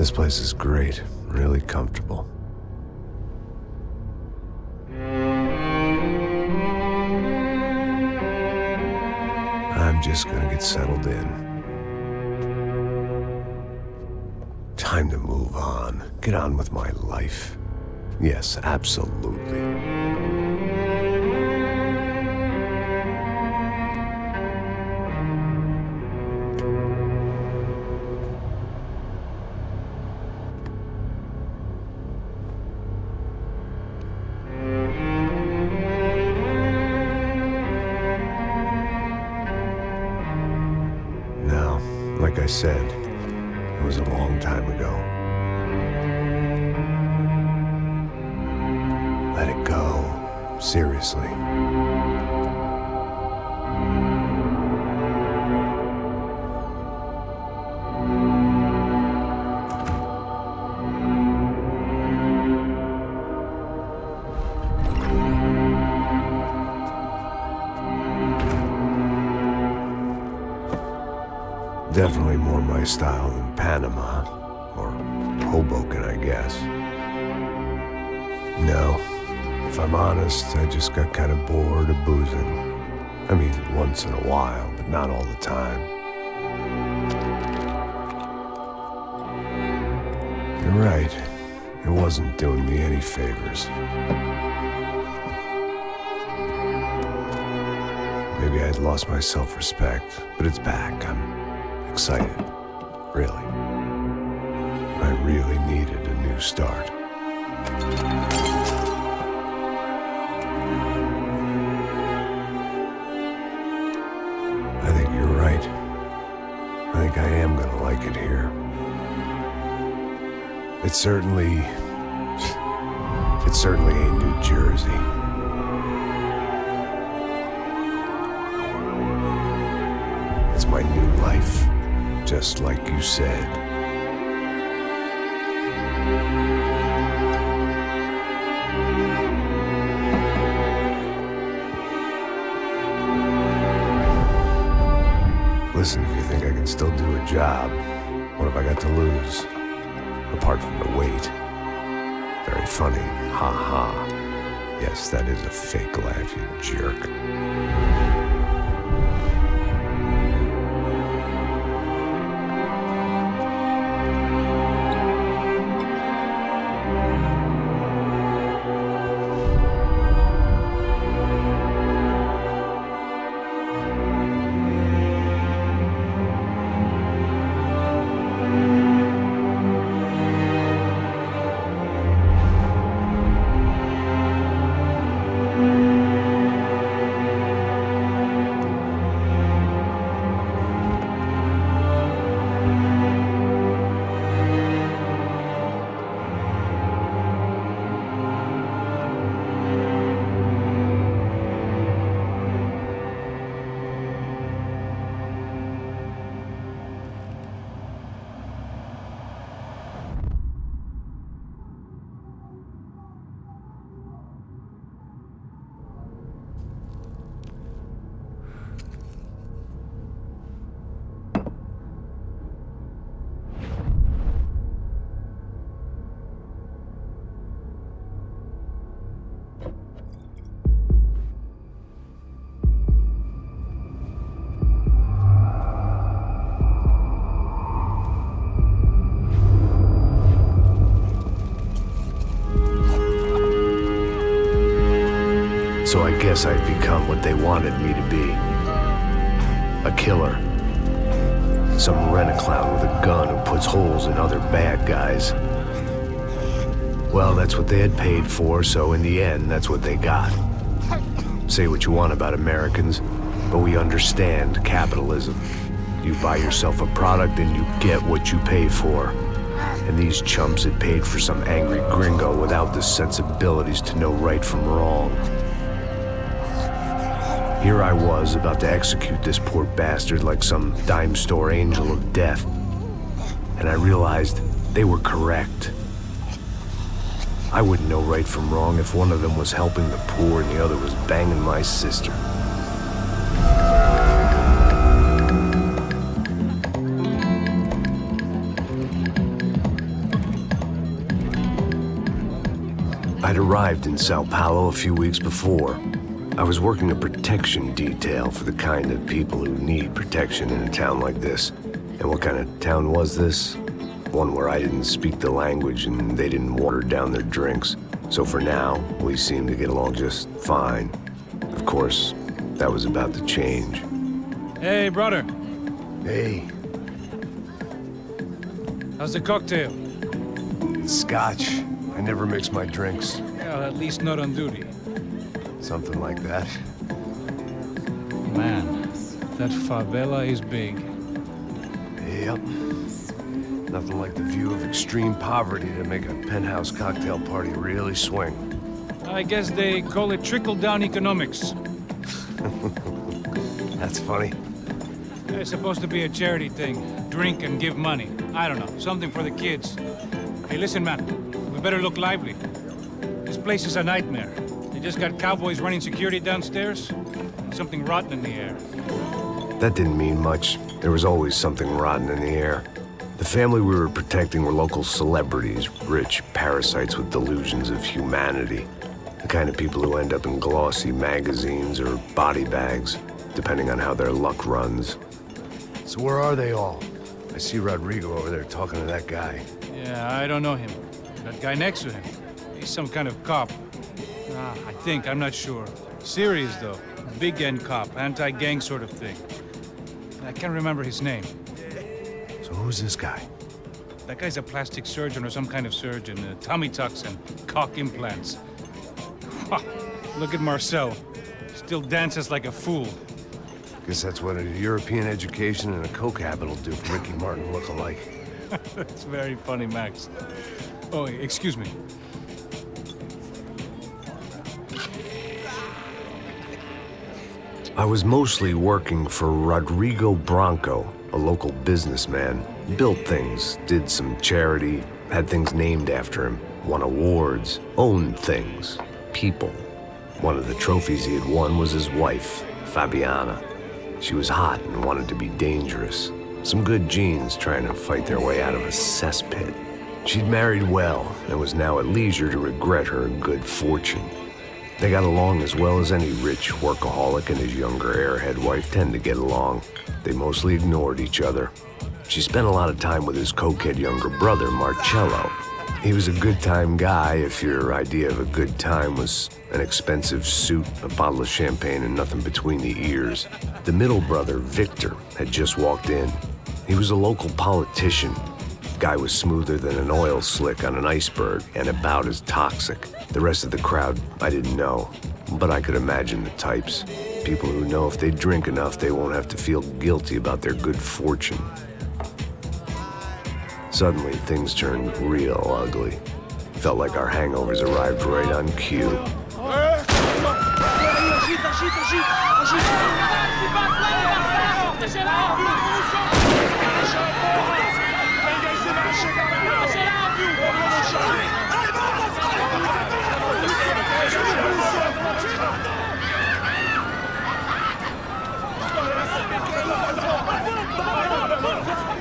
This place is great, really comfortable. I'm just gonna get settled in. Time to move on. Get on with my life. Yes, absolutely. Now, like I said, it was a long time ago. Let it go. Seriously. Definitely more my style than Panama, or Hoboken, I guess. No, if I'm honest, I just got kind of bored of boozing. I mean, once in a while, but not all the time. You're right, it wasn't doing me any favors. Maybe I'd lost my self-respect, but it's back. I'm excited, really. I really needed a new start. I think you're right. I think I am gonna like it here. It's certainly ain't New Jersey. It's my new life. Just like you said. Listen, if you think I can still do a job, what have I got to lose? Apart from the weight. Very funny. Ha ha. Yes, that is a fake laugh, you jerk. So I guess I'd become what they wanted me to be. A killer. Some rent-a-clown with a gun who puts holes in other bad guys. Well, that's what they had paid for, so in the end, that's what they got. Say what you want about Americans, but we understand capitalism. You buy yourself a product and you get what you pay for. And these chumps had paid for some angry gringo without the sensibilities to know right from wrong. Here I was, about to execute this poor bastard like some dime store angel of death. And I realized they were correct. I wouldn't know right from wrong if one of them was helping the poor and the other was banging my sister. I'd arrived in Sao Paulo a few weeks before. I was working a protection detail for the kind of people who need protection in a town like this. And what kind of town was this? One where I didn't speak the language and they didn't water down their drinks. So for now, we seemed to get along just fine. Of course, that was about to change. Hey, brother. Hey. How's the cocktail? It's scotch. I never mix my drinks. Well, at least not on duty. Something like that. Man, that favela is big. Yep. Nothing like the view of extreme poverty to make a penthouse cocktail party really swing. I guess they call it trickle-down economics. That's funny. It's supposed to be a charity thing. Drink and give money. I don't know, something for the kids. Hey, listen, man. We better look lively. This place is a nightmare. They just got cowboys running security downstairs, and something rotten in the air. That didn't mean much. There was always something rotten in the air. The family we were protecting were local celebrities, rich parasites with delusions of humanity. The kind of people who end up in glossy magazines or body bags, depending on how their luck runs. So where are they all? I see Rodrigo over there talking to that guy. Yeah, I don't know him. That guy next to him, he's some kind of cop. I think, I'm not sure. Serious, though. Big end cop, anti-gang sort of thing. I can't remember his name. So who's this guy? That guy's a plastic surgeon or some kind of surgeon. Tummy tucks and cock implants. Look at Marcel. Still dances like a fool. Guess that's what a European education and a coke habit will do for Ricky Martin look-alike. That's very funny, Max. Oh, excuse me. I was mostly working for Rodrigo Branco, a local businessman. Built things, did some charity, had things named after him, won awards, owned things, people. One of the trophies he had won was his wife, Fabiana. She was hot and wanted to be dangerous. Some good genes trying to fight their way out of a cesspit. She'd married well and was now at leisure to regret her good fortune. They got along as well as any rich workaholic and his younger airhead wife tend to get along. They mostly ignored each other. She spent a lot of time with his cokehead younger brother, Marcello. He was a good-time guy if your idea of a good time was an expensive suit, a bottle of champagne, and nothing between the ears. The middle brother, Victor, had just walked in. He was a local politician. Guy was smoother than an oil slick on an iceberg and about as toxic. The rest of the crowd, I didn't know, but I could imagine the types. People who know if they drink enough, they won't have to feel guilty about their good fortune. Suddenly, things turned real ugly. Felt like our hangovers arrived right on cue.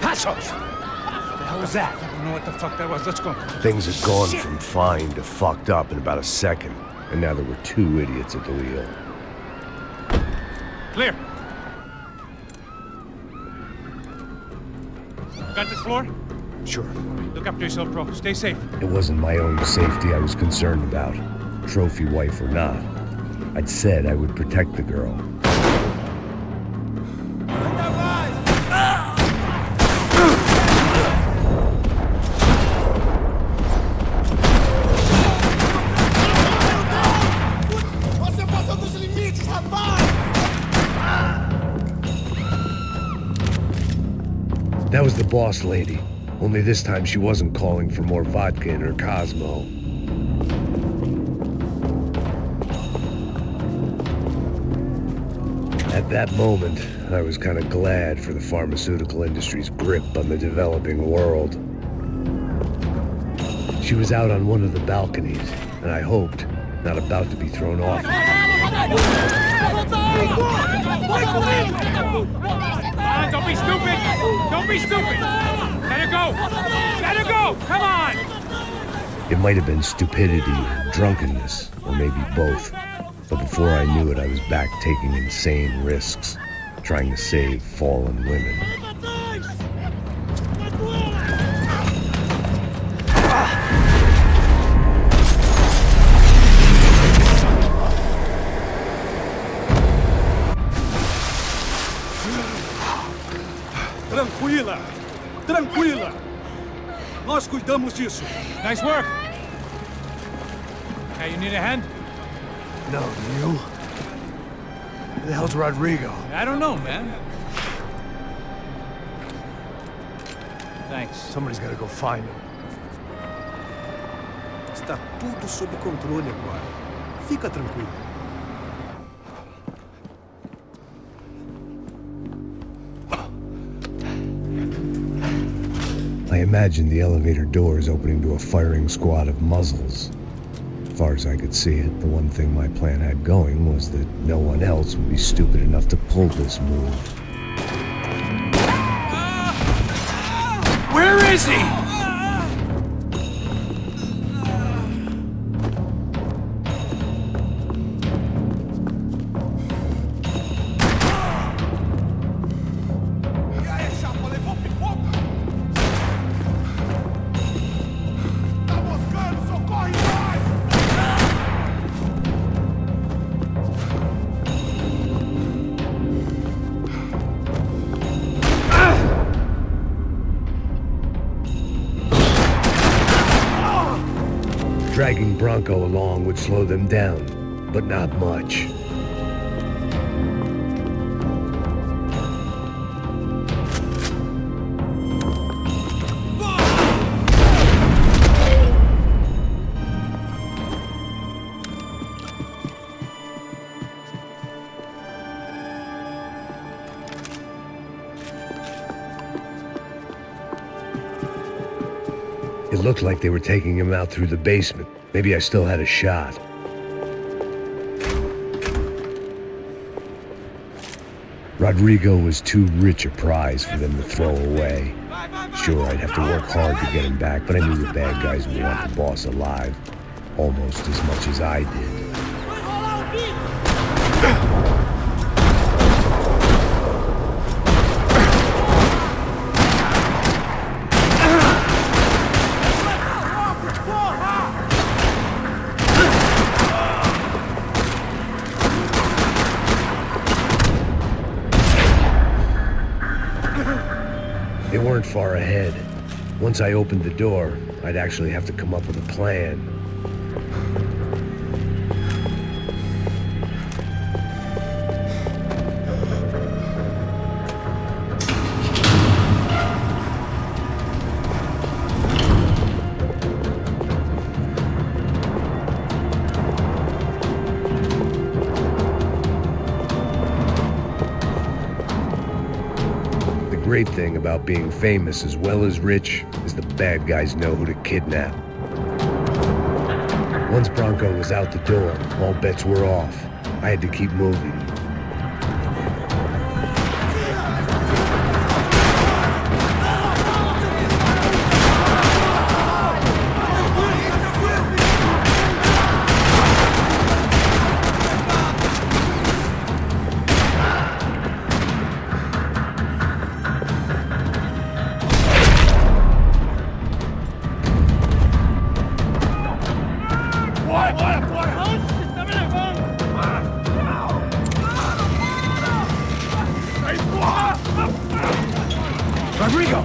Passos! What was that? I don't know what the fuck that was. Let's go. Things had gone from fine to fucked up in about a second, and now there were two idiots at the wheel. Clear. Got this floor? Sure. Look after yourself, bro. Stay safe. It wasn't my own safety I was concerned about, trophy wife or not. I'd said I would protect the girl. That was the boss lady, only this time she wasn't calling for more vodka in her Cosmo. At that moment, I was kind of glad for the pharmaceutical industry's grip on the developing world. She was out on one of the balconies, and I hoped not about to be thrown off. Don't be stupid! Don't be stupid! Let her go! Let her go! Come on! It might have been stupidity or drunkenness, or maybe both. But before I knew it, I was back taking insane risks, trying to save fallen women. Tranquila! Tranquila! Nós cuidamos disso. Nice work. Hey, you need a hand? No, you? Who the hell's Rodrigo? I don't know, man. Thanks. Somebody's gotta go find him. Está tudo sob controle agora. Fica tranquilo. I imagined the elevator doors opening to a firing squad of muzzles. As far as I could see it, the one thing my plan had going was that no one else would be stupid enough to pull this move. Where is he? Dragging Bronco along would slow them down, but not much. It looked like they were taking him out through the basement. Maybe I still had a shot. Rodrigo was too rich a prize for them to throw away. Sure, I'd have to work hard to get him back, but I knew the bad guys would want the boss alive, almost as much as I did. They weren't far ahead. Once I opened the door, I'd actually have to come up with a plan. The great thing about being famous as well as rich is the bad guys know who to kidnap. Once Bronco was out the door, all bets were off. I had to keep moving. Rodrigo!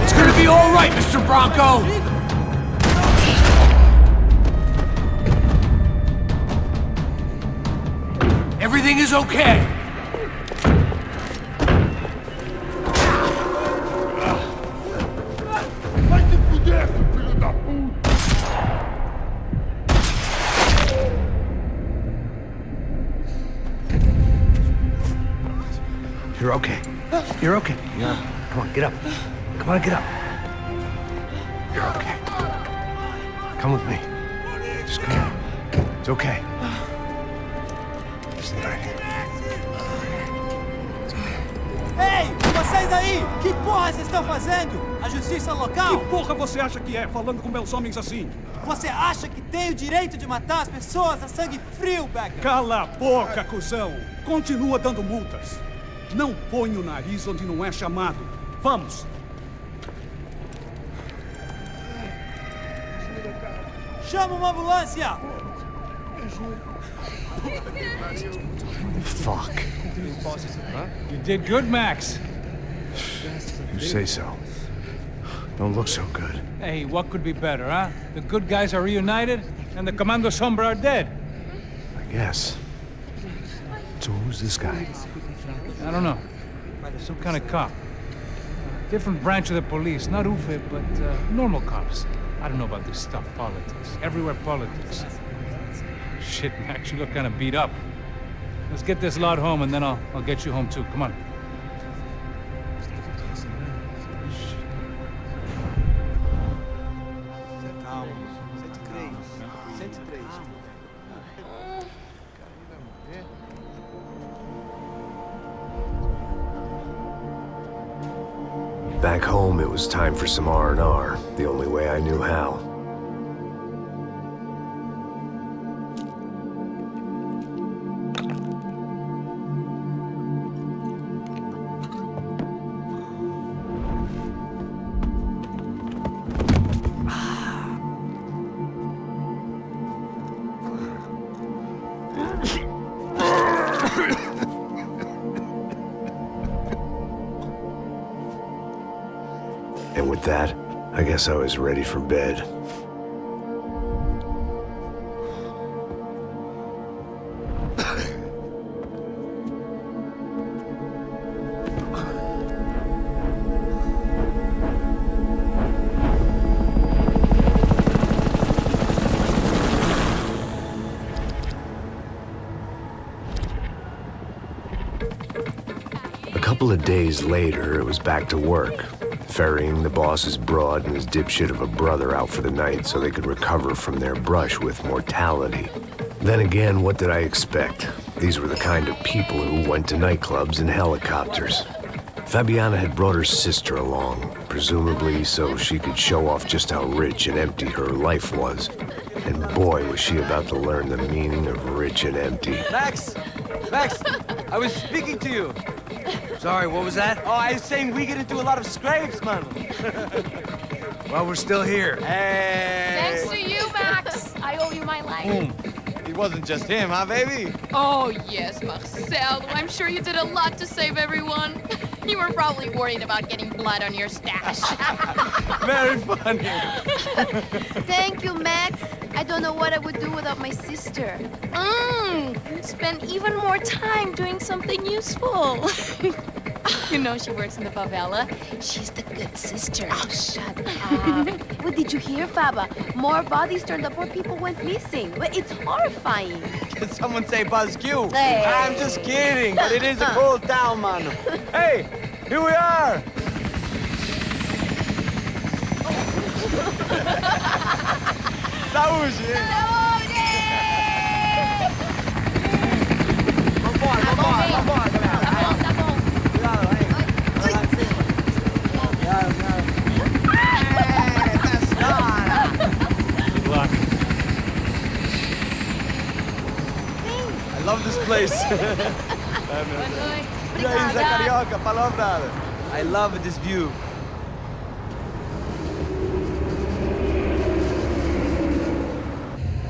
It's gonna be all right, Mr. Bronco! Everything is okay. You're okay. You're okay. Come on, get up. Come on, get up. You're okay. Come with me. Just come on. It's okay. Stay right here. Ei, vocês aí! Que porra vocês estão fazendo? A justiça local? Que porra você acha que é, falando com meus homens assim? Você acha que tem o direito de matar as pessoas a sangue frio, Becker? Cala a boca, cuzão! Continua dando multas. Não põe o nariz onde não é chamado. Vamos! Chama uma ambulância! Fuck. You did good, Max. You say so. Don't look so good. Hey, what could be better, huh? The good guys are reunited, and the Commando Sombra are dead. I guess. So who's this guy? I don't know. Some kind of cop. Different branch of the police. Not UFE, but normal cops. I don't know about this stuff, politics. Everywhere politics. Shit, Max, you look kind of beat up. Let's get this lot home, and then I'll get you home, too. Come on. Back home, it was time for some R&R, the only way I knew how. And with that, I guess I was ready for bed. A couple of days later, it was back to work. Ferrying the boss's broad and his dipshit of a brother out for the night so they could recover from their brush with mortality. Then again, what did I expect? These were the kind of people who went to nightclubs in helicopters. Fabiana had brought her sister along, presumably so she could show off just how rich and empty her life was. And boy, was she about to learn the meaning of rich and empty. Max! Max! I was speaking to you. Sorry, what was that? Oh, I was saying we get into a lot of scrapes, man. Well, we're still here. Hey! Thanks to you, Max. I owe you my life. It wasn't just him, huh, baby? Oh, yes, Marcel. I'm sure you did a lot to save everyone. You were probably worried about getting blood on your stash. Very funny. Thank you, Max. I don't know what I would do without my sister. Spend even more time doing something useful. You know she works in the favela. She's the good sister. Oh, shut up. What did you hear, Faba? More bodies turned up where people went missing. It's horrifying. Did someone say Buzz Q? Hey. I'm just kidding, but it is a cold town, man. Hey, here we are. Saúde! Vambora, galera. Tá bom. Cuidado, hein? Vai lá em cima. Good luck. I love this place. E aí, Zé Carioca, palavra. I love this view.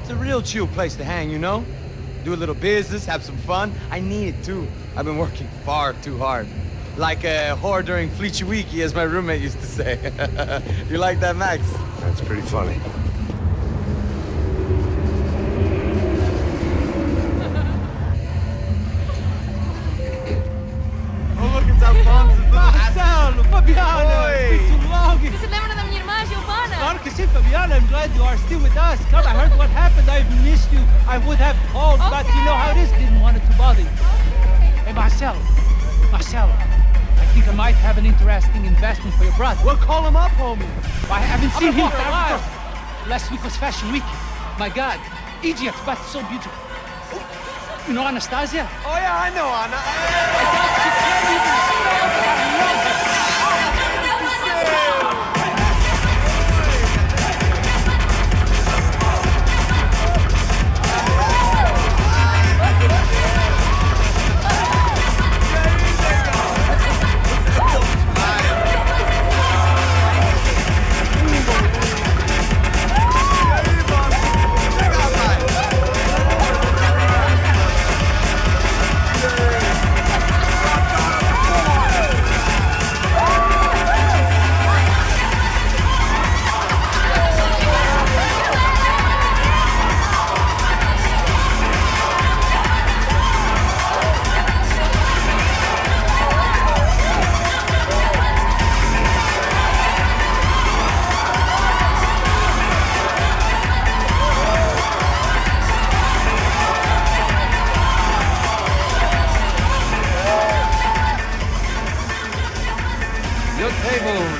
It's a real chill place to hang, you know? Do a little business, have some fun. I need it too. I've been working far too hard. Like a whore during Fleechy Weeky, as my roommate used to say. You like that, Max? That's pretty funny. Oh, look at that fun. Marcelo, Fabiana, Oi. it's too long. Você lembra da minha irmã, Giovanna? Claro que sim, Fabiana. I'm glad you are still with us. Come, I heard what happened. I've missed you. I would have called, but you know how it is. Didn't want it to bother you. Hey, Marcelo, I think I might have an interesting investment for your brother. We'll call him up, homie. I haven't seen him for a while. Last week was Fashion Week. My God, Idiot, but so beautiful. You know Anastasia? Oh yeah, I know Anna.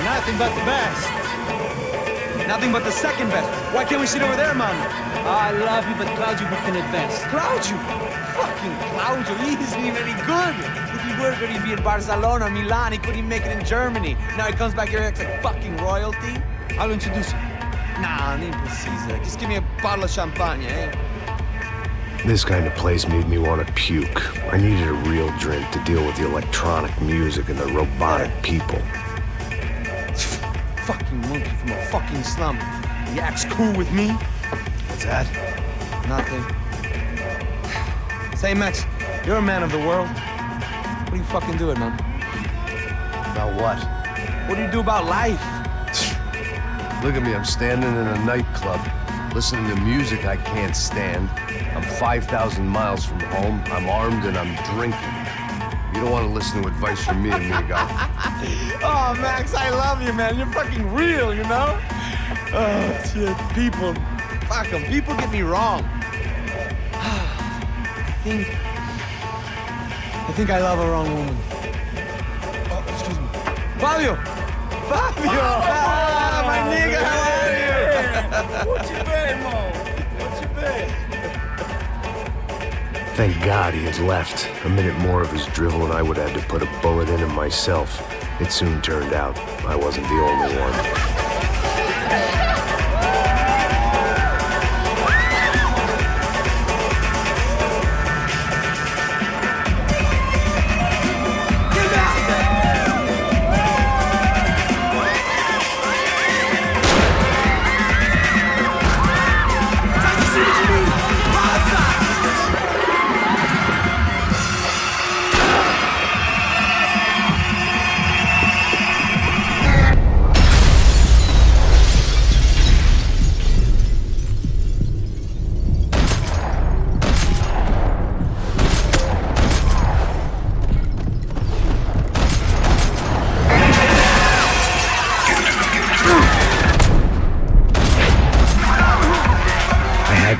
Nothing but the best. Nothing but the second best. Why can't we sit over there, man? I love you, but Claudio booked in advance. Claudio? Fucking Claudio, he isn't even any good. If he were good, he'd be in Barcelona, Milan. He couldn't even make it in Germany. Now he comes back here and acts like fucking royalty. I'll introduce you. Nah, nem precisa. Just give me a bottle of champagne, eh? This kind of place made me want to puke. I needed a real drink to deal with the electronic music and the robotic people. Fucking monkey from a fucking slum. He acts cool with me. What's that? Nothing. Say, Max, you're a man of the world. What do you fucking do it, man? About what? What do you do about life? Look at me, I'm standing in a nightclub, listening to music I can't stand. I'm 5,000 miles from home, I'm armed, and I'm drinking. You don't want to listen to advice from me, amigo. Oh, Max, I love you, man. You're fucking real, you know? Oh, shit, people. Fuck them. People get me wrong. I think I love a wrong woman. Oh, excuse me. Fabio! Fabio! Ah, my nigga, how are you? What you been, Mo? What you been? Thank God he had left. A minute more of his drivel and I would have had to put a bullet in him myself. It soon turned out I wasn't the only one.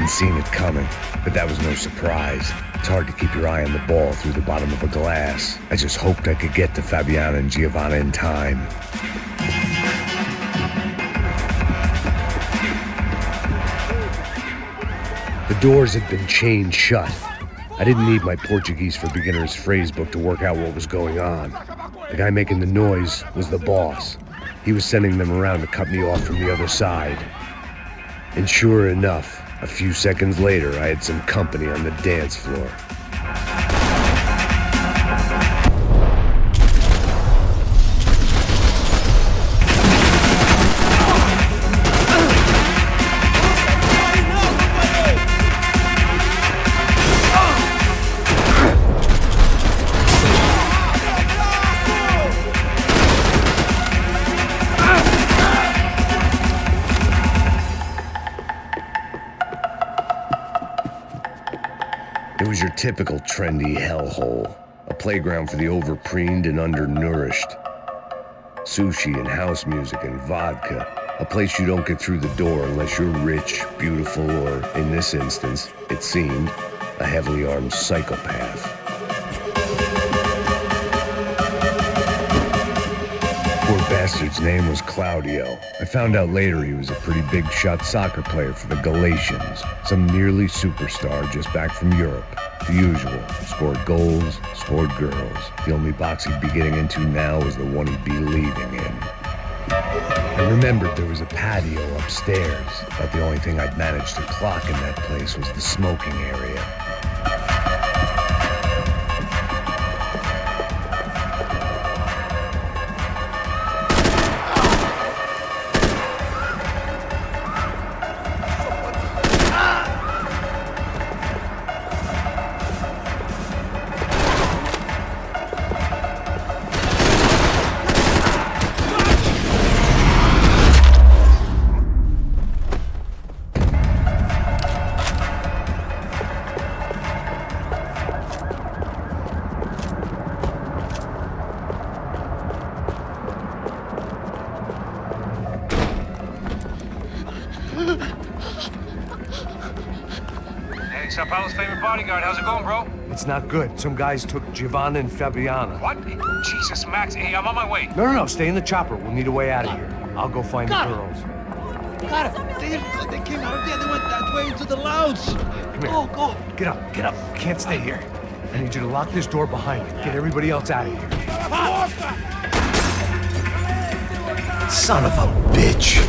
Seen it coming, but that was no surprise. It's hard to keep your eye on the ball through the bottom of a glass. I just hoped I could get to Fabiana and Giovanna in time. The doors had been chained shut. I didn't need my Portuguese for Beginners phrase book to work out what was going on. The guy making the noise was the boss. He was sending them around to cut me off from the other side. And sure enough, a few seconds later, I had some company on the dance floor. It was your typical trendy hellhole, a playground for the overpreened and undernourished. Sushi and house music and vodka, a place you don't get through the door unless you're rich, beautiful, or, in this instance, it seemed, a heavily armed psychopath. Poor bastard's name was Claudio. I found out later he was a pretty big shot soccer player for the Galatians, some nearly superstar just back from Europe. The usual. Scored goals, scored girls. The only box he'd be getting into now was the one he'd be leaving in. I remembered there was a patio upstairs, but the only thing I'd managed to clock in that place was the smoking area. Hey, Sao Paulo's favorite bodyguard. How's it going, bro? It's not good. Some guys took Giovanna and Fabiana. What? Jesus, Max. Hey, I'm on my way. No, stay in the chopper. We'll need a way out of here. I'll go find the girls. God, they came out of there. They went that way into the lounge. Come here. Go. Get up. Can't stay here. I need you to lock this door behind you. Get everybody else out of here. Son of a bitch!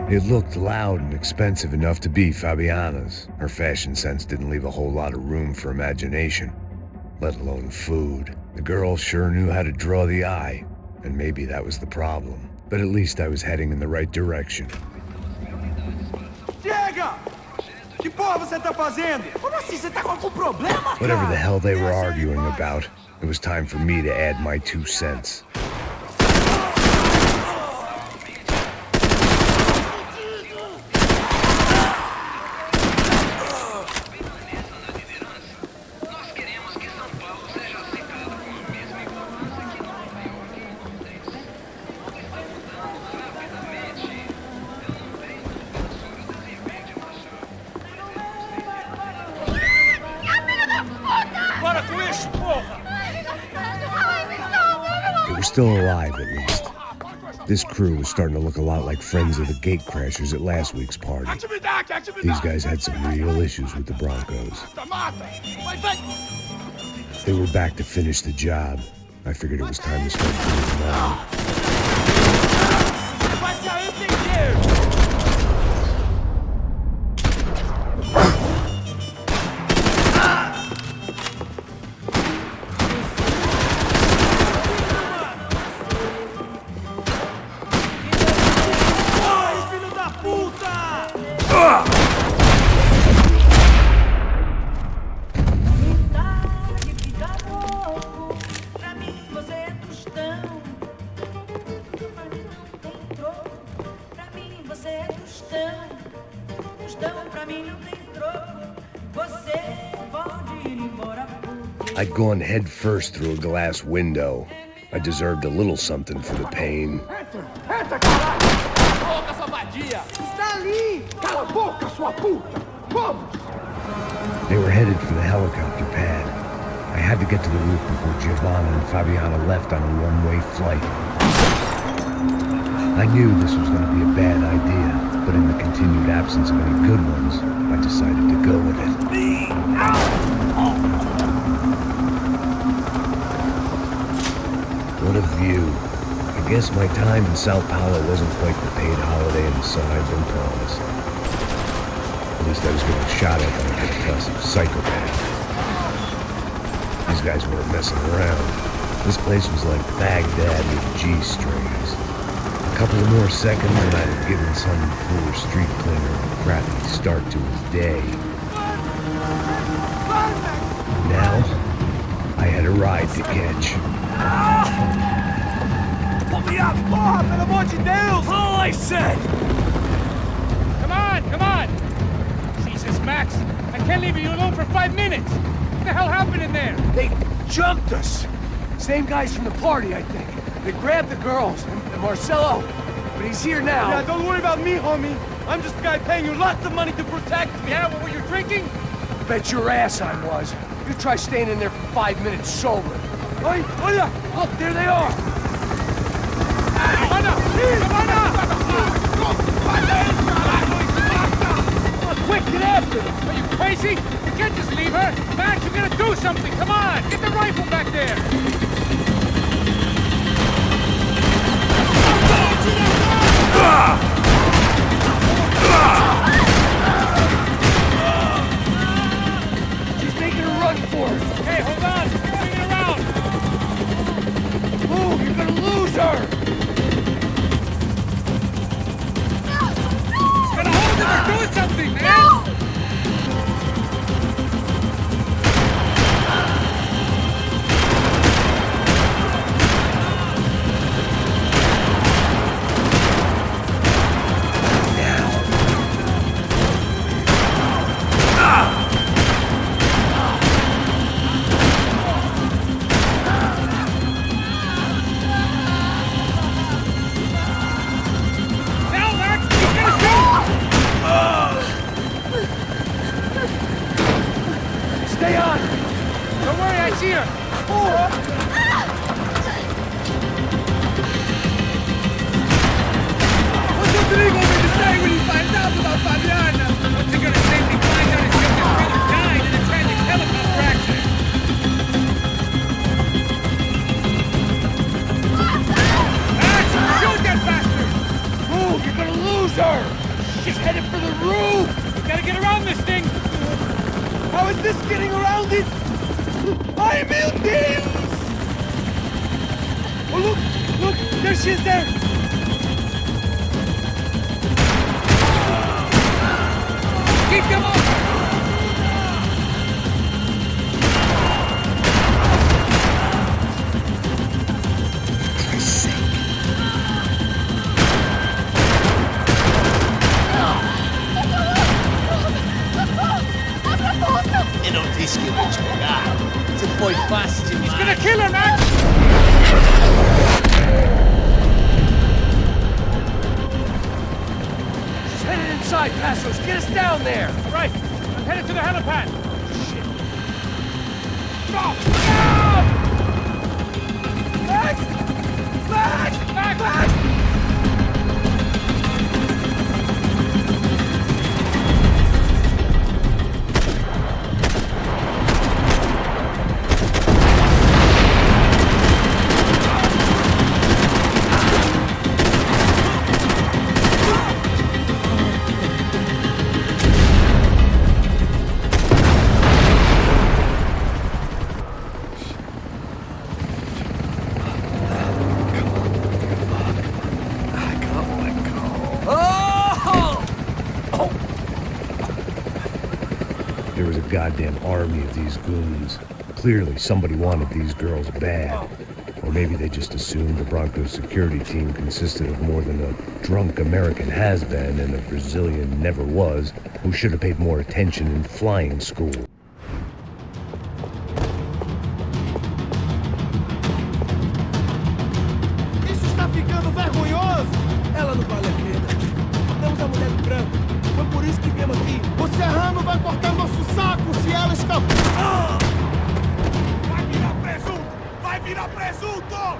It looked loud and expensive enough to be Fabiana's. Her fashion sense didn't leave a whole lot of room for imagination, let alone food. The girl sure knew how to draw the eye, and maybe that was the problem. But at least I was heading in the right direction. Chega! Que porra você tá fazendo? Como assim? Você tá com algum problema? Whatever the hell they were arguing about, it was time for me to add my 2 cents. They were still alive, at least. This crew was starting to look a lot like friends of the gatecrashers at last week's party. These guys had some real issues with the Broncos. They were back to finish the job. I figured it was time to start moving on. I'd gone head first through a glass window. I deserved a little something for the pain. They were headed for the helicopter pad. I had to get to the roof before Giovanna and Fabiana left on a one-way flight. I knew this was going to be a bad idea, but in the continued absence of any good ones, I decided to go with it. What a view. I guess my time in Sao Paulo wasn't quite the paid holiday in the sun I'd been promised. At least I was getting shot at by a big-classive psychopath. These guys weren't messing around. This place was like Baghdad with G-strings. A couple of more seconds and I'd have given some poor street cleaner a crappy start to his day. Now, I had a ride to catch. Put me up! Porra, pelo amor de Deus! All I said! Come on, come on! Jesus, Max, I can't leave you alone for 5 minutes! What the hell happened in there? They jumped us! Same guys from the party, I think. They grabbed the girls, and Marcelo, but he's here now. Yeah, don't worry about me, homie. I'm just a guy paying you lots of money to protect me. Yeah, what were you drinking? Bet your ass I was. You try staying in there for 5 minutes sober. Hey, look, there they are! Come on up! Come on up! Come on, quick, get after them! Are you crazy? You can't just leave her! Max, you gotta do something! Come on! Get the rifle back there! She's making a run for it! Hey, hold on! Bring it around! Move, you're gonna lose her! Gotta hold him or do something, man! Stay on! Don't worry, I see her! What's Rodrigo going to say when he finds out about Fabiana? What's he gonna say when he finds out his youngest brother died in a tragic helicopter accident? Max, shoot that bastard! Move, you're gonna lose her! She's headed for the roof! We gotta get around this thing! How is this getting around it? Ay, meu Deus! Oh, look, there she is there! Keep them up! E non rischi di spiegare. Se poi passi He's gonna kill her, Max! She's headed inside, Passos. Get us down there! Right, I'm headed to the helipad. Shit. Stop! Max! Max! Max! Max! There was a goddamn army of these goons. Clearly, somebody wanted these girls bad. Or maybe they just assumed the Broncos security team consisted of more than a drunk American has-been and a Brazilian never was, who should have paid more attention in flying school. Isso está ficando vergonhoso! Ela não vale a pena. Temos a mulher do branco. Foi por isso que viemos aqui. O serrano vai cortar nosso saco se ela escapar. Vai virar presunto! Vai virar presunto!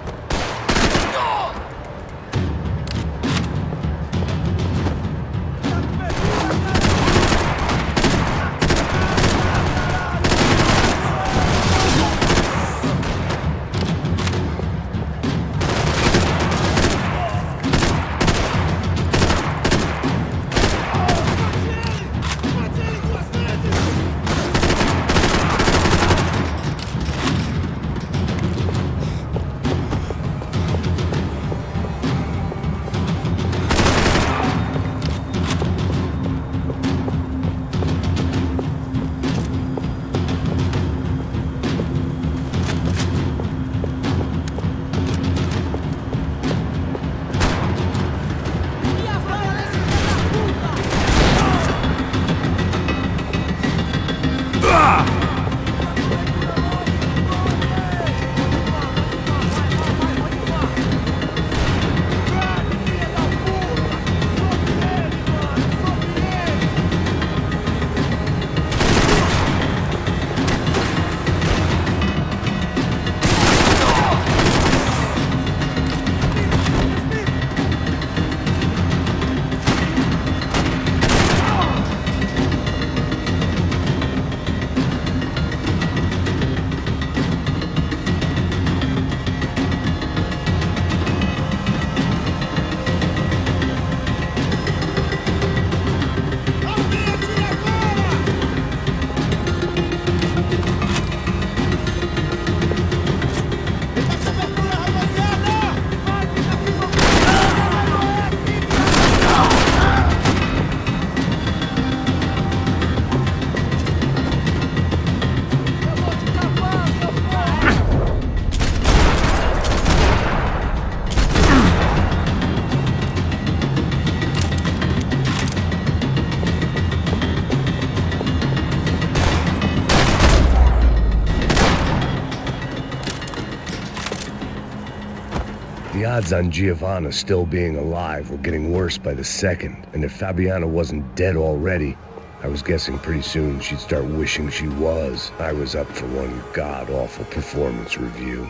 The odds on Giovanna still being alive were getting worse by the second, and if Fabiana wasn't dead already, I was guessing pretty soon she'd start wishing she was. I was up for one god-awful performance review.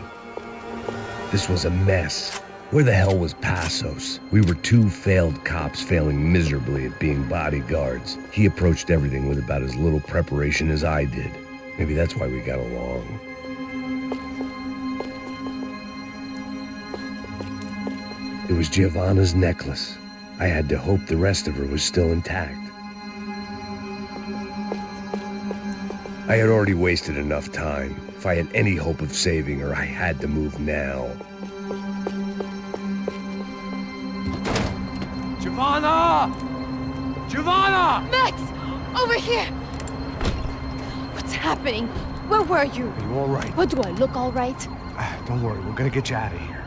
This was a mess. Where the hell was Passos? We were two failed cops failing miserably at being bodyguards. He approached everything with about as little preparation as I did. Maybe that's why we got along. It was Giovanna's necklace. I had to hope the rest of her was still intact. I had already wasted enough time. If I had any hope of saving her, I had to move now. Giovanna! Giovanna! Max! Over here! What's happening? Where were you? Are you all right? What, do I look all right? Don't worry, we're gonna get you out of here.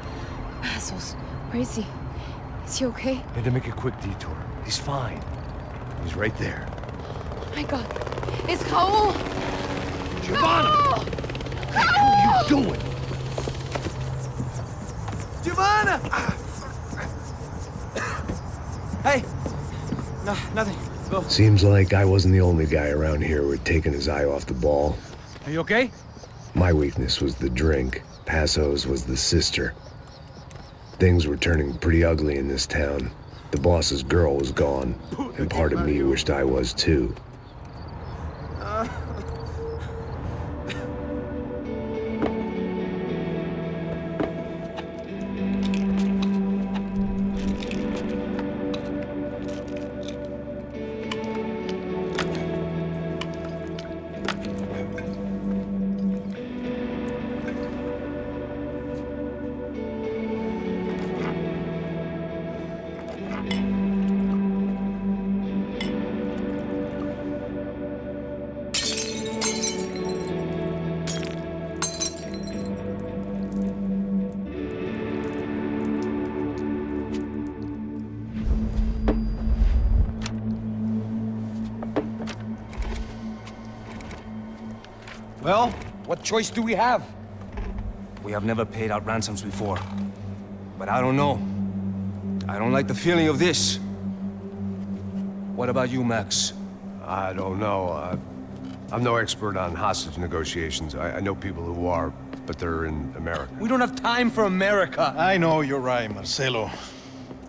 Passos, where is he? Is he okay? Had to make a quick detour. He's fine. He's right there. Oh my God. It's Raul! Giovanna! Raul! What are you doing? Giovanna! Hey! No, nothing. Go. Seems like I wasn't the only guy around here who had taken his eye off the ball. Are you okay? My weakness was the drink. Passos was the sister. Things were turning pretty ugly in this town. The boss's girl was gone, and part of me wished I was too. Well, what choice do we have? We have never paid out ransoms before. But I don't know. I don't like the feeling of this. What about you, Max? I don't know. I'm no expert on hostage negotiations. I know people who are, but they're in America. We don't have time for America. I know you're right, Marcelo.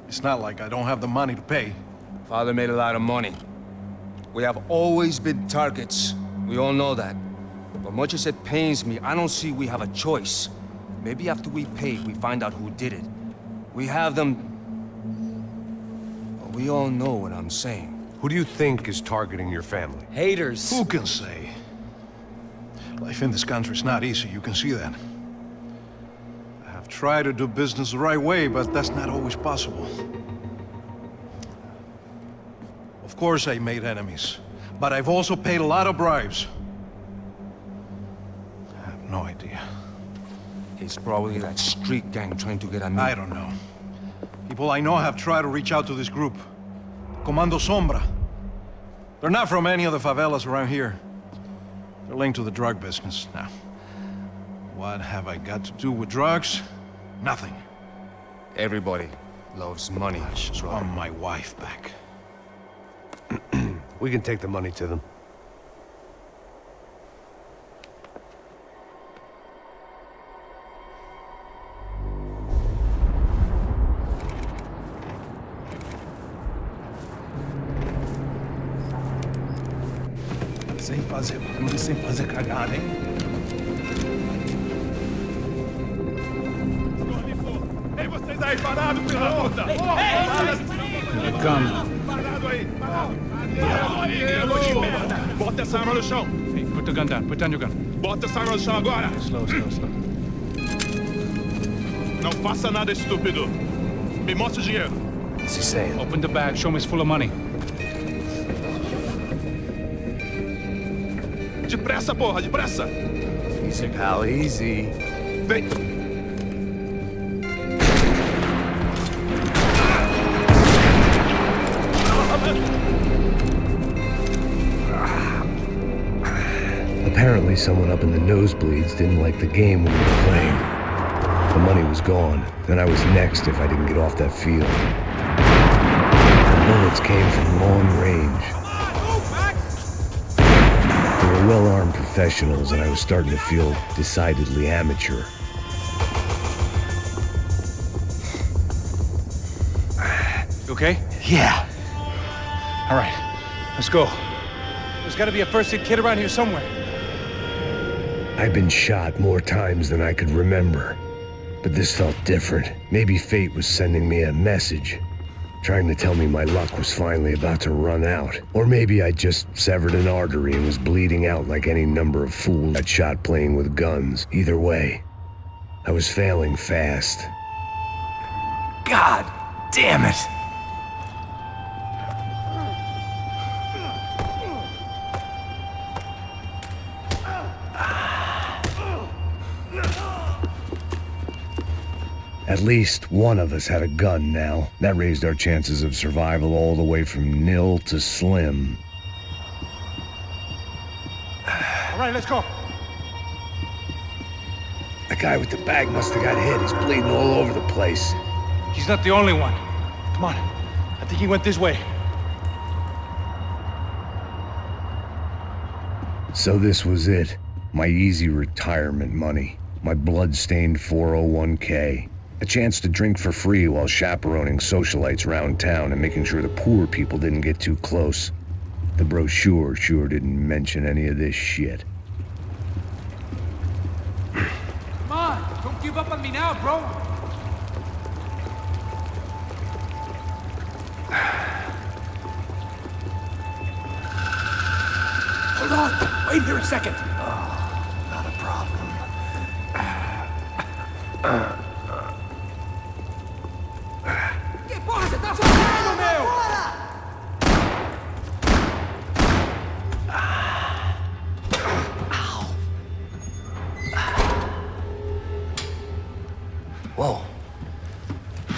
It's not like I don't have the money to pay. Father made a lot of money. We have always been targets. We all know that. But much as it pains me, I don't see we have a choice. Maybe after we pay, we find out who did it. We have them... But we all know what I'm saying. Who do you think is targeting your family? Haters. Who can say? Life in this country is not easy, you can see that. I have tried to do business the right way, but that's not always possible. Of course I made enemies, but I've also paid a lot of bribes. I have no idea. It's probably that street gang trying to get at me. I don't know. People I know have tried to reach out to this group. Comando Sombra. They're not from any of the favelas around here. They're linked to the drug business. Now, what have I got to do with drugs? Nothing. Everybody loves money. I just want my wife back. We can take the money to them. Sem fazer cagada, hein? Ei, vocês aí parados, filha da puta! Calma. Parado aí! Bota essa arma no chão! Hey, put the gun down. Put down your gun. Bota essa arma no chão agora! Slow, slow, slow. Não faça nada, estúpido! Me mostra o dinheiro! What's he saying? Open the bag. Show me it's full of money. Depressa, porra, depressa! Easy, pal, easy. Vem! Apparently someone up in the nosebleeds didn't like the game we were playing. The money was gone, and I was next if I didn't get off that field. The bullets came from long range. They were well-armed professionals, and I was starting to feel decidedly amateur. You okay? Yeah. All right, let's go. There's gotta be a first-aid kit around here somewhere. I'd been shot more times than I could remember, but this felt different. Maybe fate was sending me a message, trying to tell me my luck was finally about to run out. Or maybe I just severed an artery and was bleeding out like any number of fools got shot playing with guns. Either way, I was failing fast. God damn it! At least one of us had a gun now. That raised our chances of survival all the way from nil to slim. All right, let's go. The guy with the bag must have got hit. He's bleeding all over the place. He's not the only one. Come on. I think he went this way. So this was it. My easy retirement money. My blood-stained 401k. A chance to drink for free while chaperoning socialites around town and making sure the poor people didn't get too close. The brochure sure didn't mention any of this shit. Come on, don't give up on me now, bro. Hold on! Wait here a second! Not a problem. Que porra você tá fazendo, meu? Whoa.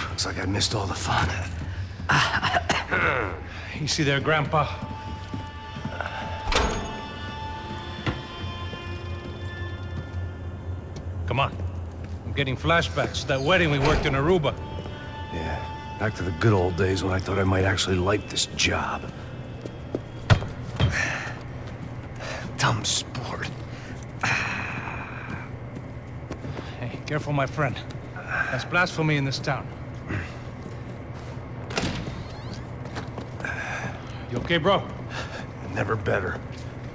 Looks like I missed all the fun. Easy there, Grandpa. Come on. I'm getting flashbacks to that wedding we worked in Aruba. Yeah, back to the good old days when I thought I might actually like this job. Dumb sport. Hey, careful, my friend. That's blasphemy in this town. You okay, bro? Never better.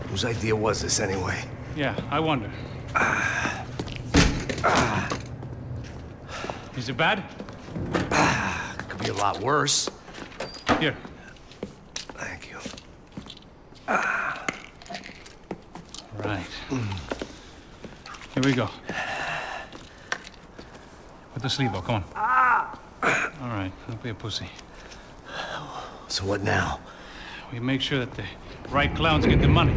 Whose idea was this anyway? Yeah, I wonder. Is it bad? Could be a lot worse. Here. Thank you. Right. Here we go. Put the sleeve on, come on. All right, don't be a pussy. So what now? We make sure that the right clowns get the money.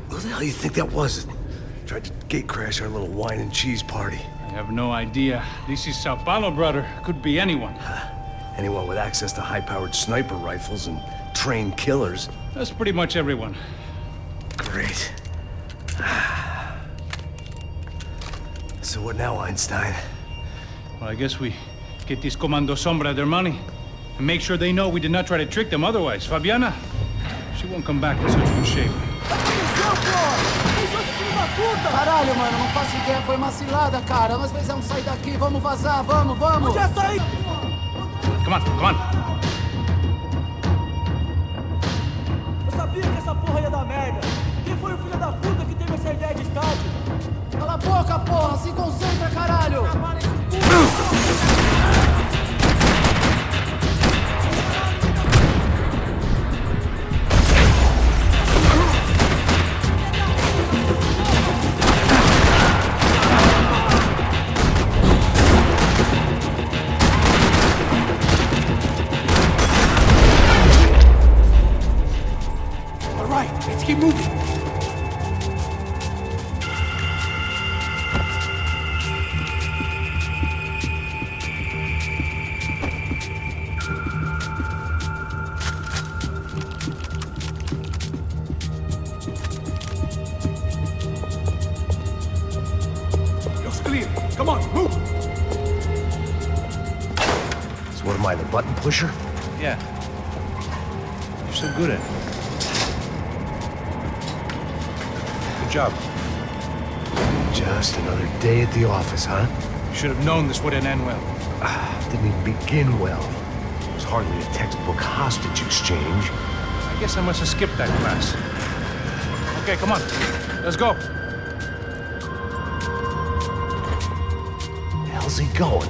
Who the hell do you think that was? Tried to gate crash our little wine and cheese party. I have no idea. This is Sao Paulo, brother. Could be anyone. Anyone with access to high-powered sniper rifles and trained killers. That's pretty much everyone. Great. So what now, Einstein? Well, I guess we get these Comando Sombra their money and make sure they know we did not try to trick them otherwise. Fabiana, she won't come back in such good shape. Caralho, mano, não faço ideia, foi uma cilada, cara. Nós precisamos sair daqui, vamos vazar, vamos, vamos! Onde é sair? Come on, come on. Eu sabia que essa porra ia dar merda. Quem foi o filho da puta que teve essa ideia de estádio? Cala a boca, porra! Se concentra, caralho! Keep moving. clear. Come on, move! So what am I, the button pusher? Yeah. You're so good at it. Good job. Just another day at the office, huh? You should have known this wouldn't end well. Didn't even begin well. It was hardly a textbook hostage exchange. I guess I must have skipped that class. Okay, come on. Let's go. Where the hell's he going?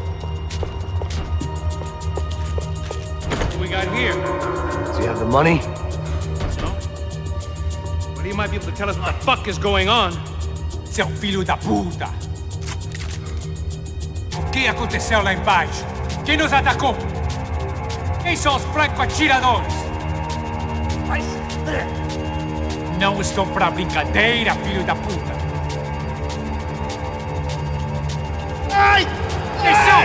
What do we got here? Does he have the money? No? But he might be able to tell us what the fuck is going on. Seu filho da puta! O que aconteceu lá embaixo? Quem nos atacou? Quem são os franco-atiradores? Não estou pra brincadeira, filho da puta! Ai! Quem são?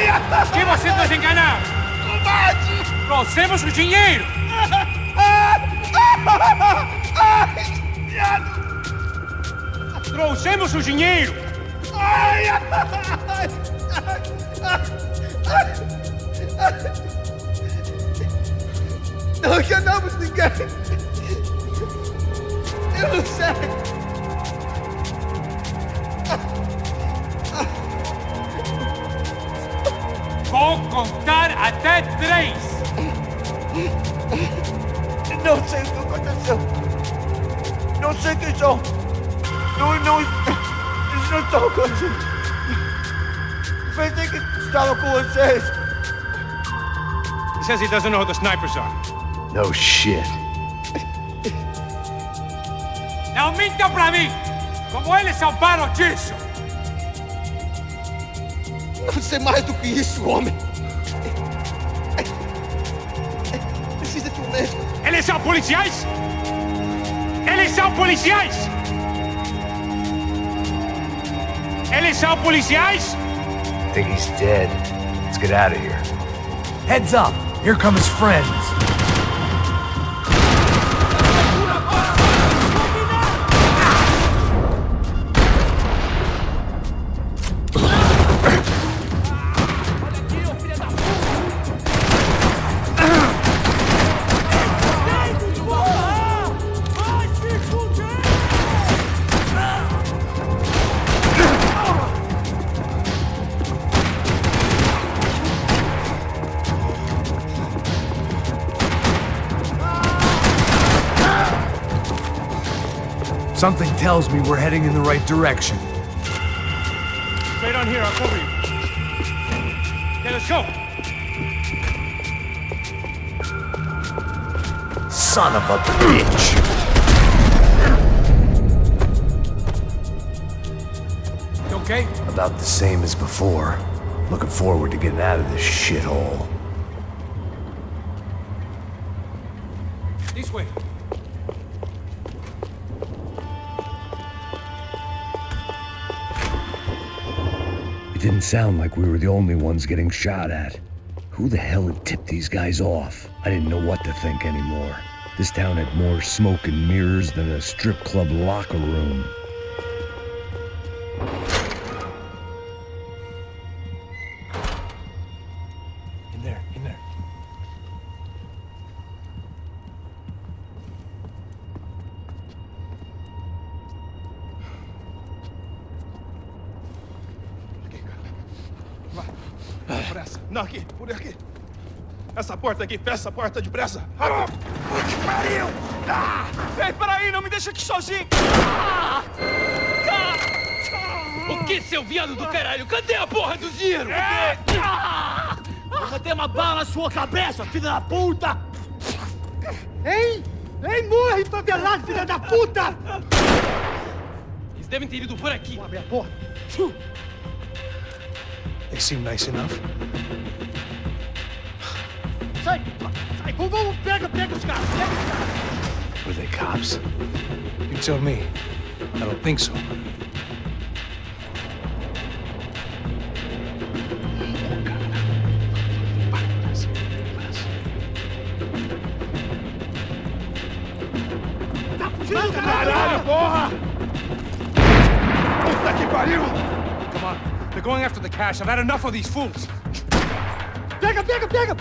Quem vocês nos enganaram? Combate! Trouxemos o dinheiro! Ai! Viado! Trouxemos o dinheiro! Ai! Ai! Não enganamos ninguém! Eu não sei! Vou contar até 3! Não sei o que aconteceu! Não sei quem são! Não estou com vocês! Pensei que estava com vocês! He says he doesn't know who the snipers are. No shit. Não mintam pra mim! Como eles salvaram disso! Não sei mais do que isso, homem! Precisa de um médico! Eles são policiais! Eles são policiais! Eles são policiais! I think he's dead. Let's get out of here. Heads up! Here come his friends. Something tells me we're heading in the right direction. Straight on here, I'll cover you. Okay, let's go. Son of a bitch! You okay? About the same as before. Looking forward to getting out of this shithole. This way. It didn't sound like we were the only ones getting shot at. Who the hell had tipped these guys off? I didn't know what to think anymore. This town had more smoke and mirrors than a strip club locker room. In there, in there. Pressa. Não, aqui, por aqui. Essa porta aqui, fecha essa porta depressa. Rápido. Que pariu! Ei, peraí, não me deixa aqui sozinho! O que, seu viado do caralho? Cadê a porra do dinheiro? Vou meter uma bala na sua cabeça, filha da puta! Ei! Ei, morre, favelado, filha da puta! Eles devem ter ido por aqui. Vou abrir a porta. They seem nice enough. Sai! Sai! Vamos, pega os caras! Pega os caras! Were they cops? You tell me. I don't think so. Tá fugindo, Caralho, porra! Puta que pariu! Come on. They're going after the cash. I've had enough of these fools. Pega, pega, pega!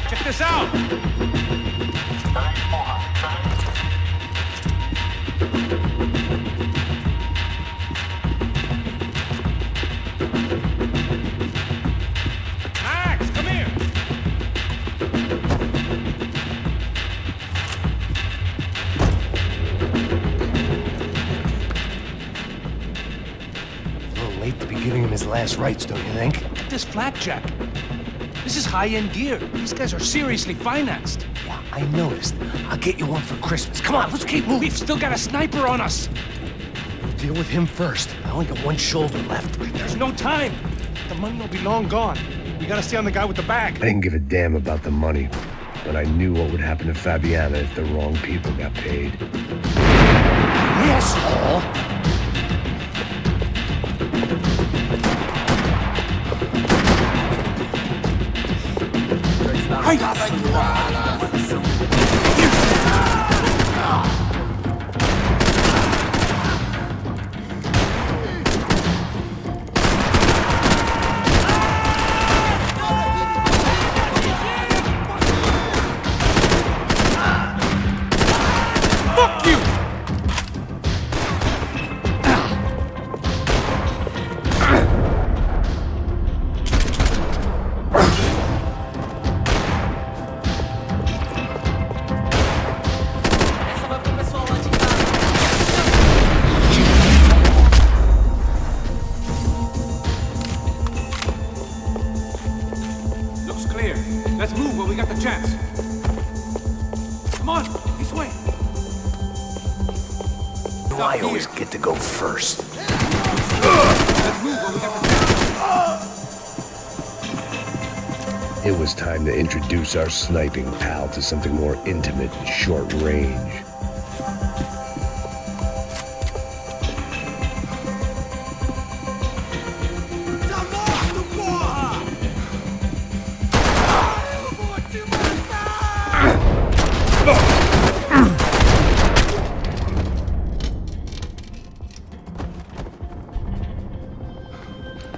Check this out! Max, come here! A little late to be giving him his last rites, don't you think? Look at this flapjack. This is high-end gear. These guys are seriously financed. Yeah, I noticed. I'll get you one for Christmas. Come on, let's keep moving. We've still got a sniper on us. We'll deal with him first. I only got one shoulder left. There's no time. The money will be long gone. We gotta stay on the guy with the bag. I didn't give a damn about the money, but I knew what would happen to Fabiana if the wrong people got paid. Yes, Hall. Fuck you! Looks clear. Let's move while we got the chance. Come on, this way. I always get to go first. Let's move while we got the chance. It was time to introduce our sniping pal to something more intimate and short range.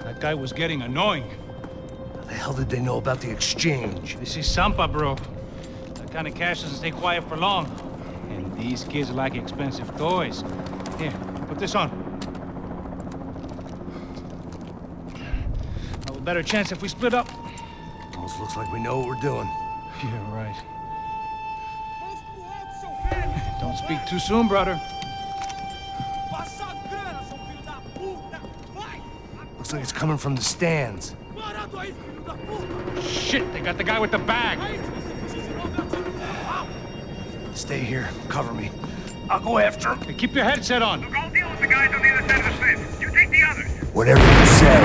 That guy was getting annoying. How the hell did they know about the exchange? This is Sampa, bro. That kind of cash doesn't stay quiet for long. And these kids like expensive toys. Here, put this on. Have a better chance if we split up. Almost looks like we know what we're doing. Yeah, right. Don't speak too soon, brother. Looks like it's coming from the stands. Shit, they got the guy with the bag. Stay here. Cover me. I'll go after him. Hey, keep your headset on. Look, I'll deal with the guys on the other side of the fence. You take the others. Whatever you say.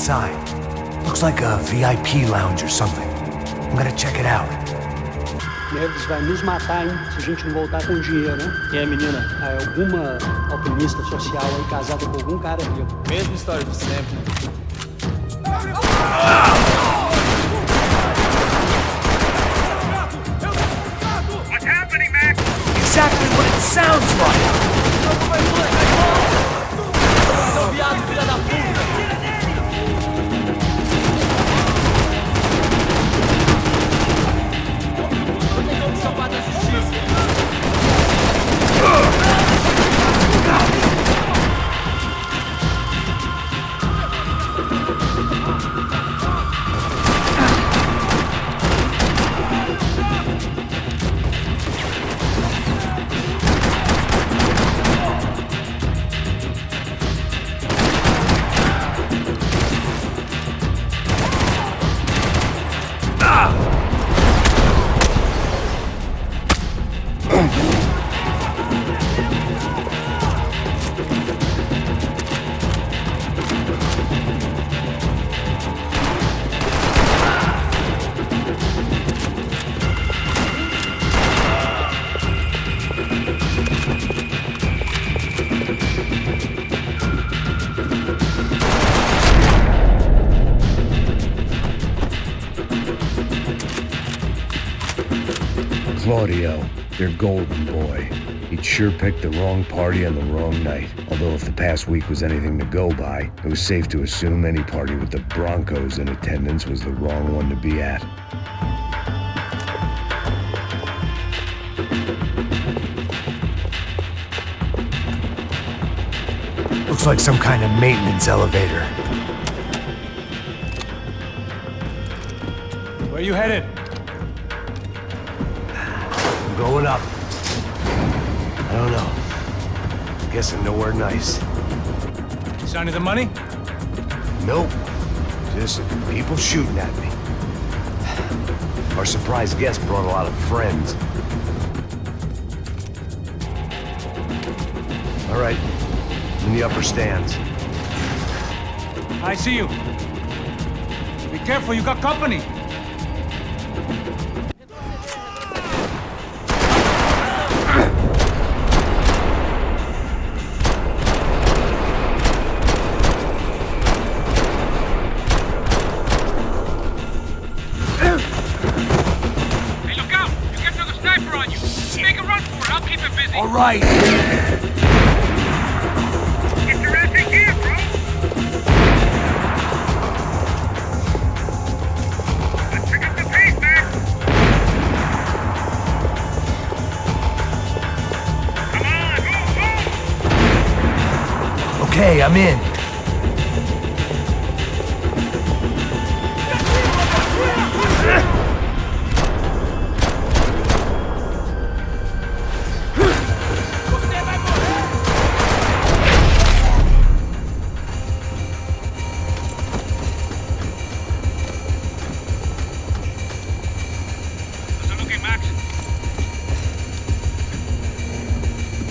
sign. Looks like a VIP lounge or something. I'm gonna check it out. Neves vai nos matar, hein, se a gente não voltar com dinheiro, né? Quem é, menina? É alguma alpinista social aí casada com algum cara rico. Mesma história de sempre. What's happening, Max? Exactly what it sounds like! Seu viado, filha da puta! Claudio, their golden boy. He'd sure picked the wrong party on the wrong night. Although if the past week was anything to go by, it was safe to assume any party with the Broncos in attendance was the wrong one to be at. Looks like some kind of maintenance elevator. Where you headed? Going up. I don't know. Guessing nowhere nice. Sign of the money? Nope. Just people shooting at me. Our surprise guest brought a lot of friends. All right. In the upper stands. I see you. Be careful, you got company. All right. Get your ass in gear, bro. Let's pick up the pace, man. Come on, go. Okay, I'm in.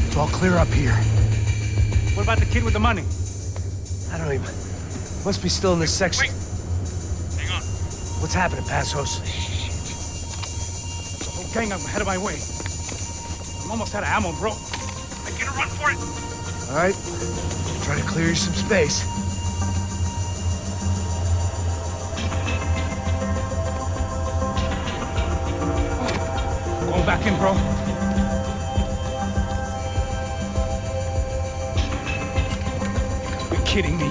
It's all clear up here. What about the kid with the money? I don't even... Must be still in this section. Wait. Hang on. What's happening, Passos? The whole gang up ahead of my way. I'm almost out of ammo, bro. I get a run for it. All right. Try to clear you some space. Going back in, bro. You're kidding me.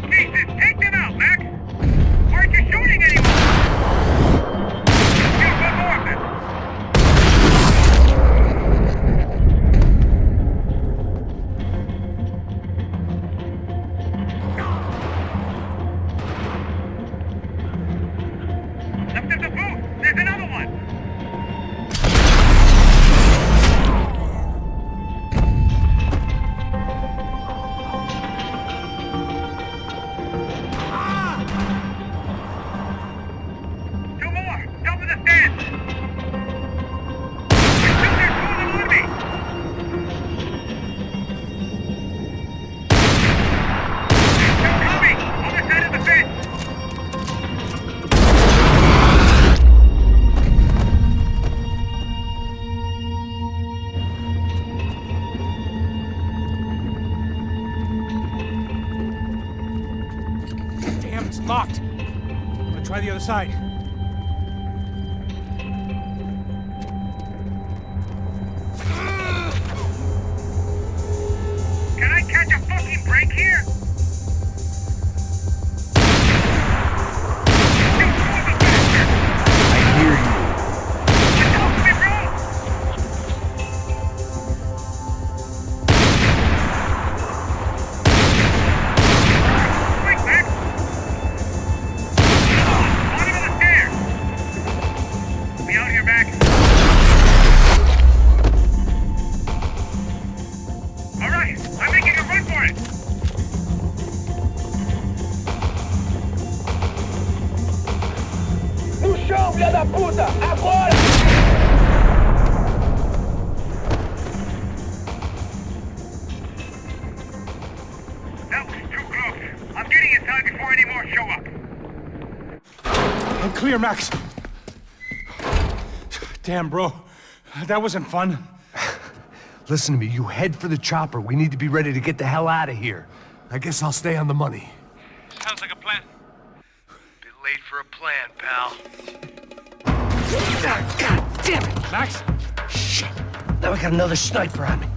Jesus, take them out, Mac. Aren't you shooting anyone? Here's one more of them. Left of the booth. There's another. Locked. I'm gonna try the other side. Can I catch a fucking break here? I hear you. Clear, Max. Damn, bro. That wasn't fun. Listen to me, you head for the chopper. We need to be ready to get the hell out of here. I guess I'll stay on the money. Sounds like a plan. Bit late for a plan, pal. God damn it! Max? Shit. Now we got another sniper on me.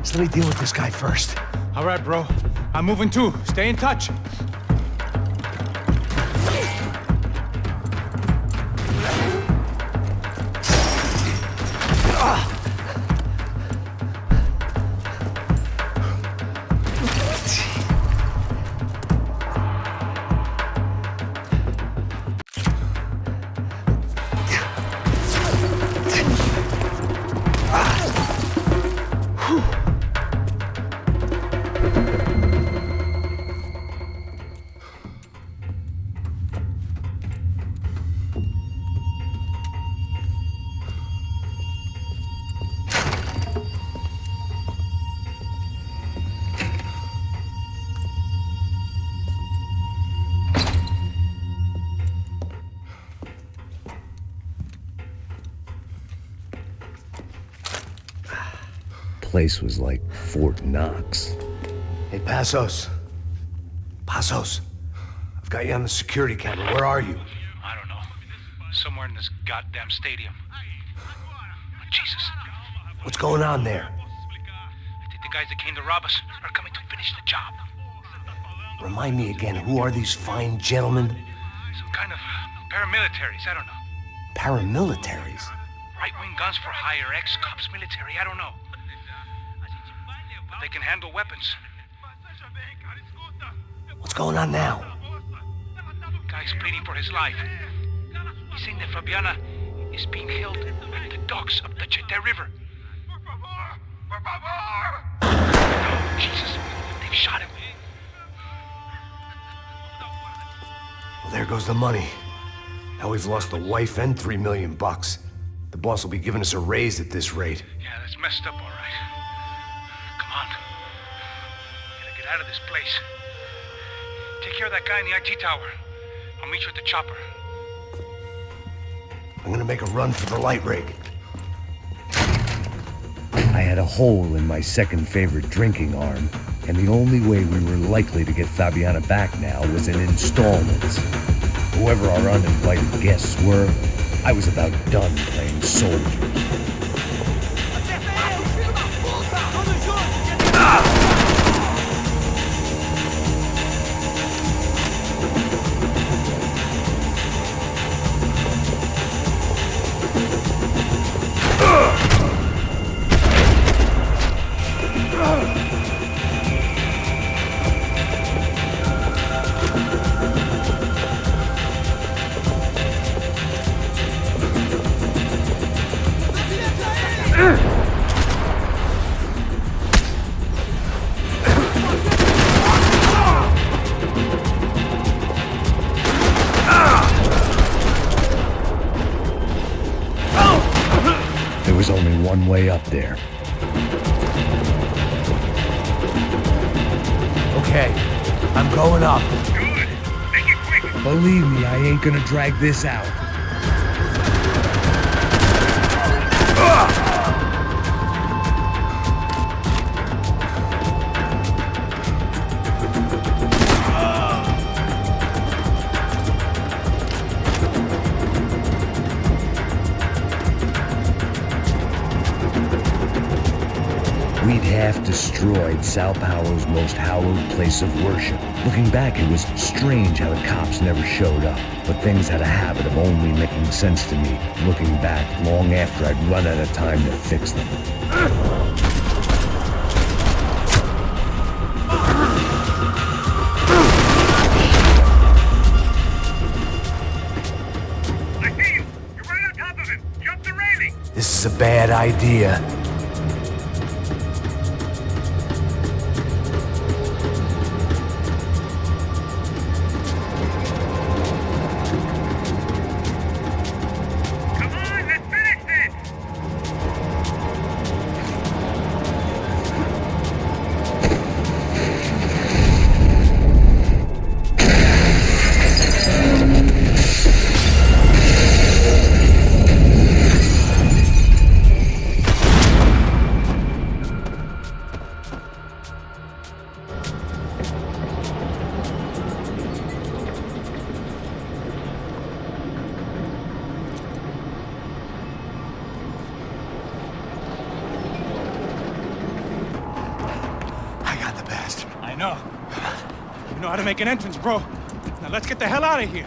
So let me deal with this guy first. All right, bro. I'm moving too. Stay in touch. Place was like Fort Knox. Hey, Passos. Passos. I've got you on the security camera. Where are you? I don't know. Somewhere in this goddamn stadium. Jesus. What's going on there? I think the guys that came to rob us are coming to finish the job. Remind me again, who are these fine gentlemen? Some kind of paramilitaries, I don't know. Paramilitaries? Right-wing guns for hire, ex-cops, military, I don't know. But they can handle weapons. What's going on now? Guy's pleading for his life. He's saying that Fabiana is being held at the docks of the Chete River. Oh, Jesus, they've shot him. Well, there goes the money. Now we've lost the wife and $3 million. The boss will be giving us a raise at this rate. Yeah, that's messed up, all right. Come on. Gotta get out of this place. Take care of that guy in the IT tower. I'll meet you at the chopper. I'm gonna make a run for the light rig. I had a hole in my second favorite drinking arm, and the only way we were likely to get Fabiana back now was in installments. Whoever our uninvited guests were, I was about done playing soldier. There was only one way up there. Okay, I'm going up. Good. Make it quick. Believe me, I ain't gonna drag this out. we'd half destroyed Sao Paulo's most hallowed place of worship. Looking back, it was strange how the cops never showed up, but things had a habit of only making sense to me, looking back long after I'd run out of time to fix them. This is a bad idea. You know how to make an entrance, bro. Now let's get the hell out of here.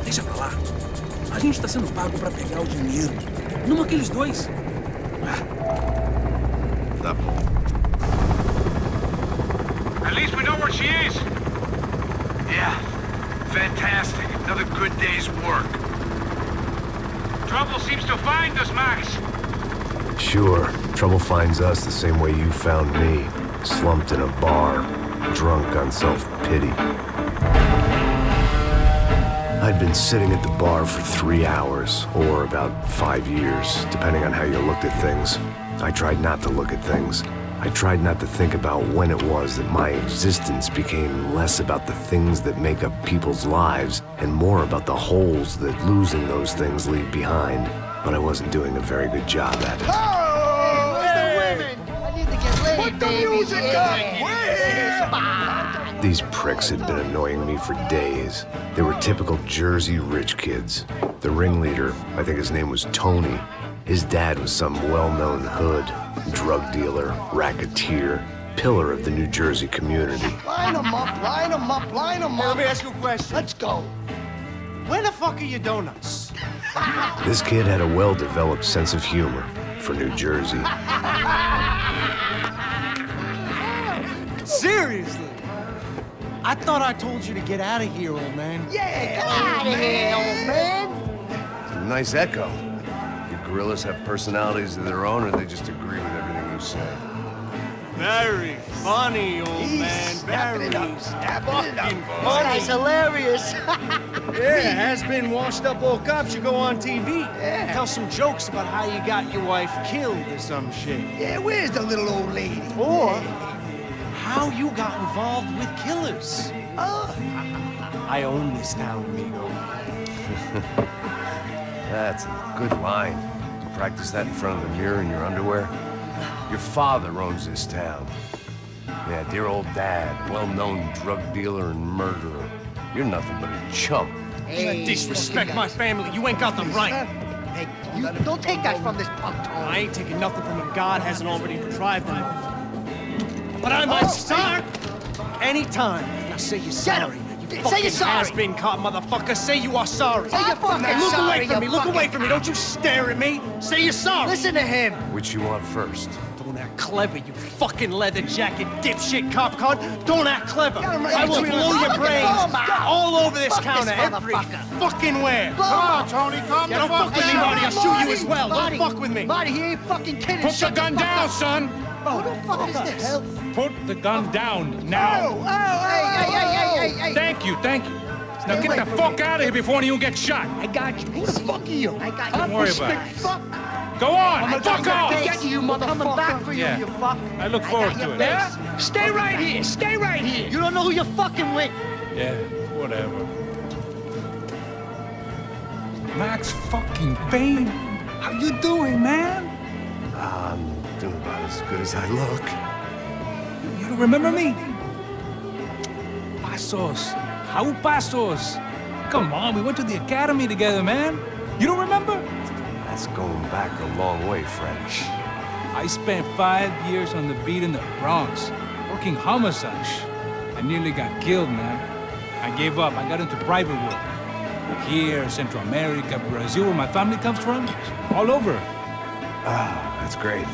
Deixa pra lá. A gente tá sendo pago pra pegar o dinheiro. Não aqueles dois. Tá bom. At least we know where she is. Yeah. Fantastic. Another good day's work. Trouble seems to find us, Max. Sure. Trouble finds us the same way you found me. Slumped in a bar. Drunk on self-pity. I'd been sitting at the bar for 3 hours, or about 5 years, depending on how you looked at things. I tried not to look at things. I tried not to think about when it was that my existence became less about the things that make up people's lives, and more about the holes that losing those things leave behind. But I wasn't doing a very good job at it. Oh, where's the women? I need to get laid, Put the music up! These pricks had been annoying me for days. They were typical Jersey rich kids. The ringleader, I think his name was Tony. His dad was some well-known hood, drug dealer, racketeer, pillar of the New Jersey community. Line them up, line them up, line them up. Let me ask you a question. Let's go. Where the fuck are your donuts? This kid had a well-developed sense of humor for New Jersey. Seriously? I thought I told you to get out of here, old man. Yeah, get out of here, old man. It's a nice echo. You gorillas have personalities of their own, or they just agree with everything you say? Very funny, old man. Very fucking funny. This guy's hilarious. Yeah, has-been washed-up old cops. You go on TV, tell some jokes about how you got your wife killed or some shit. Yeah, where's the little old lady? Or how you got involved with killers. I own this town, amigo. That's a good line. You practice that in front of the mirror in your underwear? Your father owns this town. Yeah, dear old dad, well-known drug dealer and murderer. You're nothing but a chump. Hey, disrespect my family. You ain't got them right. Hey, you don't take that from this punk, Tony. I ain't taking nothing from him. God hasn't already deprived them. But I might start anytime. Now say you're sorry. You Say you're sorry. has-been caught, motherfucker. Say you are sorry. Say you're fucking Look sorry, away from me. you Look away fucking- from me. Don't you stare at me. Say you're sorry. Listen to him. Which you want first? Don't act clever, you fucking leather jacket dipshit cop cunt. Don't act clever. I will blow your brains all over this counter, every fucking where. Come on, Tony, come Don't fuck with me, Marty. I'll shoot you as well. Don't fuck with me. Marty, he ain't fucking kidding. Put the gun down, son! Who the fuck is this? Put the gun down now. Hey. Thank you, thank you. Now get the fuck out of here before you get shot. I got you. Who the fuck are you? I got you. Don't worry about it. Fuck. Go on! Fuck off! Get you, motherfucker. Coming back for you, Yeah. you fuck. I look forward to it. Yeah? Stay right here. Stay right here. You don't know who you're fucking with. Yeah, whatever. Max fucking Payne. How you doing, man? I'm doing about as good as I look. You don't remember me? Pasos. How Pasos? Come on, we went to the academy together, man. You don't remember? That's going back a long way, French. I spent 5 years on the beat in the Bronx, working homicide. I nearly got killed, man. I gave up. I got into private work. Here, Central America, Brazil, where my family comes from, all over. Ah, that's great.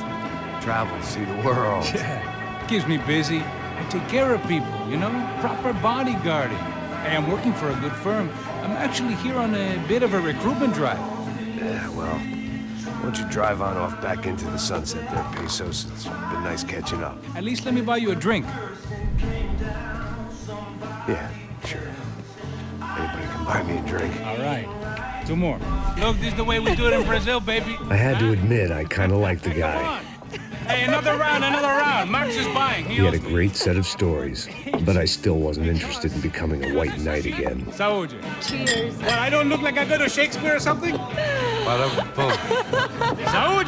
Travel, see the world. Yeah, keeps me busy. I take care of people, you know? Proper bodyguarding. Hey, I'm working for a good firm. I'm actually here on a bit of a recruitment drive. Yeah, well, why don't you drive on off back into the sunset there, Pesos? It's been nice catching up. At least let me buy you a drink. Yeah, sure. Anybody can buy me a drink. All right. 2 more. Look, this is the way we do it in Brazil, baby. I had to admit, I kind of liked the Come guy. on. Hey, another round, another round. Max is buying. He had a great set of stories, but I still wasn't interested in becoming a white knight again. Saúde. Cheers. What, I don't look like I go to Shakespeare or something? Saúde!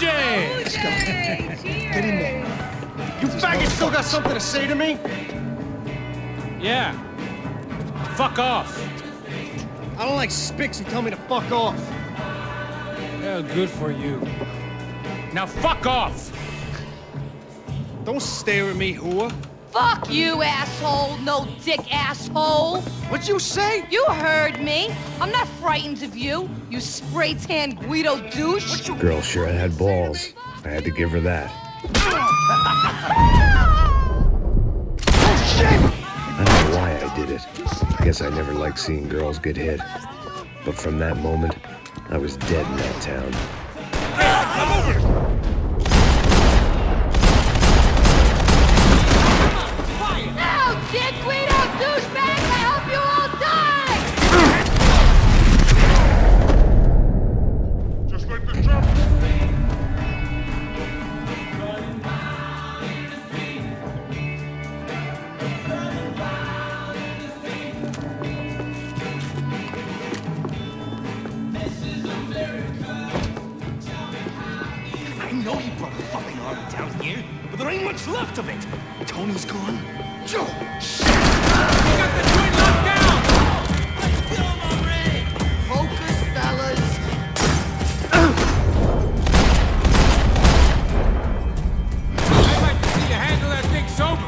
Get in there. You faggots still got something to say to me? Yeah. Fuck off. I don't like spics who tell me to fuck off. Well, good for you. Now fuck off! Don't stare at me, whore. Fuck you, asshole. No dick, asshole. What'd you say? You heard me. I'm not frightened of you, you spray-tan Guido douche. Girl sure had balls. I had to give her that. Oh, shit! I don't know why I did it. Guess I never liked seeing girls get hit. But from that moment, I was dead in that town. Come over! No, dick Guido douchebags, I hope you all die! Just like the jump. I know you brought a fucking army down here, but there ain't much left of it. Tony's gone. Joe! Shit! You got the joint locked down! Let's kill him already! Focus, fellas! I'd like to see you handle that thing sober.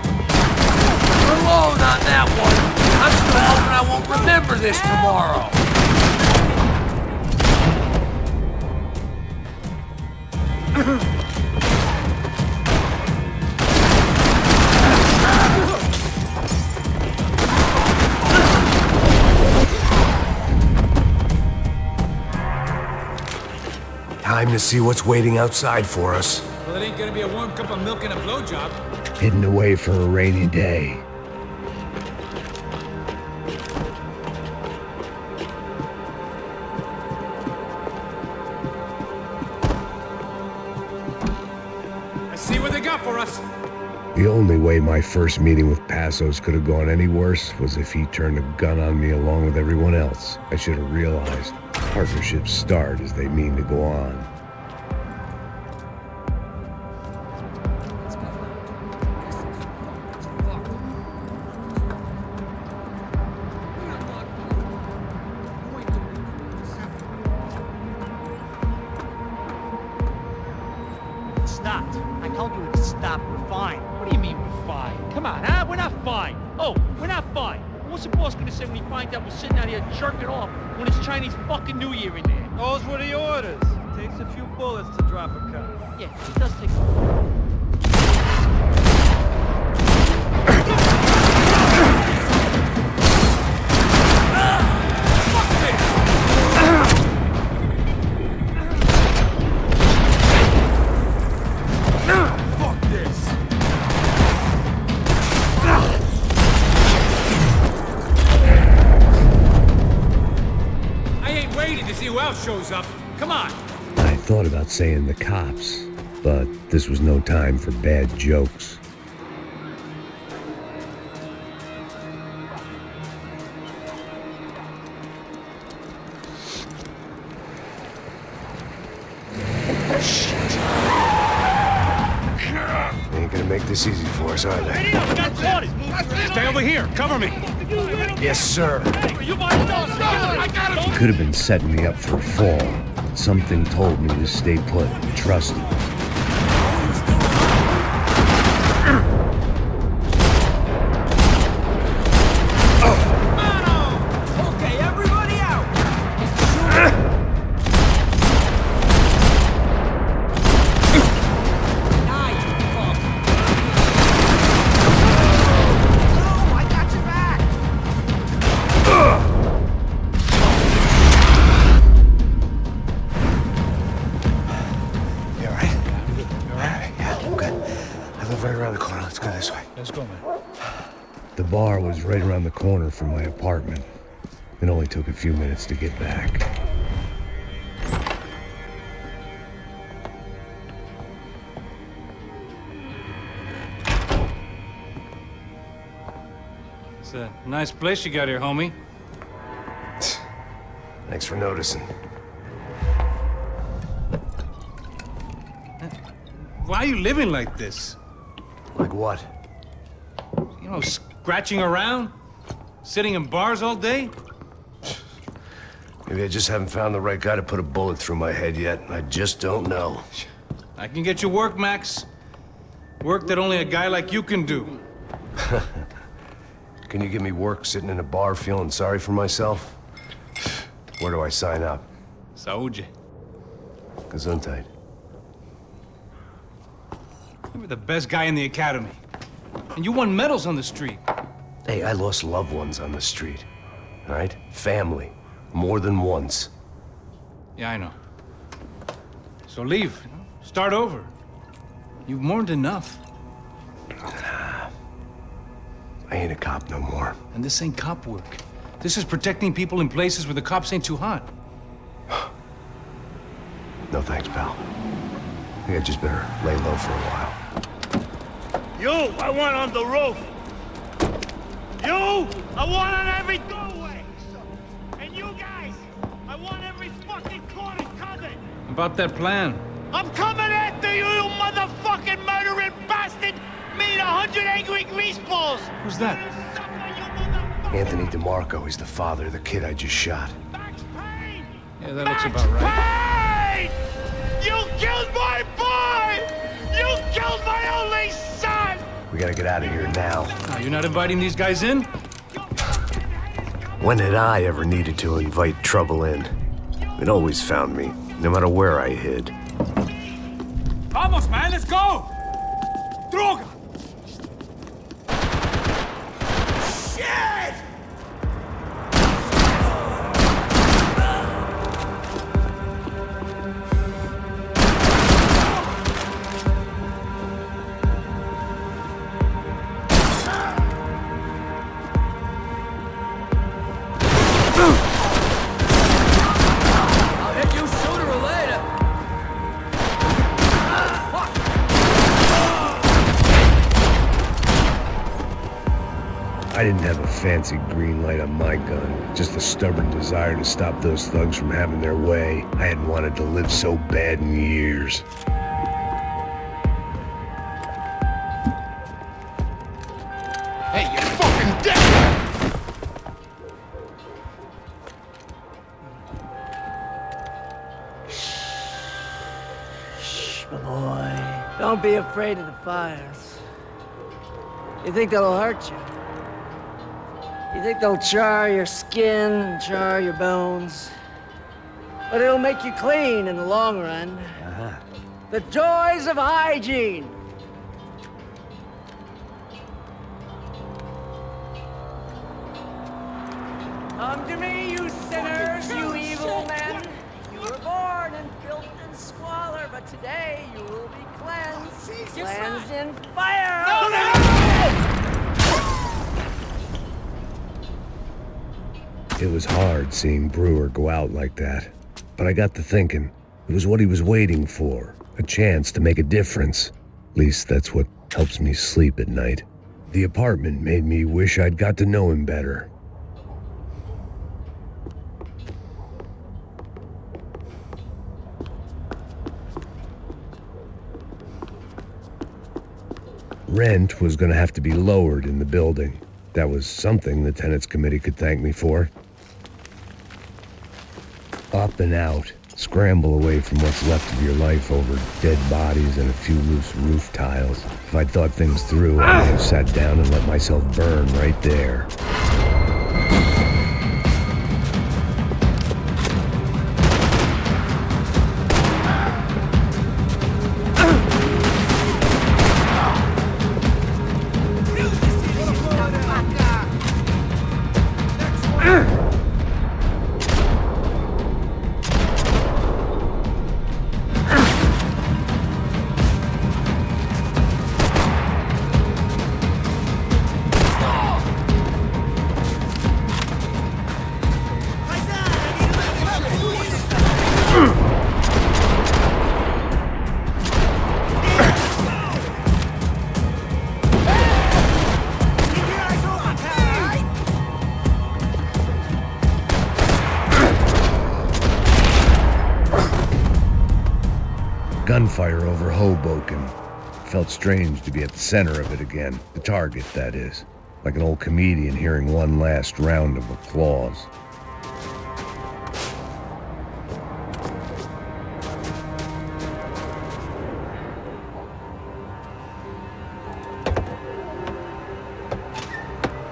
Alone on that one. I'm still hoping I won't remember this tomorrow. Time to see what's waiting outside for us. Well, it ain't gonna be a warm cup of milk and a blowjob. Hidden away for a rainy day. Let's see what they got for us. The only way my first meeting with Passos could have gone any worse was if he turned a gun on me along with everyone else. I should have realized partnerships start as they mean to go on. Stopped. I told you to stop. We're fine. What do you mean we're fine? Come on, huh? We're not fine. Oh, we're not fine. What's the boss gonna say when he finds out we're sitting out here jerking off when it's Chinese fucking New Year in there? Those were the orders. Takes a few bullets to drop a cup. Yeah, it does take. Fuck this! I ain't waiting to see who else shows up. Come on. I thought about saying the cops, but this was no time for bad jokes. Ain't gonna make this easy for us, are they? Stay over here. Cover me. Yes, sir. He could have been setting me up for a fall, but something told me to stay put and trust him. Okay, everybody out! Let's go, man. The bar was right around the corner from my apartment. It only took a few minutes to get back. It's a nice place you got here, homie. Thanks for noticing. Why are you living like this? Like what? You know, scratching around? Sitting in bars all day? Maybe I just haven't found the right guy to put a bullet through my head yet. I just don't know. I can get you work, Max. Work that only a guy like you can do. Can you give me work sitting in a bar feeling sorry for myself? Where do I sign up? Saúde. Gesundheit. You were the best guy in the academy. And you won medals on the street. Hey, I lost loved ones on the street. All right? Family. More than once. Yeah, I know. So leave. You know? Start over. You've mourned enough. I ain't a cop no more. And this ain't cop work. This is protecting people in places where the cops ain't too hot. No thanks, pal. I think I just better lay low for a while. You, I want on the roof. You, I want on every doorway. And you guys, I want every fucking corner covered. About that plan. I'm coming after you, you motherfucking murdering bastard! Meet 100 angry greaseballs! Who's that? Anthony DeMarco. He's the father of the kid I just shot. Yeah, that looks about right. Payne! You killed my boy! You killed my only son! We gotta get out of here now. Oh, you're not inviting these guys in? When had I ever needed to invite trouble in? It always found me, no matter where I hid. Vamos, man, let's go! Droga! Shit! I'll hit you sooner or later. I didn't have a fancy green light on my gun, just a stubborn desire to stop those thugs from having their way. I hadn't wanted to live so bad in years. Hey, you fucking dead! Shh, my boy. Don't be afraid of the fires. You think they'll hurt you? You think they'll char your skin and char your bones? But it'll make you clean in the long run. The joys of hygiene. Come to me, you sinners, you evil men. You were born in filth and squalor, but today you will be cleansed. Cleansed in fire. It was hard seeing Brewer go out like that, but I got to thinking, It was what he was waiting for, a chance to make a difference. At least that's what helps me sleep at night. The apartment made me wish I'd got to know him better. Rent was going to have to be lowered in the building. That was something the tenants committee could thank me for. Up and out. Scramble away from what's left of your life over dead bodies and a few loose roof tiles. If I'd thought things through, I would have sat down and let myself burn right there. Gunfire over Hoboken. Felt strange to be at the center of it again. The target, that is. Like an old comedian hearing one last round of applause.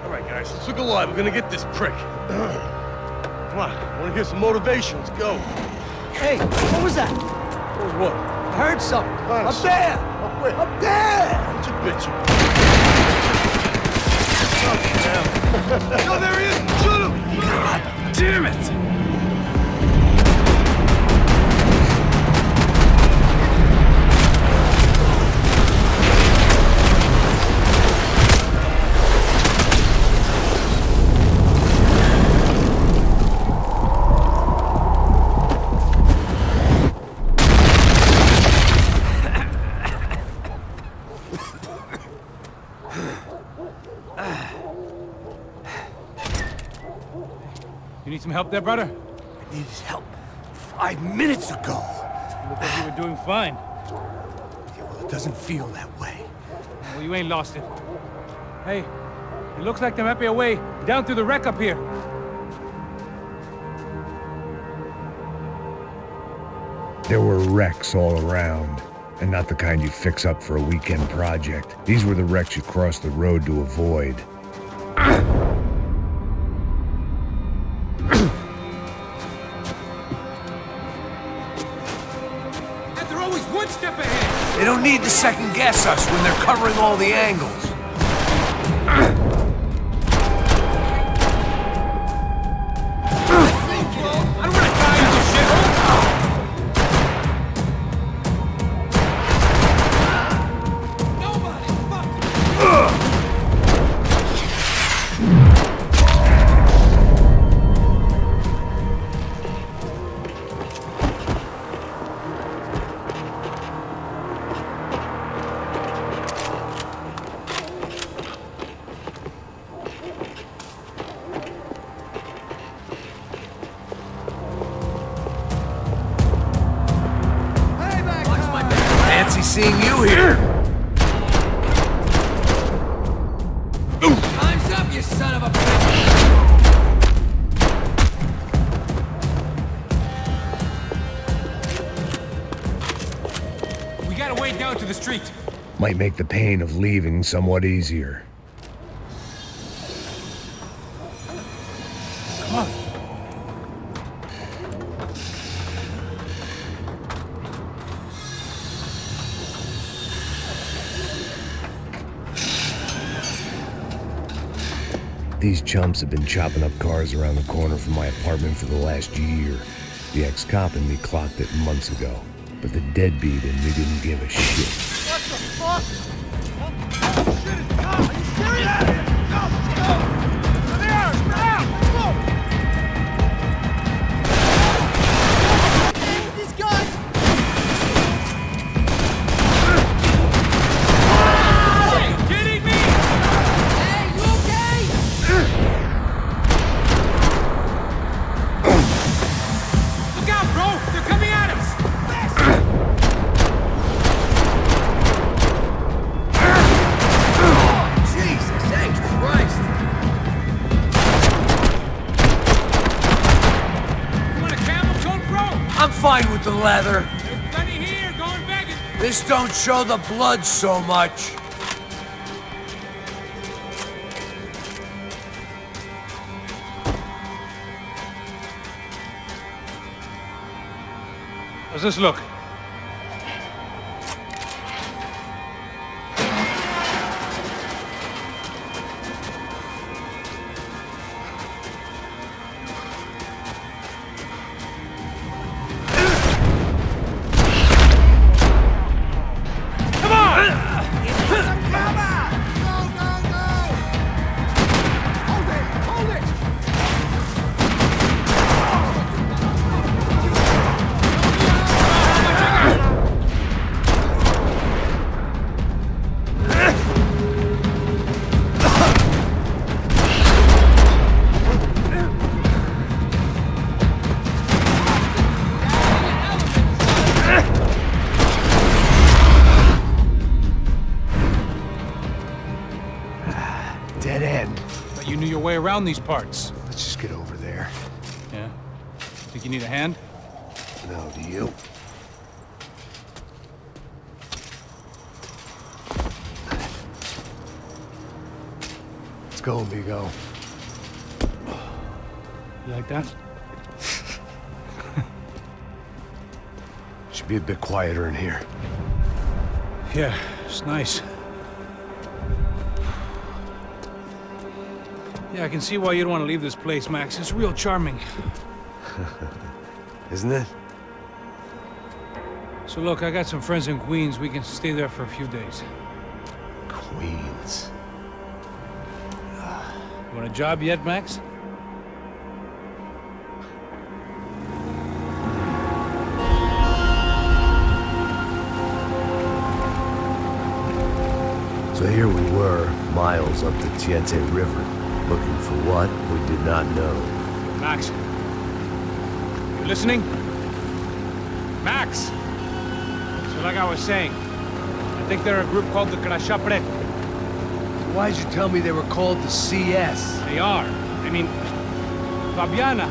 All right, guys, let's look alive. We're gonna get this prick. Come on, I wanna hear some motivation. Let's go. Hey, what was that? What was what? I heard something. Up there! Up where? Up there! What's your bitch? Oh, there he is! Shoot him! God damn it! You need some help there, brother? I needed help 5 minutes ago. You look like you were doing fine. Yeah, well, it doesn't feel that way. Well, you ain't lost it. Hey, it looks like there might be a way down through the wreck up here. There were wrecks all around, and not the kind you fix up for a weekend project. These were the wrecks you cross the road to avoid. They're always one step ahead. They don't need to second guess us when they're covering all the angles. I don't want to die in this shithole. Fancy seeing you here. Time's up, you son of a bitch! We gotta wade down to the street. Might make the pain of leaving somewhat easier. Come on. These chumps have been chopping up cars around the corner from my apartment for the last year. The ex-cop in me clocked it months ago, but the deadbeat in me didn't give a shit. What the fuck? Oh, shit, it's Tom! Are you serious? Go! Come here! Now! Move! This gun! the leather. There's plenty here. Go and beg it. This don't show the blood so much. How's this look? Dead end. But you knew your way around these parts. Let's just get over there. Yeah? Think you need a hand? No, do you? Let's go, amigo. You like that? Should be a bit quieter in here. Yeah, it's nice. Yeah, I can see why you don't want to leave this place, Max. It's real charming. Isn't it? So look, I got some friends in Queens. We can stay there for a few days. Queens. You want a job yet, Max? So here we were, miles up the Tiete River, looking for what we did not know. Max. You listening? Max! So like I was saying, I think they're a group called the Crashapret. Why'd you tell me they were called the CS? They are. I mean, Fabiana,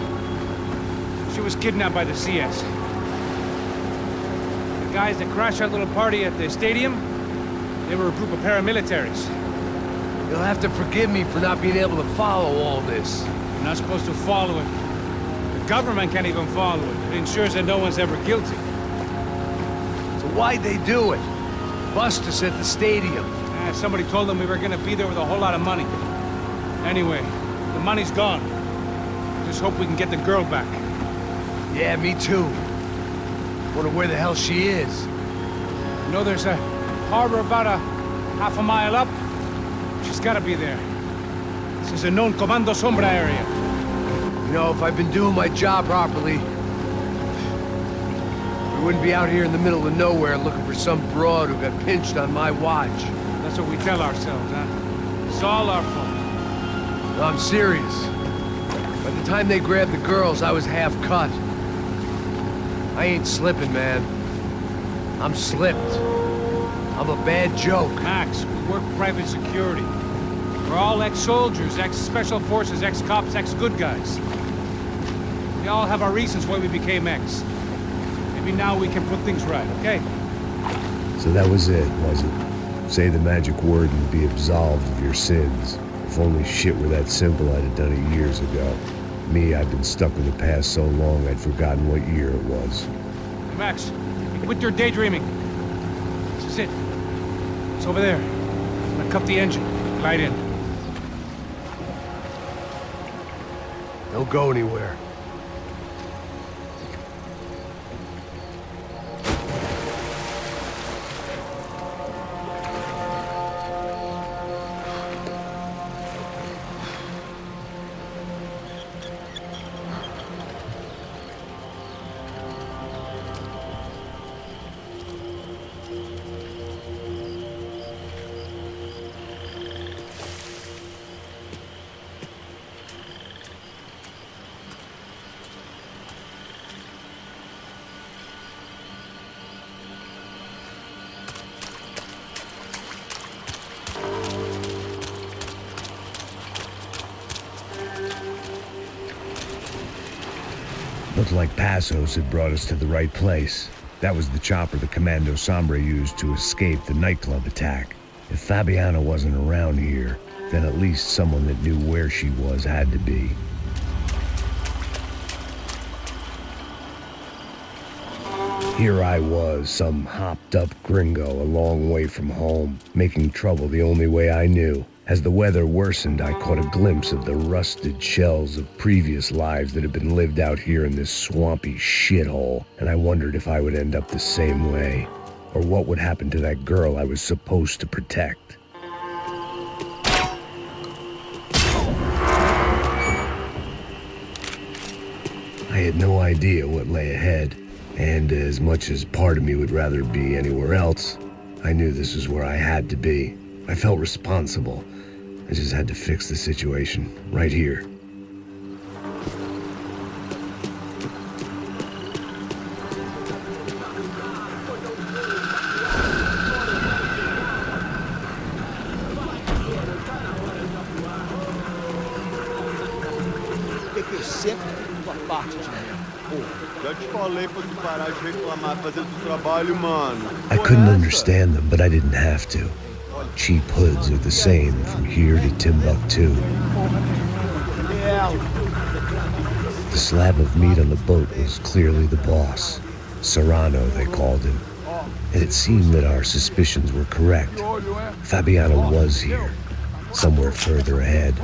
she was kidnapped by the CS. The guys that crashed that little party at the stadium, they were a group of paramilitaries. You'll have to forgive me for not being able to follow all this. You're not supposed to follow it. The government can't even follow it. It ensures that no one's ever guilty. So why'd they do it? Bust us at the stadium. Somebody told them we were gonna be there with a whole lot of money. Anyway, the money's gone. Just hope we can get the girl back. Yeah, me too. Wonder where the hell she is. You know, there's a harbor about a half a mile up. She's gotta be there. This is a known Comando Sombra area. You know, if I'd been doing my job properly, we wouldn't be out here in the middle of nowhere looking for some broad who got pinched on my watch. That's what we tell ourselves, huh? It's all our fault. No, I'm serious. By the time they grabbed the girls, I was half cut. I ain't slipping, man. I'm slipped. I'm a bad joke. Max, we work private security. We're all ex-soldiers, ex-special forces, ex-cops, ex-good guys. We all have our reasons why we became ex. Maybe now we can put things right, okay? So that was it, was it? Say the magic word and be absolved of your sins. If only shit were that simple, I'd have done it years ago. Me, I've been stuck in the past so long I'd forgotten what year it was. Hey, Max, quit your daydreaming. This is it. It's over there. I'm gonna cut the engine. Glide in. Don't go anywhere. Looked like Passos had brought us to the right place. That was the chopper the Commando Sombra used to escape the nightclub attack. If Fabiana wasn't around here, then at least someone that knew where she was had to be. Here I was, some hopped-up gringo a long way from home, making trouble the only way I knew. As the weather worsened, I caught a glimpse of the rusted shells of previous lives that had been lived out here in this swampy shithole, and I wondered if I would end up the same way, or what would happen to that girl I was supposed to protect. I had no idea what lay ahead, and as much as part of me would rather be anywhere else, I knew this was where I had to be. I felt responsible. I just had to fix the situation, right here. I couldn't understand them, but I didn't have to. Cheap hoods are the same from here to Timbuktu. The slab of meat on the boat was clearly the boss. Serrano, they called him. And it seemed that our suspicions were correct. Fabiana was here, somewhere further ahead.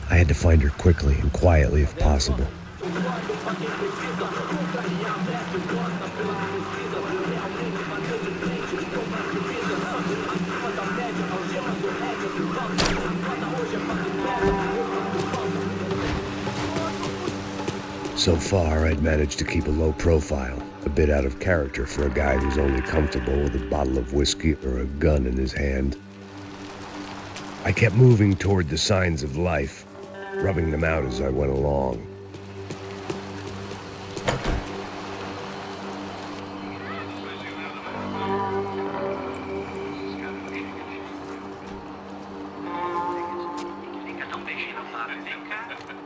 I had to find her quickly and quietly if possible. So far, I'd managed to keep a low profile, a bit out of character for a guy who's only comfortable with a bottle of whiskey or a gun in his hand. I kept moving toward the signs of life, rubbing them out as I went along.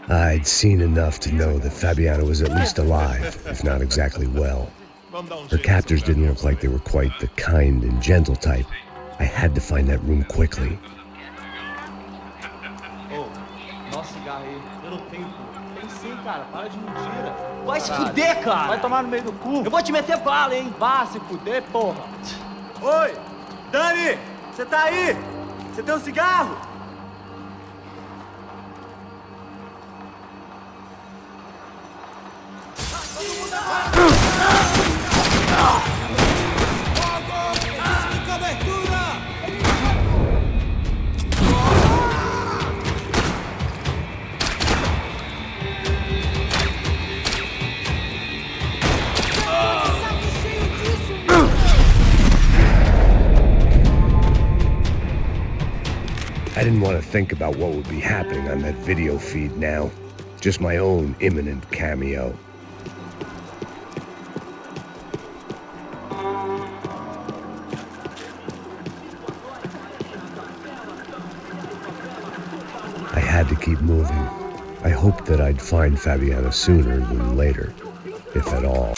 I'd seen enough to know that Fabiana was at least alive, if not exactly well. Her captors didn't look like they were quite the kind and gentle type. I had to find that room quickly. Vai se fuder, cara! Vai tomar no meio do cu! Eu vou te meter bala, hein? Vá se fuder, porra! Oi! Dani! Você tá aí? Você tem um cigarro? I didn't want to think about what would be happening on that video feed now. Just my own imminent cameo. I had to keep moving. I hoped that I'd find Fabiana sooner than later, if at all.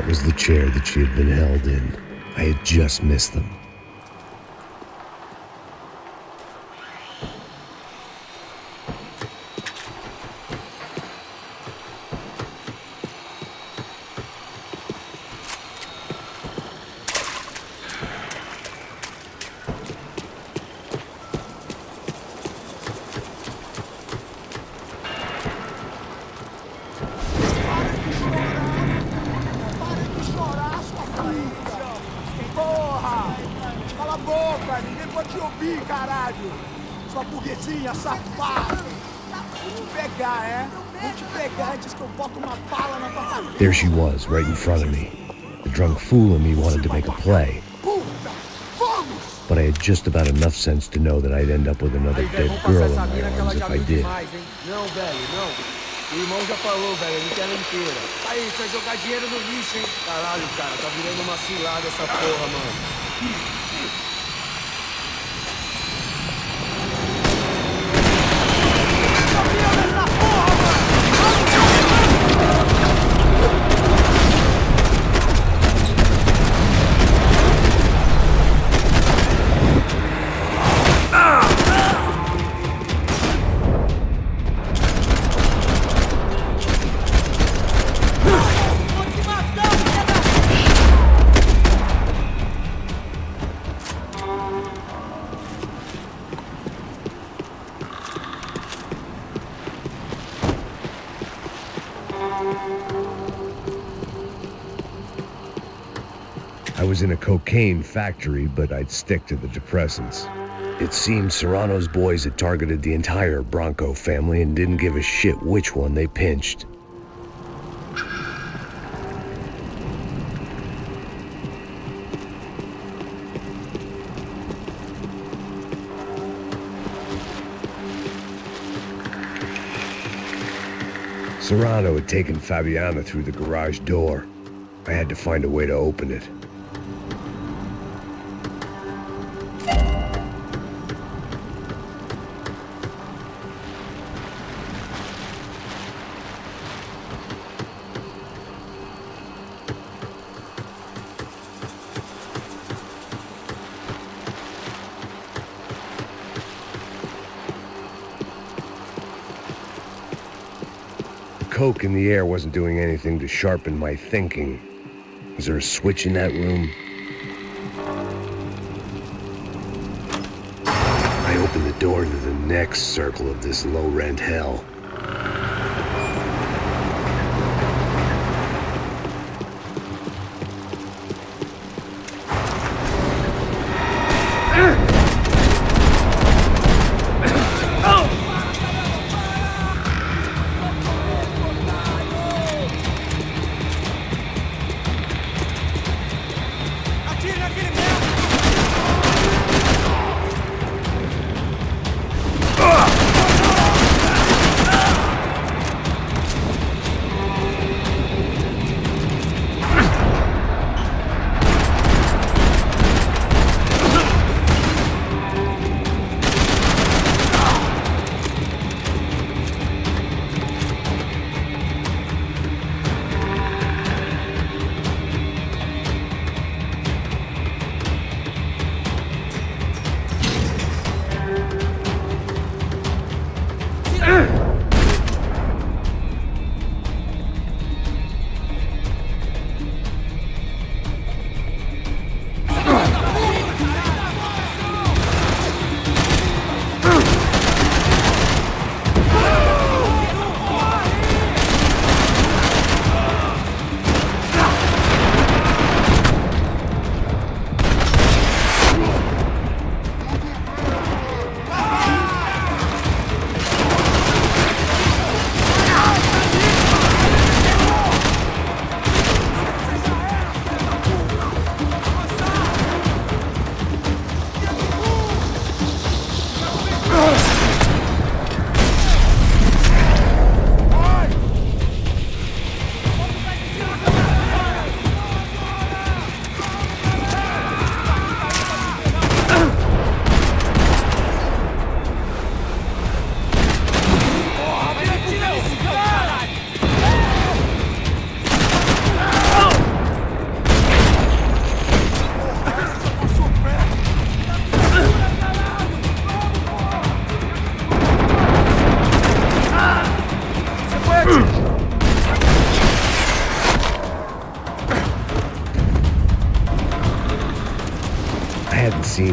That was the chair that she had been held in. I had just missed them. There she was, right in front of me. The drunk fool in me wanted to make a play. But I had just about enough sense to know that I'd end up with another dead girl in my arms if I did. Não, velho, não. O irmão já falou, velho, a inteira inteira. Aí, você vai jogar dinheiro no lixo, hein? Caralho, cara, tá virando uma cilada essa porra, mano. I was in a cocaine factory, but I'd stick to the depressants. It seemed Serrano's boys had targeted the entire Bronco family and didn't give a shit which one they pinched. Serrano had taken Fabiana through the garage door. I had to find a way to open it. Coke in the air wasn't doing anything to sharpen my thinking. Was there a switch in that room? I opened the door to the next circle of this low-rent hell.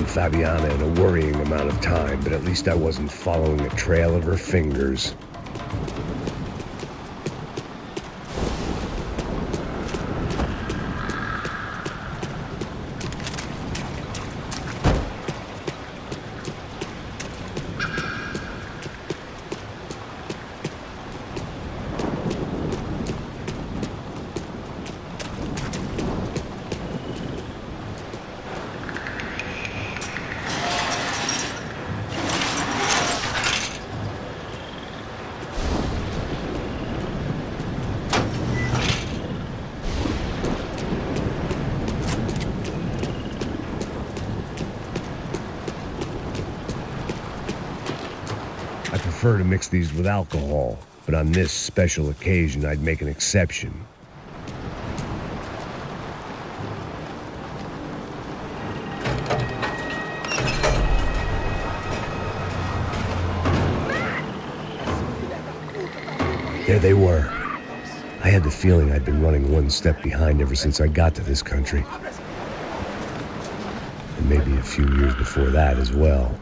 seen Fabiana in a worrying amount of time, but at least I wasn't following a trail of her fingers. I prefer to mix these with alcohol, but on this special occasion, I'd make an exception. There they were. I had the feeling I'd been running one step behind ever since I got to this country. And maybe a few years before that as well.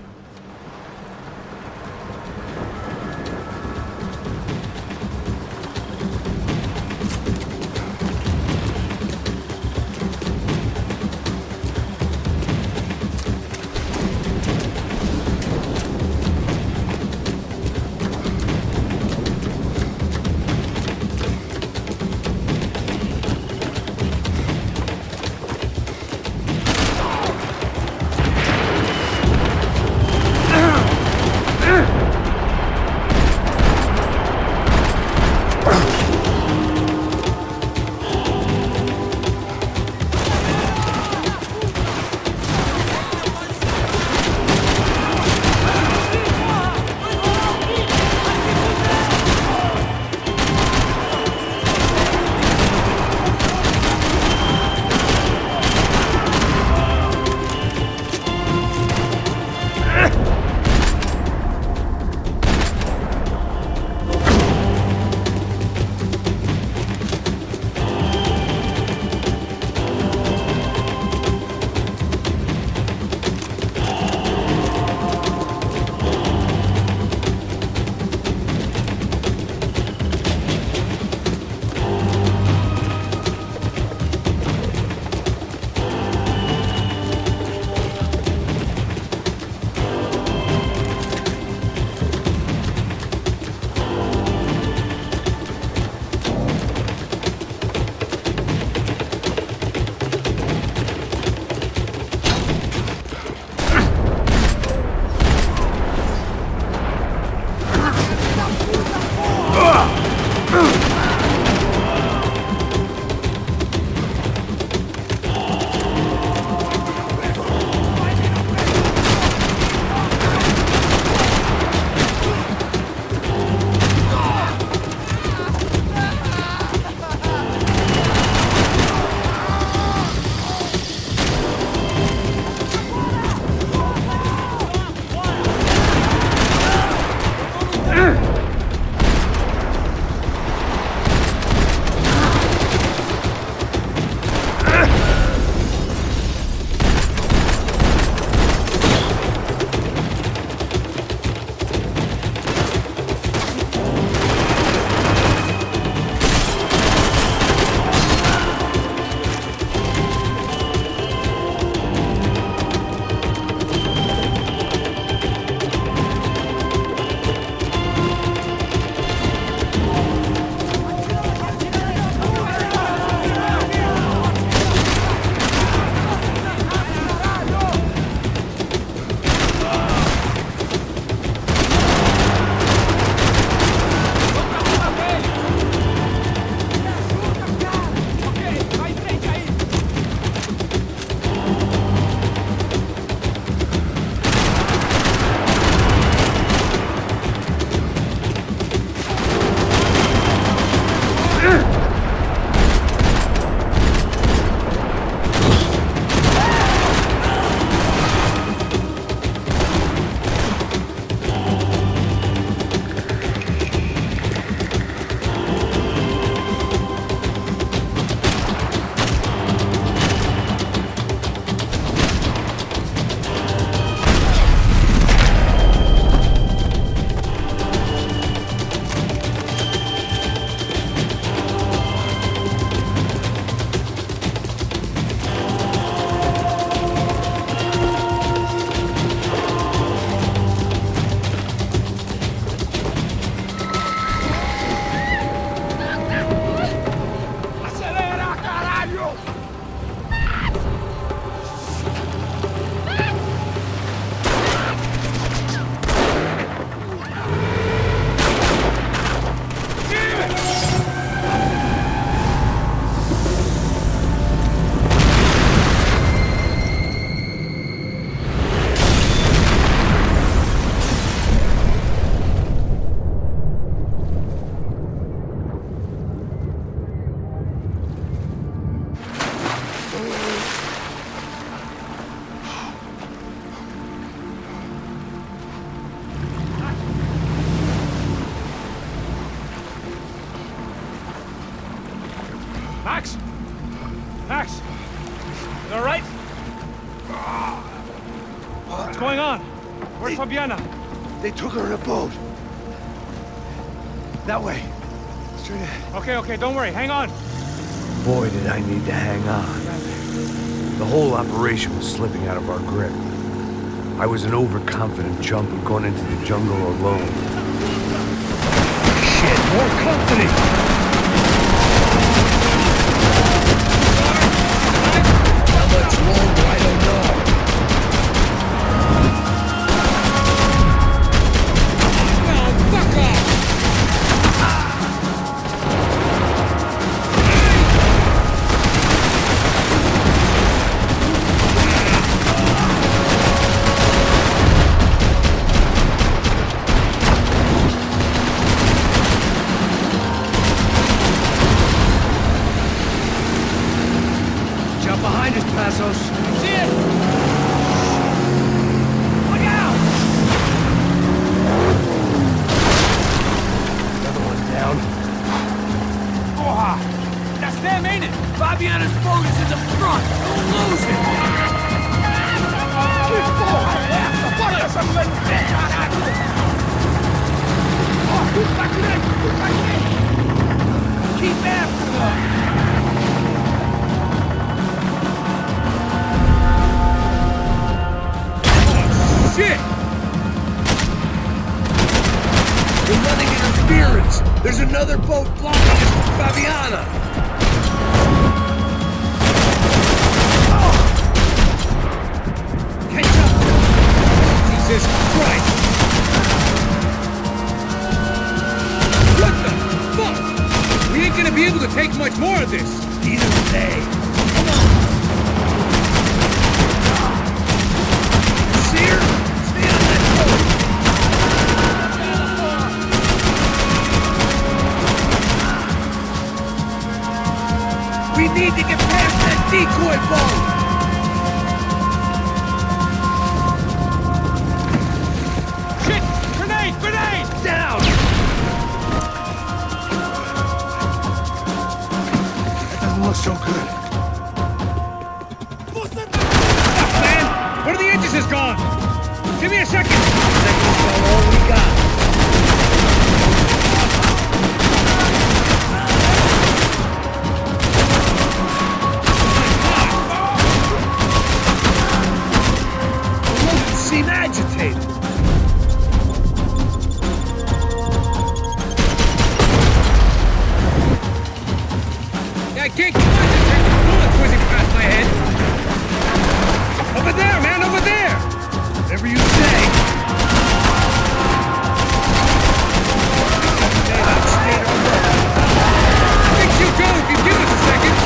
What's going on? Where's Fabiana? They took her in a boat. That way. Straight ahead. Okay, don't worry. Hang on. Boy, did I need to hang on. The whole operation was slipping out of our grip. I was an overconfident chump who'd gone into the jungle alone. Shit, more company! How much longer, I don't know. Oh, fuck off! Behind us, Passos. See it? Look out! Another one down. Oh, that's them, ain't it? Fabiana's boat is in the front. Don't lose it. Keep after them. Shit! We're running interference! There's another boat blocking us from Fabiana! Oh. Catch up! Jesus Christ! What the fuck? We ain't gonna be able to take much more of this! Neither will they. Come on! Seer? We need to get past that decoy boat! Shit! Grenade! Grenade! Down! That doesn't look so good. Man! One of the engines is gone! Give me a second! Seconds are all we got. Seem agitated. Yeah, I can't concentrate with bullets whizzing past my head. Over there, man, over there! Whatever you say. I think she'll go if you give us a second.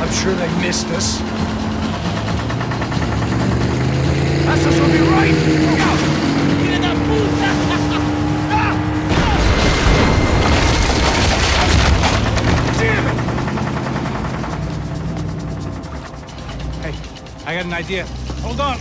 I'm sure they missed us. Passos will be right! Look out! Get that Damn it! I got an idea. Hold on.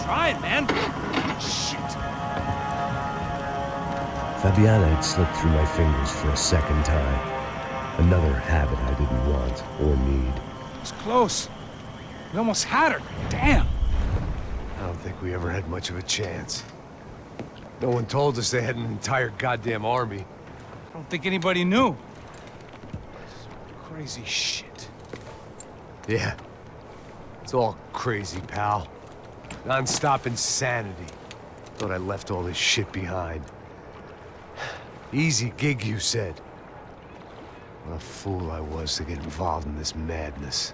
Try it, man. Shit. Fabiana had slipped through my fingers for a second time. Another habit I didn't want or need. It was close. We almost had her. Damn. I don't think we ever had much of a chance. No one told us they had an entire goddamn army. I don't think anybody knew. Crazy shit. Yeah. It's all crazy, pal. Non-stop insanity. Thought I left all this shit behind. Easy gig, you said. What a fool I was to get involved in this madness.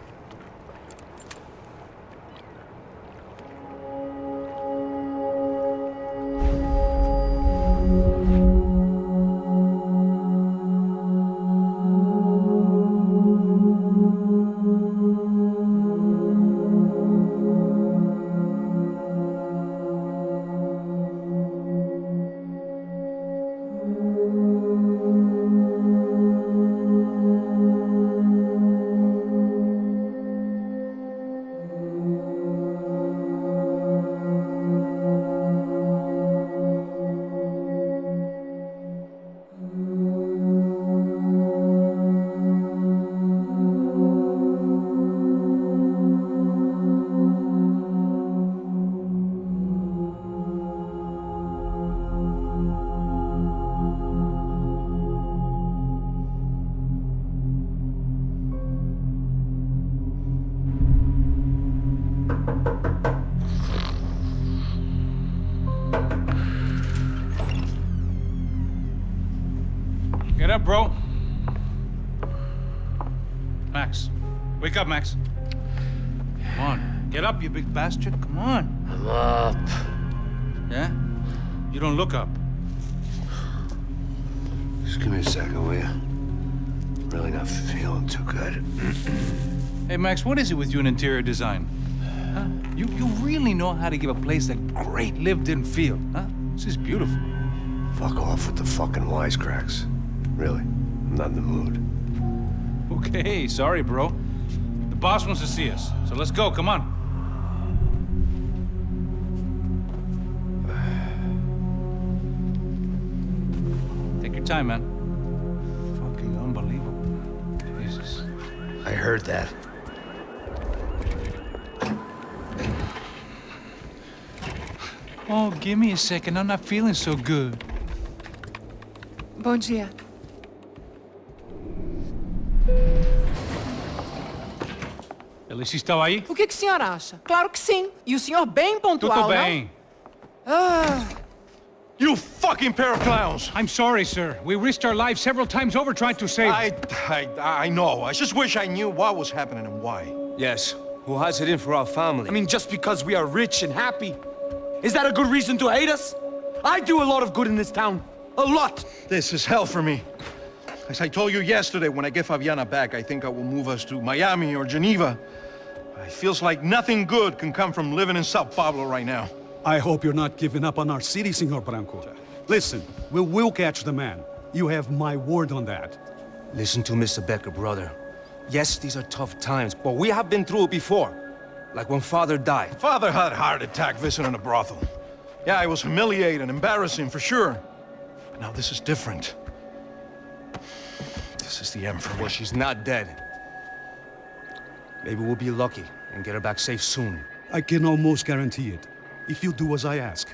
Get up, bro. Max. Wake up, Max. Come on. Get up, you big bastard. Come on. I'm up. Yeah? You don't look up. Just give me a second, will you? Really not feeling too good. Hey, Max, what is it with you and interior design? Huh? You really know how to give a place a great lived-in feel, huh? This is beautiful. Fuck off with the fucking wisecracks. Really, I'm not in the mood. Okay, sorry, bro. The boss wants to see us, so let's go, come on. Take your time, man. Fucking unbelievable. Jesus. I heard that. Oh, give me a second. I'm not feeling so good. Bom dia. Alice estava aí? O que o senhor acha? Claro que sim. E o senhor bem pontual, Tudo bem. You fucking pair of clowns! I'm sorry, sir. We risked our lives several times over trying to save... I know. I just wish I knew what was happening and why. Yes, who has it in for our family? I mean, just because we are rich and happy, is that a good reason to hate us? I do a lot of good in this town. A lot! This is hell for me. As I told you yesterday, when I get Fabiana back, I think I will move us to Miami or Geneva. It feels like nothing good can come from living in Sao Paulo right now. I hope you're not giving up on our city, Senor Branco. Listen, we will catch the man. You have my word on that. Listen to Mr. Becker, brother. Yes, these are tough times, but we have been through it before. Like when Father died. Father had a heart attack visiting a brothel. Yeah, it was humiliating, embarrassing, for sure. But now this is different. This is the end for me. Well, she's not dead. Maybe we'll be lucky and get her back safe soon. I can almost guarantee it, if you do as I ask.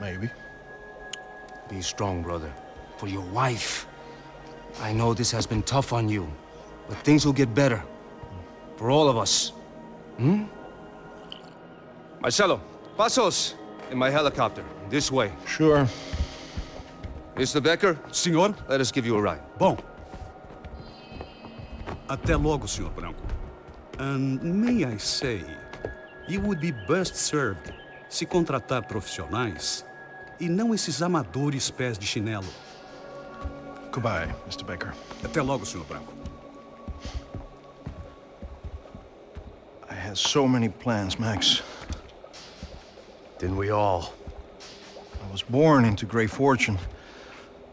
Maybe. Be strong, brother. For your wife. I know this has been tough on you, but things will get better. For all of us. Hmm? Marcelo, pasos in my helicopter. This way. Sure. Mr. Becker? Senhor? Let us give you a ride. Bom. Até logo, Senhor Branco. And may I say, you would be best served se contratar profissionais e não esses amadores pés de chinelo. Goodbye, Mr. Becker. Até logo, Senhor Branco. I had so many plans, Max. Didn't we all? I was born into great fortune.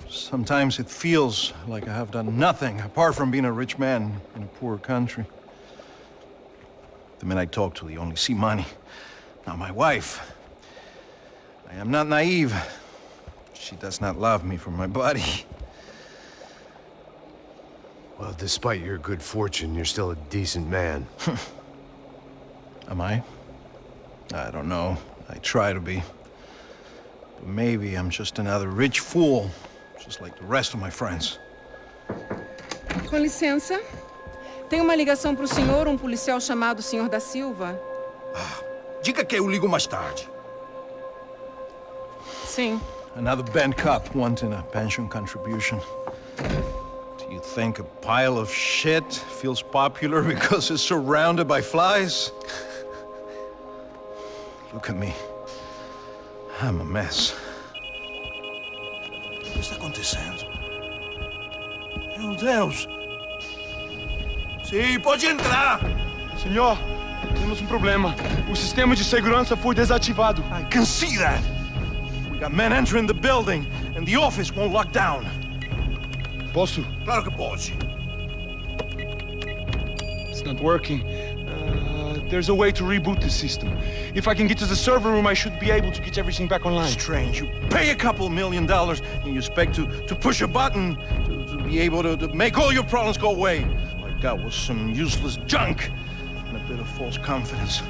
Sometimes it feels like I have done nothing apart from being a rich man in a poor country. The men I talk to, they only see money. Now my wife, I am not naive. She does not love me for my body. Well, despite your good fortune, you're still a decent man. Am I? I don't know. I try to be. But maybe I'm just another rich fool, just like the rest of my friends. Com licença. Tem uma ligação para o senhor, policial chamado Senhor da Silva. Diga que eu ligo mais tarde. Sim. Another band cop wanting a pension contribution. Do you think a pile of shit feels popular because it's surrounded by flies? Look at me. I'm a mess. O que está acontecendo? Meu Deus! Sim, pode entrar! Senhor, temos problema. O sistema de segurança foi desativado. I can see that! We got men entering the building, and the office won't lock down. Posso? Claro que pode. It's not working. There's a way to reboot the system. If I can get to the server room, I should be able to get everything back online. Strange. You pay a couple $1 million, and you expect to push a button to be able to make all your problems go away. All I got was some useless junk and a bit of false confidence.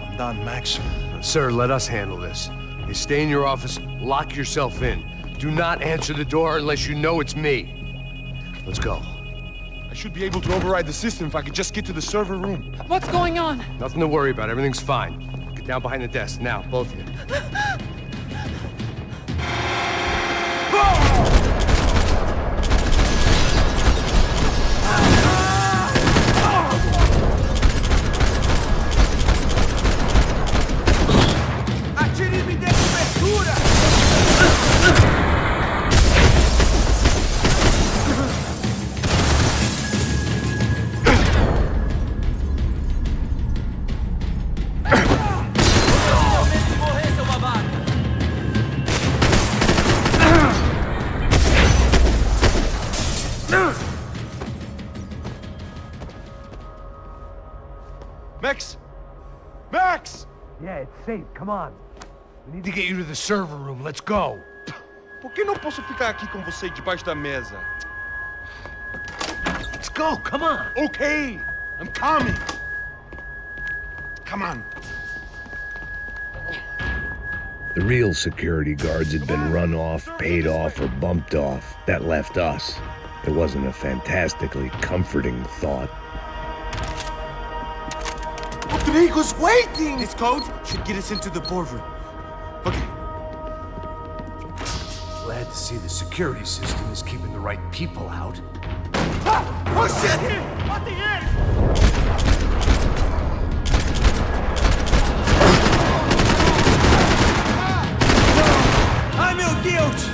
I'm done, Max. Sir, let us handle this. You stay in your office, lock yourself in. Do not answer the door unless you know it's me. Let's go. I should be able to override the system if I could just get to the server room. What's going on? Nothing to worry about. Everything's fine. Get down behind the desk. Now, both of you. Atire e me dê cobertura! Max! Max! Yeah, it's safe. Come on. We need to get you to the server room. Let's go. Por que não posso ficar aqui com você debaixo da mesa? Let's go. Come on. Okay, I'm coming. Come on. The real security guards had been run off, paid off, or bumped off. That left us. It wasn't a fantastically comforting thought. Rodrigo's waiting! This code should get us into the boardroom. Okay. Glad to see the security system is keeping the right people out. Ah! Oh shit! What the heck? I'm your guilt!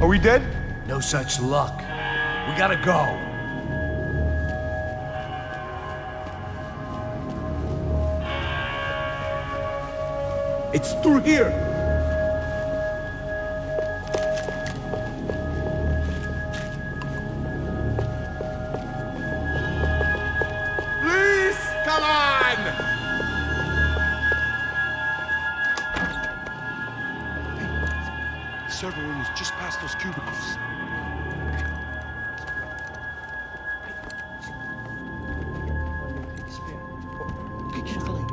Are we dead? No such luck. We gotta go. It's through here! Please, come on! The server room is just past those cubicles. O que eu falei?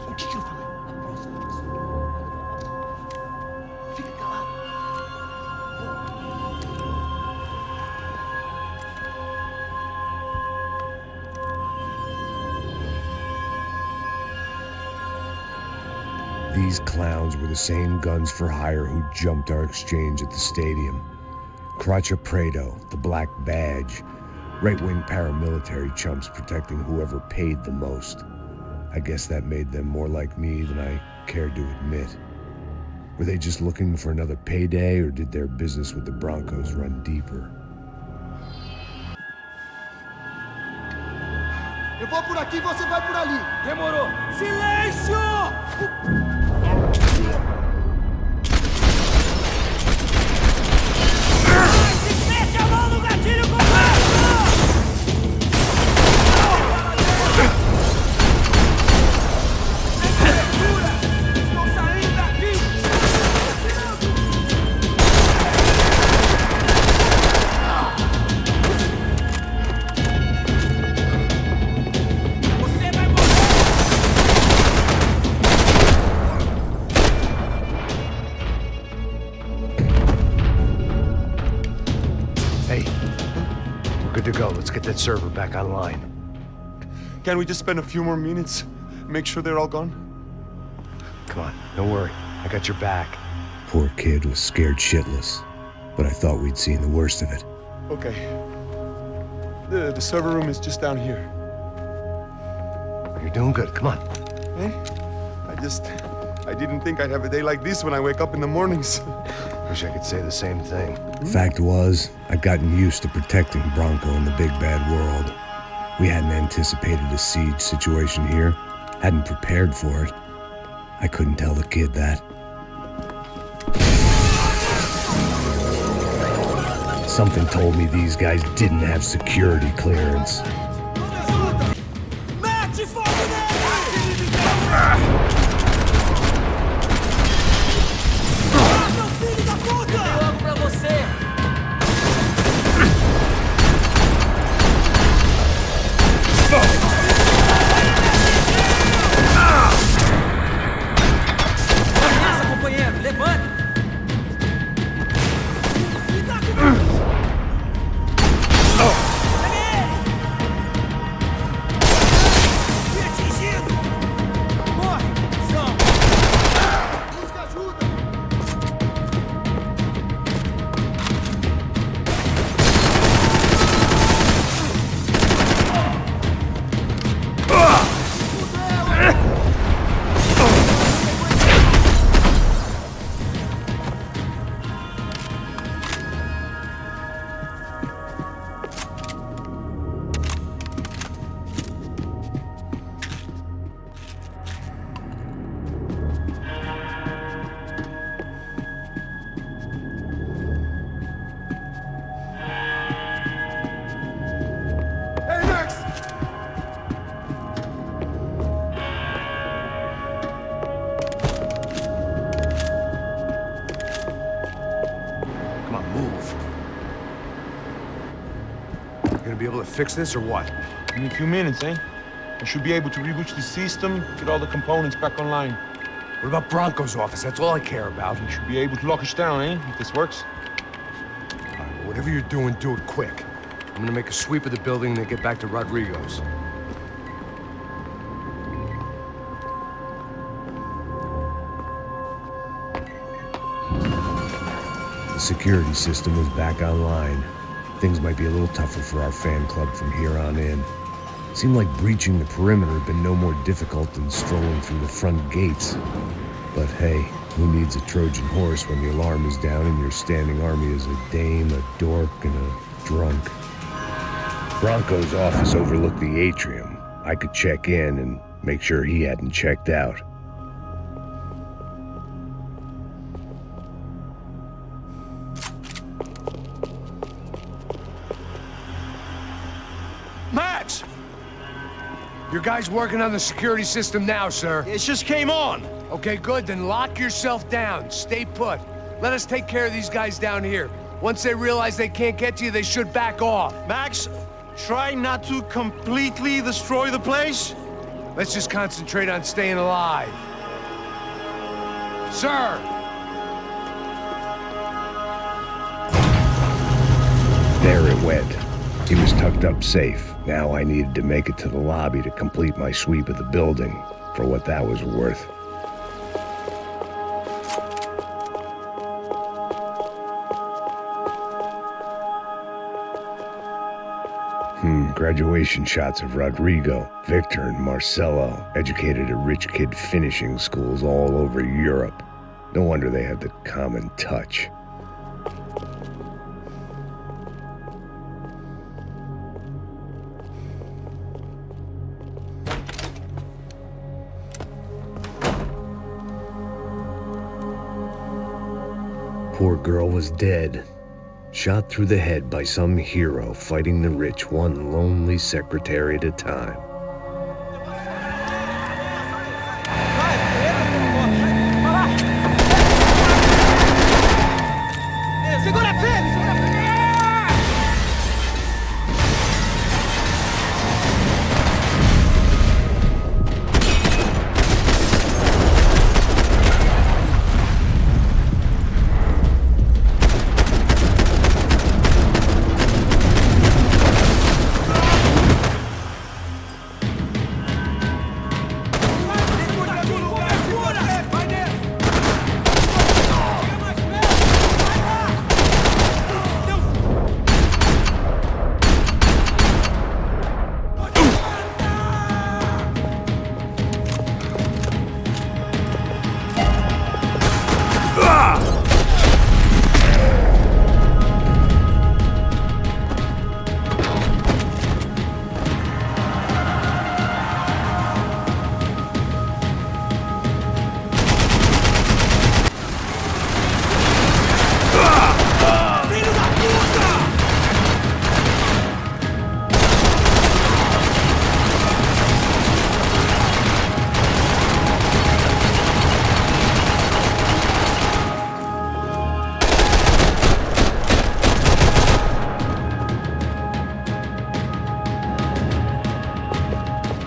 O que eu falei? A próxima pessoa. Fica calado. These clowns were the same guns for hire who jumped our exchange at the stadium. Crotcha Prado, the Black Badge, right-wing paramilitary chumps protecting whoever paid the most. I guess that made them more like me than I cared to admit. Were they just looking for another payday, or did their business with the Broncos run deeper? Eu vou por aqui, você vai por ali. Demorou. Silêncio! Mete a mão no gatilho com Estou saindo daqui! Você vai morrer! Hey, we're good to go. Let's get that server back online. Can we just spend a few more minutes? Make sure they're all gone? Come on, don't worry. I got your back. Poor kid was scared shitless, but I thought we'd seen the worst of it. Okay. The server room is just down here. You're doing good. Come on. Hey, I didn't think I'd have a day like this when I wake up in the mornings. Wish I could say the same thing. Fact was, I'd gotten used to protecting Bronco in the big bad world. We hadn't anticipated a siege situation here, hadn't prepared for it. I couldn't tell the kid that. Something told me these guys didn't have security clearance. Mete fogo nele! Meu filho da puta! Logo pra você. Avança, companheiro. Levante. able to fix this or what? In a few minutes, eh? I should be able to reboot the system, get all the components back online. What about Bronco's office? That's all I care about. You should be able to lock us down, eh? If this works. All right, whatever you're doing, do it quick. I'm gonna make a sweep of the building and then get back to Rodrigo's. The security system was back online. Things might be a little tougher for our fan club from here on in. Seemed like breaching the perimeter had been no more difficult than strolling through the front gates. But hey, who needs a Trojan horse when the alarm is down and your standing army is a dame, a dork, and a drunk? Bronco's office overlooked the atrium. I could check in and make sure he hadn't checked out. Max! Your guy's working on the security system now, sir. It just came on. Okay, good. Then lock yourself down. Stay put. Let us take care of these guys down here. Once they realize they can't get to you, they should back off. Max, try not to completely destroy the place. Let's just concentrate on staying alive. Sir! There it went. He was tucked up safe. Now I needed to make it to the lobby to complete my sweep of the building, for what that was worth. Graduation shots of Rodrigo, Victor, and Marcelo, educated at rich kid finishing schools all over Europe. No wonder they had the common touch. Poor girl was dead. Shot through the head by some hero fighting the rich one lonely secretary at a time.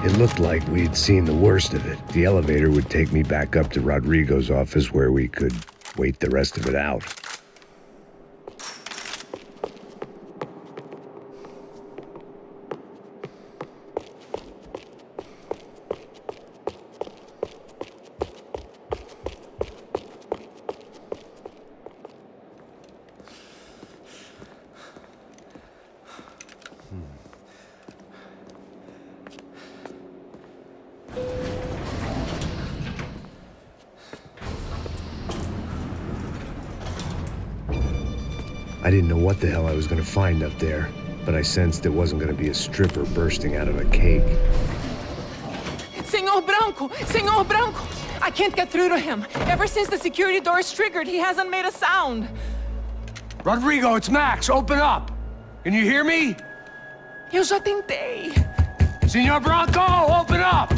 It looked like we'd seen the worst of it. The elevator would take me back up to Rodrigo's office where we could wait the rest of it out. I didn't know what the hell I was going to find up there, but I sensed it wasn't going to be a stripper bursting out of a cake. Senor Branco! Senor Branco! I can't get through to him. Ever since the security door is triggered, he hasn't made a sound. Rodrigo, it's Max. Open up. Can you hear me? Eu já tentei. Senor Branco, open up!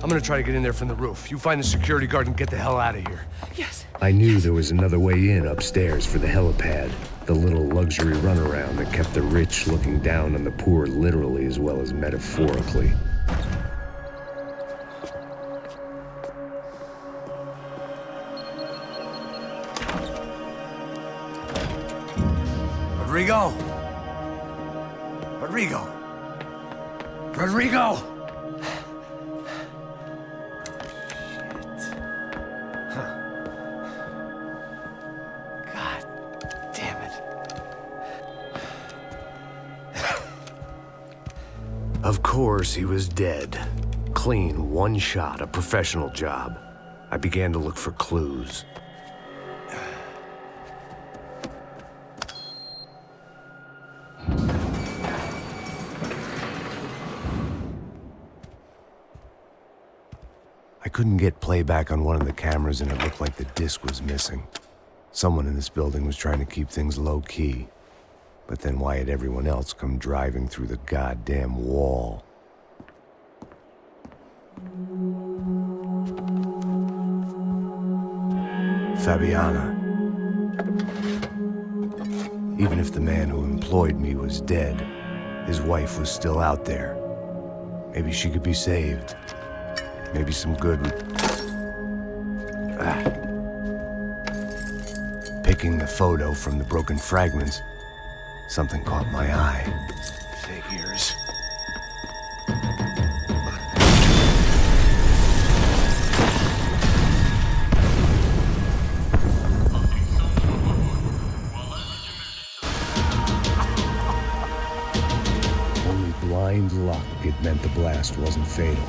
I'm gonna try to get in there from the roof. You find the security guard and get the hell out of here. Yes. I knew there was another way in upstairs for the helipad. The little luxury runaround that kept the rich looking down on the poor literally as well as metaphorically. Rodrigo! Rodrigo! Rodrigo! Of course, he was dead. Clean, one shot, a professional job. I began to look for clues. I couldn't get playback on one of the cameras and it looked like the disc was missing. Someone in this building was trying to keep things low-key. But then why had everyone else come driving through the goddamn wall? Fabiana. Even if the man who employed me was dead, his wife was still out there. Maybe she could be saved. Maybe some good would... Picking the photo from the broken fragments, something caught my eye. Figures. Only blind luck it meant the blast wasn't fatal.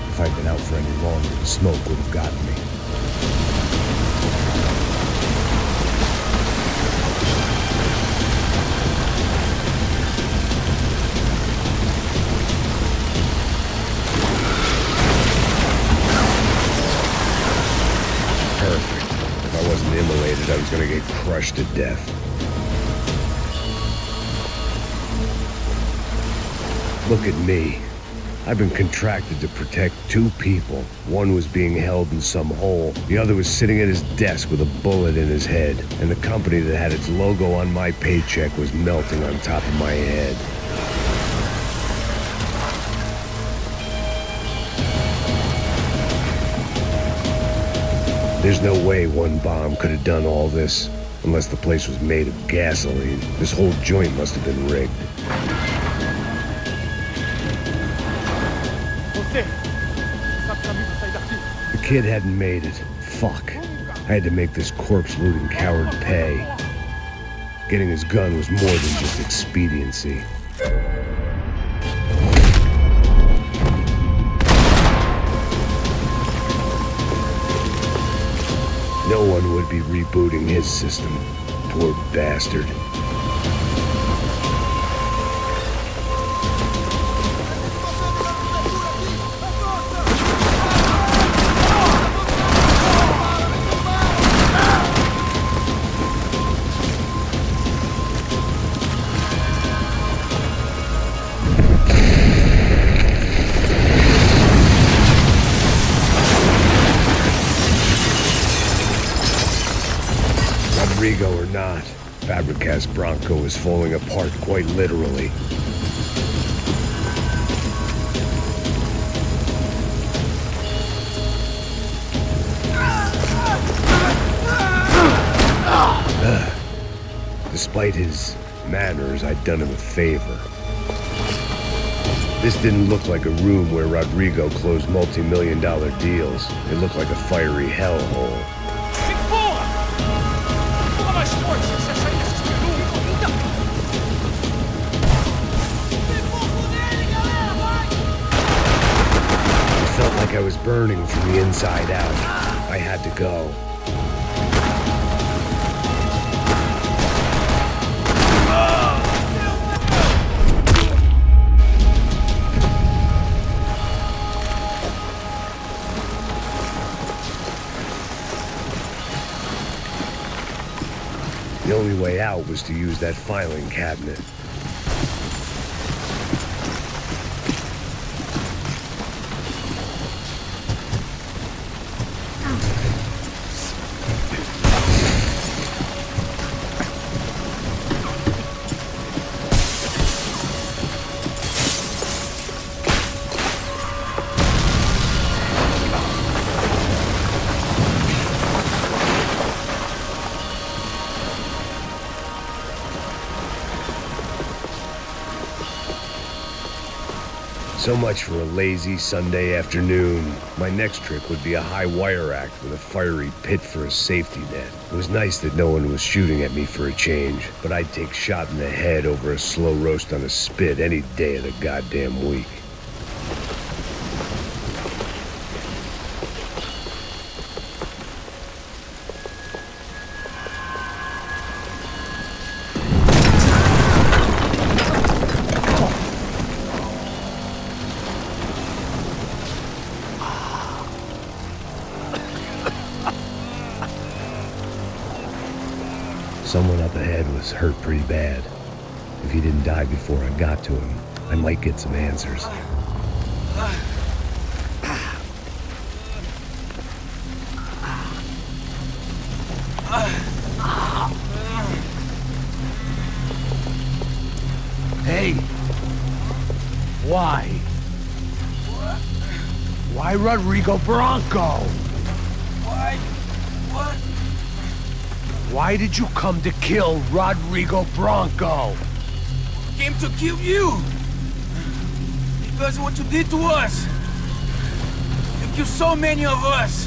If I'd been out for any longer, the smoke would have gotten me. Perfect. If I wasn't immolated, I was gonna get crushed to death. Look at me. I've been contracted to protect two people. One was being held in some hole. The other was sitting at his desk with a bullet in his head. And the company that had its logo on my paycheck was melting on top of my head. There's no way one bomb could have done all this. Unless the place was made of gasoline. This whole joint must have been rigged. The kid hadn't made it. Fuck. I had to make this corpse-looting coward pay. Getting his gun was more than just expediency. No one would be rebooting his system. Poor bastard. Rodrigo or not, Fabregas Bronco is falling apart quite literally. Despite his manners, I'd done him a favor. This didn't look like a room where Rodrigo closed multi-million-dollar deals. It looked like a fiery hellhole. It felt like I was burning from the inside out. I had to go. The only way out was to use that filing cabinet. So much for a lazy Sunday afternoon. My next trick would be a high wire act with a fiery pit for a safety net. It was nice that no one was shooting at me for a change, but I'd take shot in the head over a slow roast on a spit any day of the goddamn week. Someone up ahead was hurt pretty bad. If he didn't die before I got to him, I might get some answers. Hey! Why? Why Rodrigo Bronco? Why? What? Why did you come to kill Rodrigo Bronco? Came to kill you! Because of what you did to us! You killed so many of us!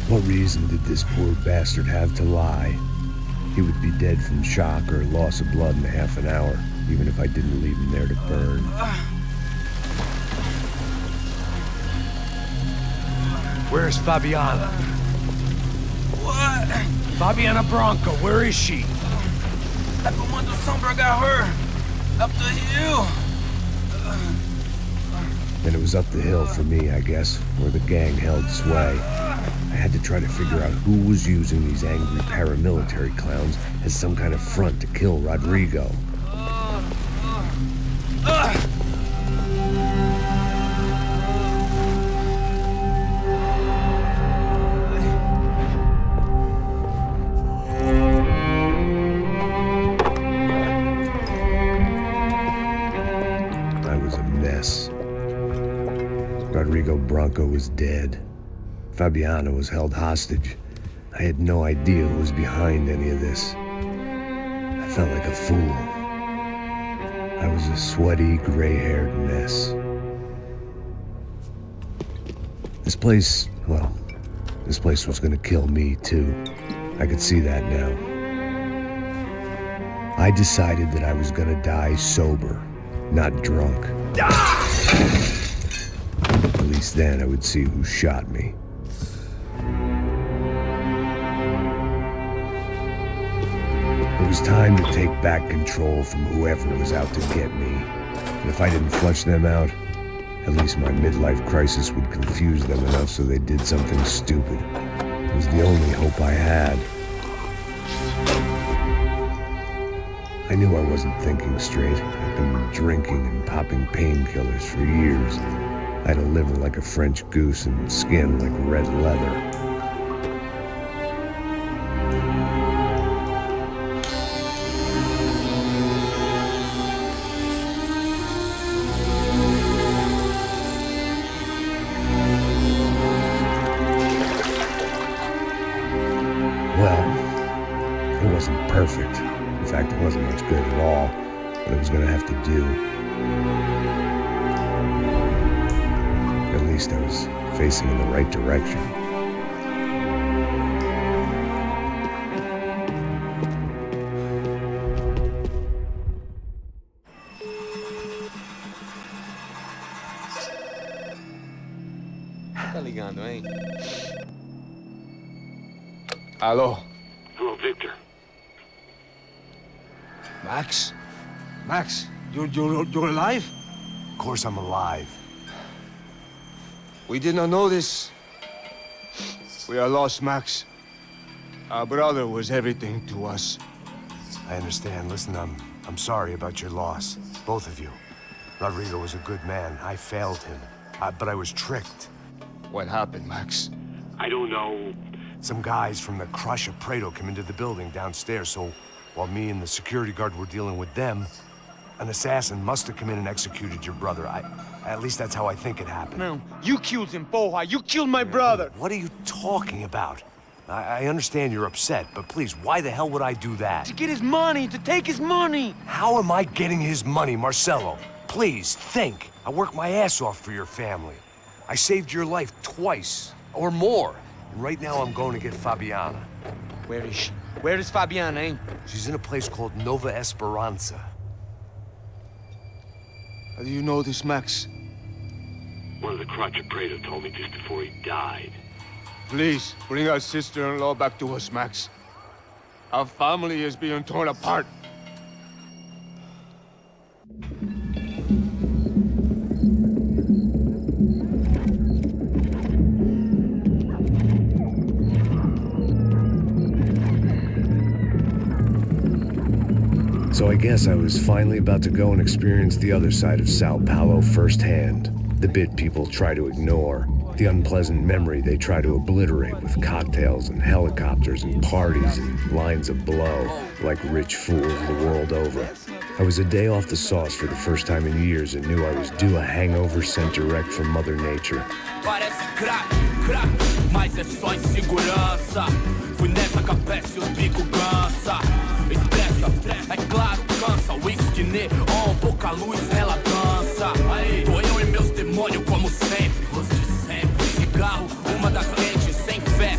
What reason did this poor bastard have to lie? He would be dead from shock or loss of blood in half an hour, even if I didn't leave him there to burn. Where's Fabiana? What? Fabiana Bronco, where is she? That Comando Sombra got her! Up the hill! And it was up the hill for me, I guess, where the gang held sway. I had to try to figure out who was using these angry paramilitary clowns as some kind of front to kill Rodrigo. I was a mess. Rodrigo Bronco was dead. Fabiana was held hostage. I had no idea who was behind any of this. I felt like a fool. I was a sweaty, gray-haired mess. This place, well, this place was gonna kill me too. I could see that now. I decided that I was gonna die sober, not drunk. At least then I would see who shot me. It was time to take back control from whoever was out to get me. And if I didn't flush them out, at least my midlife crisis would confuse them enough so they did something stupid. It was the only hope I had. I knew I wasn't thinking straight. I'd been drinking and popping painkillers for years. I had a liver like a French goose and skin like red leather. Well, it wasn't perfect. In fact, it wasn't much good at all, but it was gonna have to do. At least I was facing in the right direction. Tá ligando, hein? Alô? Hello, Victor. Max? Max, you're alive? Of course I'm alive. We did not know this. We are lost, Max. Our brother was everything to us. I understand. Listen, I'm sorry about your loss. Both of you. Rodrigo was a good man. I failed him. But I was tricked. What happened, Max? I don't know. Some guys from the Crush of Prado came into the building downstairs, so while me and the security guard were dealing with them, an assassin must have come in and executed your brother. At least that's how I think it happened. No, you killed him, Porra. You killed my brother. What are you talking about? I understand you're upset, but please, why the hell would I do that? To get his money, to take his money. How am I getting his money, Marcelo? Please, think. I worked my ass off for your family. I saved your life twice, or more. And right now I'm going to get Fabiana. Where is she? Where is Fabiana, eh? She's in a place called Nova Esperanza. How do you know this, Max? One of the Crotcher Prater told me just before he died. Please, bring our sister-in-law back to us, Max. Our family is being torn apart. So I guess I was finally about to go and experience the other side of Sao Paulo firsthand. The bit people try to ignore. The unpleasant memory they try to obliterate with cocktails and helicopters and parties and lines of blow, like rich fools the world over. I was a day off the sauce for the first time in years and knew I was due a hangover sent direct from Mother Nature. Parece crack, mas é só insegurança. Fui nessa capeste, os bico cansa. Estressa, é claro, cansa. Whisky neon, pouca luz, ela dança. Tô eu e meus demônios como sempre. Cigarro, uma da frente, sem fé.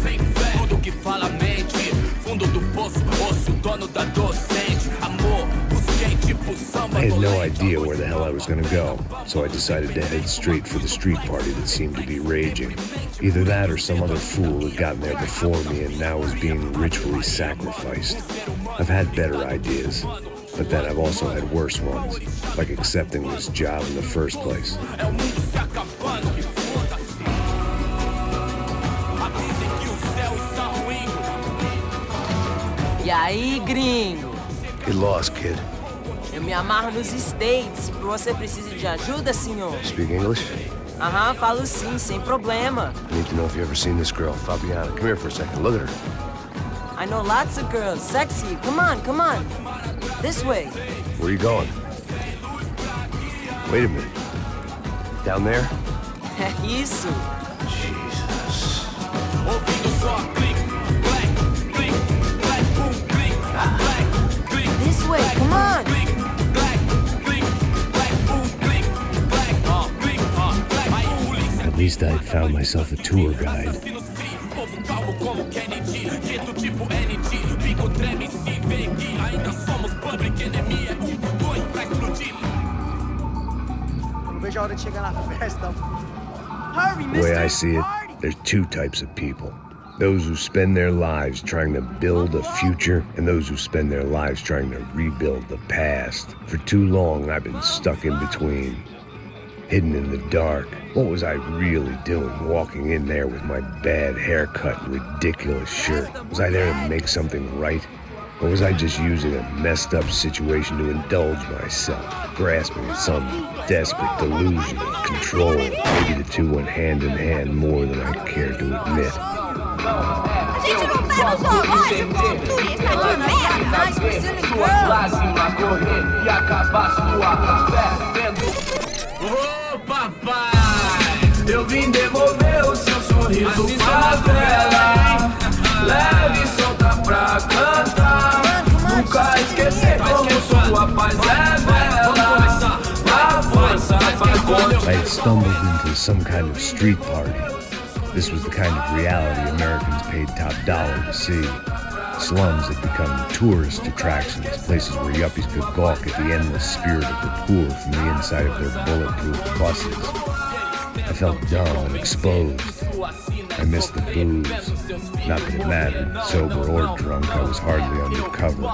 Tudo que fala mente. Fundo do poço, osso, dono da docente. Amor, busquei tipo samba. I had no idea where the hell I was gonna go, so I decided to head straight for the street party that seemed to be raging. Either that or some other fool had gotten there before me and now was being ritually sacrificed. I've had better ideas, but then I've also had worse ones, like accepting this job in the first place. E aí, gringo? Get lost, kid. Eu me amarro nos States. Você precisa de ajuda, senhor? Speak English? Aham, falo sim, sem problema. I need to know if you've ever seen this girl, Fabiana. Come here for a second. Look at her. I know lots of girls. Sexy. Come on, come on. This way. Where are you going? Wait a minute. Down there? Isso. Jesus. This way, come on. At least I had found myself a tour guide. The way I see it, there's two types of people. Those who spend their lives trying to build a future, and those who spend their lives trying to rebuild the past. For too long, I've been stuck in between. Hidden in the dark. What was I really doing walking in there with my bad haircut and ridiculous shirt? Was I there to make something right? Or was I just using a messed up situation to indulge myself, grasping at some desperate delusion of control? Maybe the two went hand in hand more than I cared to admit. Gente, não pega o relógio, cultura, está de merda! Mas você não sua lágrima correr e acabar sua fé vendo. Ô papai, eu vim devolver o seu sorriso favela. Leve e solta pra cantar. Nunca esquecer como sua paz é bela. A força vai contra. I had stumbled into some kind of street party. This was the kind of reality Americans paid top dollar to see. Slums had become tourist attractions, places where yuppies could gawk at the endless spirit of the poor from the inside of their bulletproof buses. I felt dumb and exposed. I missed the booze. Not that it mattered, sober or drunk, I was hardly undercover.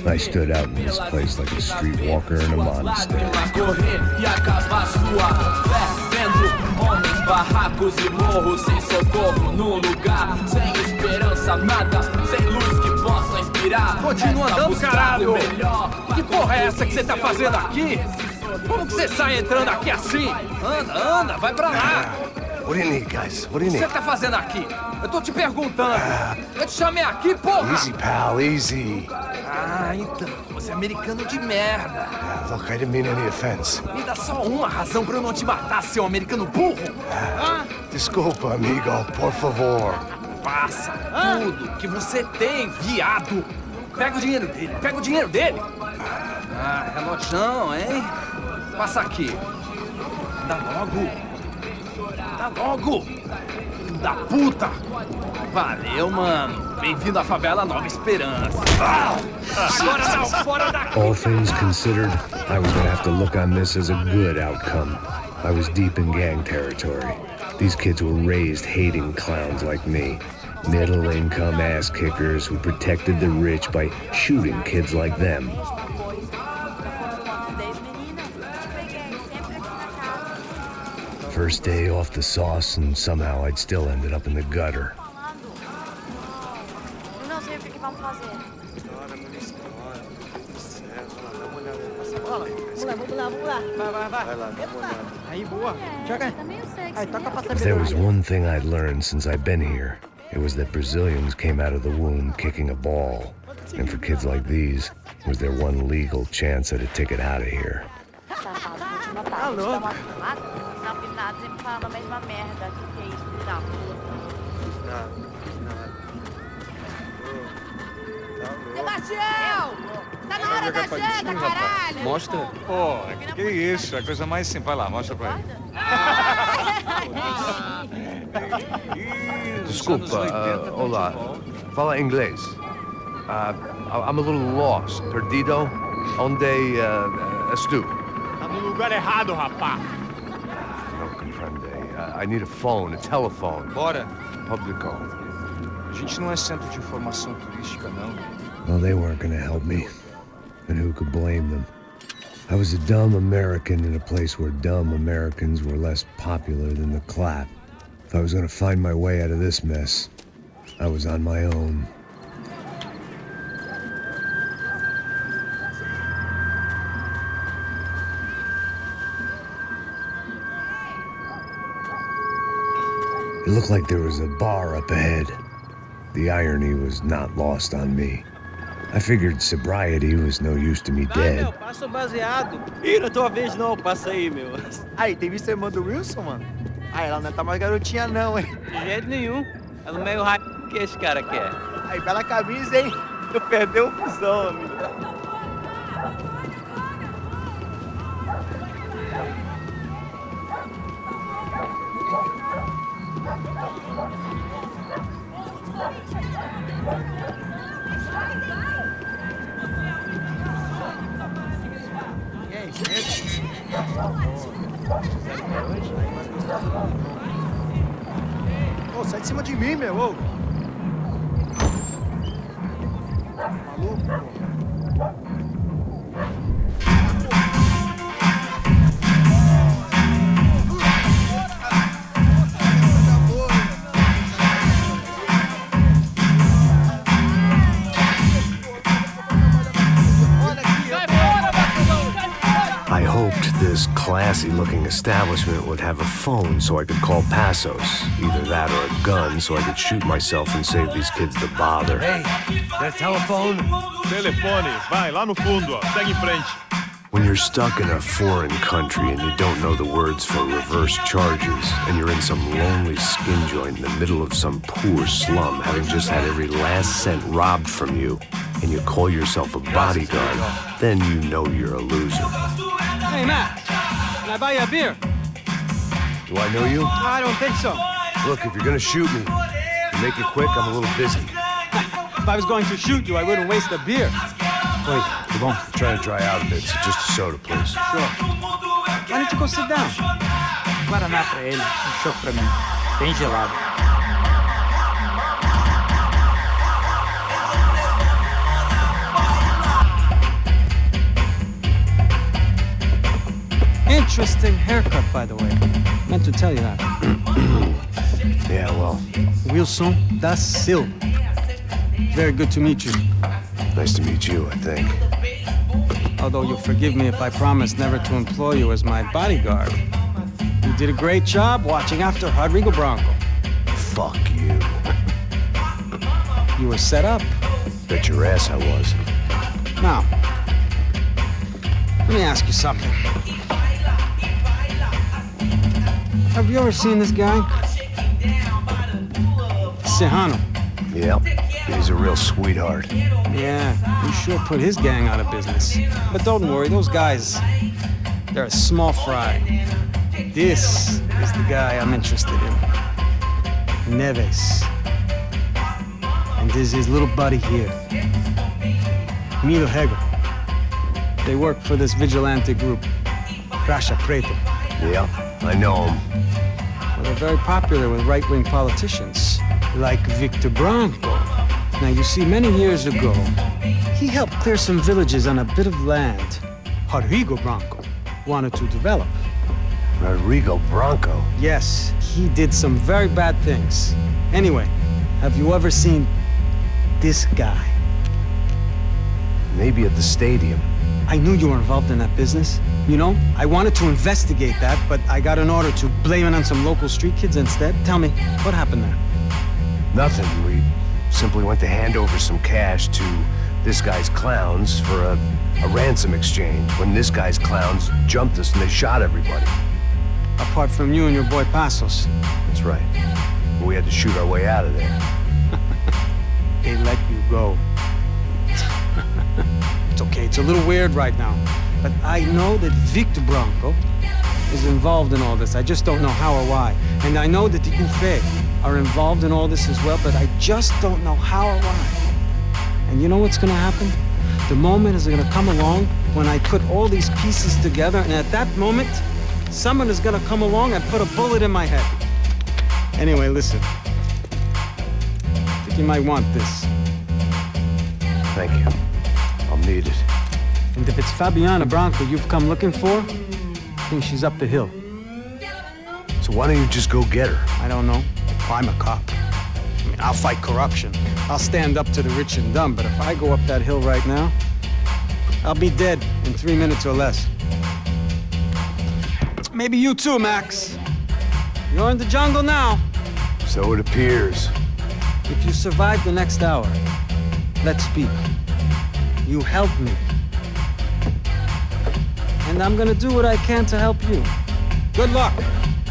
I stood out in this place like a streetwalker in a monastery. Barracos e morros sem socorro num lugar sem esperança, nada, sem luz que possa inspirar. Continua andando, caralho! Que porra é essa que você tá fazendo aqui? Como que você sai entrando aqui assim? Anda, vai pra lá! What do you need, guys? What do you O que need? você tá fazendo aqui? Eu tô te perguntando. Eu te chamei aqui, porra! Easy, pal, easy. Ah, então, você é americano de merda. Look, I didn't mean any offense. Me dá só uma razão pra eu não te matar, seu americano burro. Desculpa, amigo, por favor. Passa tudo que você tem, viado. Pega o dinheiro dele, pega o dinheiro dele. Ah, relojão, hein? Passa aqui. Dá logo. Dá logo. Da puta. Valeu, mano. Bem-vindo à favela Nova Esperança. Agora não, fora daqui. All things considered, I was gonna have to look on this as a good outcome. I was deep in gang territory. These kids were raised hating clowns like me. Middle-income ass-kickers who protected the rich by shooting kids like them. First day off the sauce, and somehow I'd still ended up in the gutter. Não sei o que vamos fazer. Vamos lá. Vai lá, aí, boa. Joga. Aí, toca pra If there was one thing I'd learned since I've been here, it was that Brazilians came out of the womb kicking a ball. And for kids like these, was their one legal chance at a ticket out of here. Alô? Não fiz nada, sempre falando a mesma merda. Que é isso, filho da Sebastião! Tá na hora da janta, caralho! Mostra. Pô, que isso, é a coisa mais simples. Vai lá, mostra pra ele. Desculpa, olá. Fala inglês. I'm a little lost. Perdido? Onde estou? Tá no lugar errado, rapá. Não compreende. I need a phone, a telephone. Bora. Publico. A gente não é centro de informação turística, não. Well, they weren't gonna help me. And who could blame them? I was a dumb American in a place where dumb Americans were less popular than the clap. If I was gonna find my way out of this mess, I was on my own. It looked like there was a bar up ahead. The irony was not lost on me. I figured sobriety was no use to me dead. Meu, passa o baseado. Ih, não é tua vez não, passa aí, meu. Aí, tem visto a irmã do Wilson, mano? Ah, ela não tá mais garotinha não, hein? De jeito nenhum. Ela é meio raio que esse cara quer. Aí, bela camisa, hein? Tu perdeu o fusão, amigo. Ô, sai de cima de mim, meu, ô! Maluco, pô. I hoped this classy-looking establishment would have a phone so I could call Passos. Either that or a gun so I could shoot myself and save these kids the bother. Hey, got a telephone? Telefone, vai, lá no fundo, ó. Segue em frente. When you're stuck in a foreign country and you don't know the words for reverse charges, and you're in some lonely skin joint in the middle of some poor slum, having just had every last cent robbed from you, and you call yourself a bodyguard, then you know you're a loser. Hey, Matt, can I buy you a beer? Do I know you? I don't think so. Look, if you're gonna shoot me, make it quick, I'm a little busy. If I was going to shoot you, I wouldn't waste a beer. Wait, come on. I'm trying to dry out a bit, so just a soda, please. Sure. Why don't you go sit down? Guaraná pra ele, choco pra mim. Bem gelado. Interesting haircut, by the way. Meant to tell you that. Yeah, well. Wilson da Silva. Very good to meet you. Nice to meet you, I think. Although you'll forgive me if I promise never to employ you as my bodyguard. You did a great job watching after Rodrigo Bronco. Fuck you. You were set up. Bet your ass I was. Now, let me ask you something. Have you ever seen this guy? Serrano. Yep. He's a real sweetheart. Yeah, he sure put his gang out of business. But don't worry, those guys, They're a small fry. This is the guy I'm interested in. Neves. And this is his little buddy here. Milo Hegel. They work for this vigilante group, Rasha Preto. Yeah, I know him. Well, they're very popular with right-wing politicians, like Victor Branco. Now, you see, many years ago, he helped clear some villages on a bit of land Rodrigo Branco wanted to develop. Rodrigo Branco? Yes, he did some very bad things. Anyway, have you ever seen this guy? Maybe at the stadium. I knew you were involved in that business. You know, I wanted to investigate that, but I got an order to blame it on some local street kids instead. Tell me, what happened there? Nothing. We simply went to hand over some cash to this guy's clowns for a ransom exchange when this guy's clowns jumped us and they shot everybody. Apart from you and your boy Passos. That's right. We had to shoot our way out of there. They let you go. It's okay, it's a little weird right now. But I know that Victor Branco is involved in all this. I just don't know how or why. And I know that the UFE are involved in all this as well, but I just don't know how or why. And you know what's gonna happen? The moment is gonna come along when I put all these pieces together, and at that moment, someone is gonna come along and put a bullet in my head. Anyway, listen. I think you might want this. Thank you. I'll need it. And if it's Fabiana Branco you've come looking for, I think she's up the hill. So why don't you just go get her? I don't know. I'm a cop. I mean, I'll fight corruption. I'll stand up to the rich and dumb, but if I go up that hill right now, I'll be dead in 3 minutes or less. Maybe you too, Max. You're in the jungle now. So it appears. If you survive the next hour, let's speak. You help me. And I'm gonna do what I can to help you. Good luck.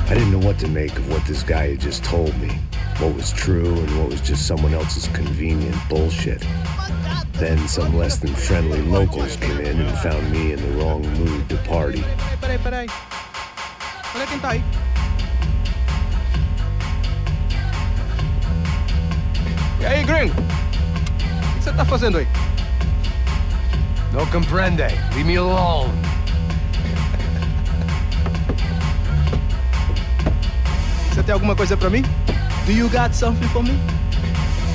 I didn't know what to make of what this guy had just told me. What was true and what was just someone else's convenient bullshit. Then some less than friendly locals came in and found me in the wrong mood to party. Peraí. Olha quem tá aí. E aí, gringo? O que você tá fazendo aí? No comprende. Leave me alone. Você tem alguma coisa pra mim? Do you got something for me?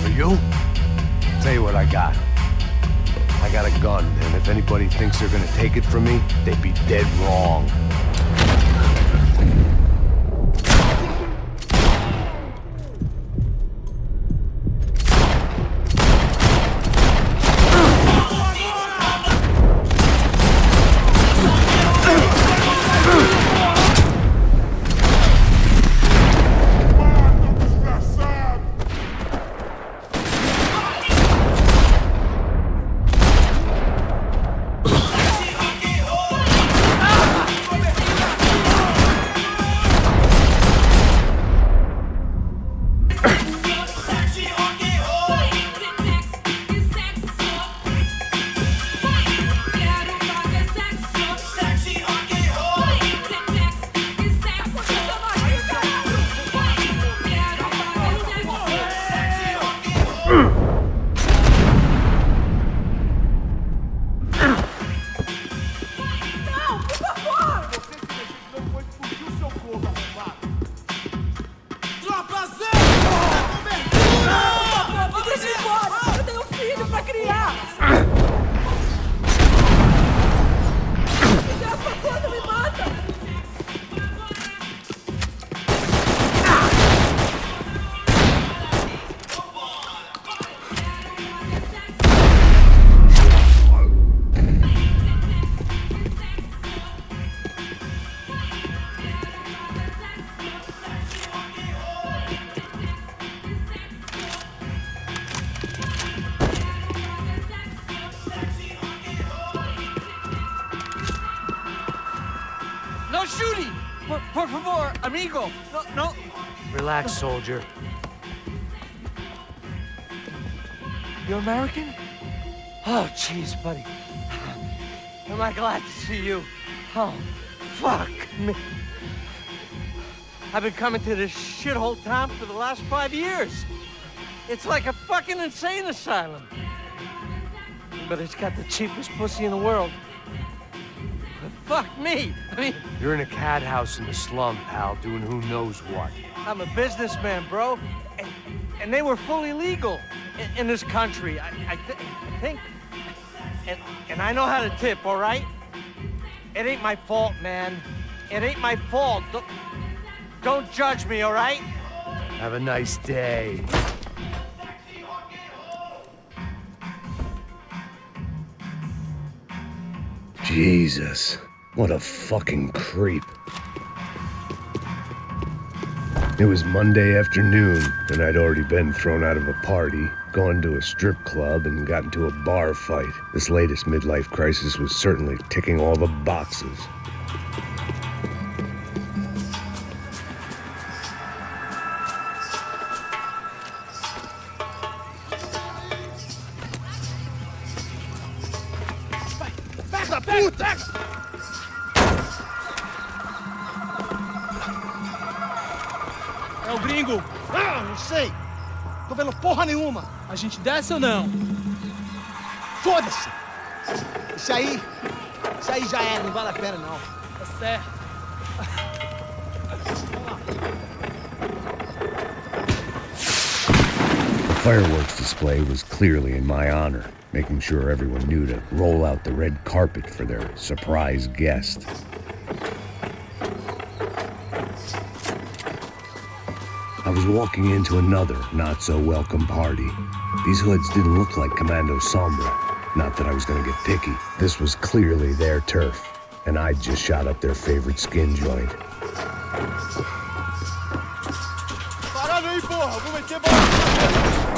For you? Tell you what I got. I got a gun, and if anybody thinks they're gonna take it from me, they'd be dead wrong. No shooting! Por favor, amigo! No. Relax, soldier. You're American? Oh, jeez, buddy. Am I glad to see you? Oh, Fuck me. I've been coming to this shithole town for the last 5 years. It's like a fucking insane asylum. But it's got the cheapest pussy in the world. But fuck me. I mean... You're in a cat house in the slum, pal, doing who knows what. I'm a businessman, bro. And they were fully legal in this country. I think... And I know how to tip, all right? It ain't my fault, man. It ain't my fault. Don't judge me, all right? Have a nice day. Jesus, what a fucking creep. It was Monday afternoon, and I'd already been thrown out of a party, gone to a strip club, and got into a bar fight. This latest midlife crisis was certainly ticking all the boxes. É o gringo. Ah, não sei. Tô vendo porra nenhuma. A gente desce ou não? Foda-se. Isso aí já era, não vale a pena não. Tá certo. The fireworks display was clearly in my honor, making sure everyone knew to roll out the red carpet for their surprise guest. I was walking into another not-so-welcome party. These hoods didn't look like Commando Sombra. Not that I was gonna get picky. This was clearly their turf, and I'd just shot up their favorite skin joint. Parada aí, porra! Vou meter bala!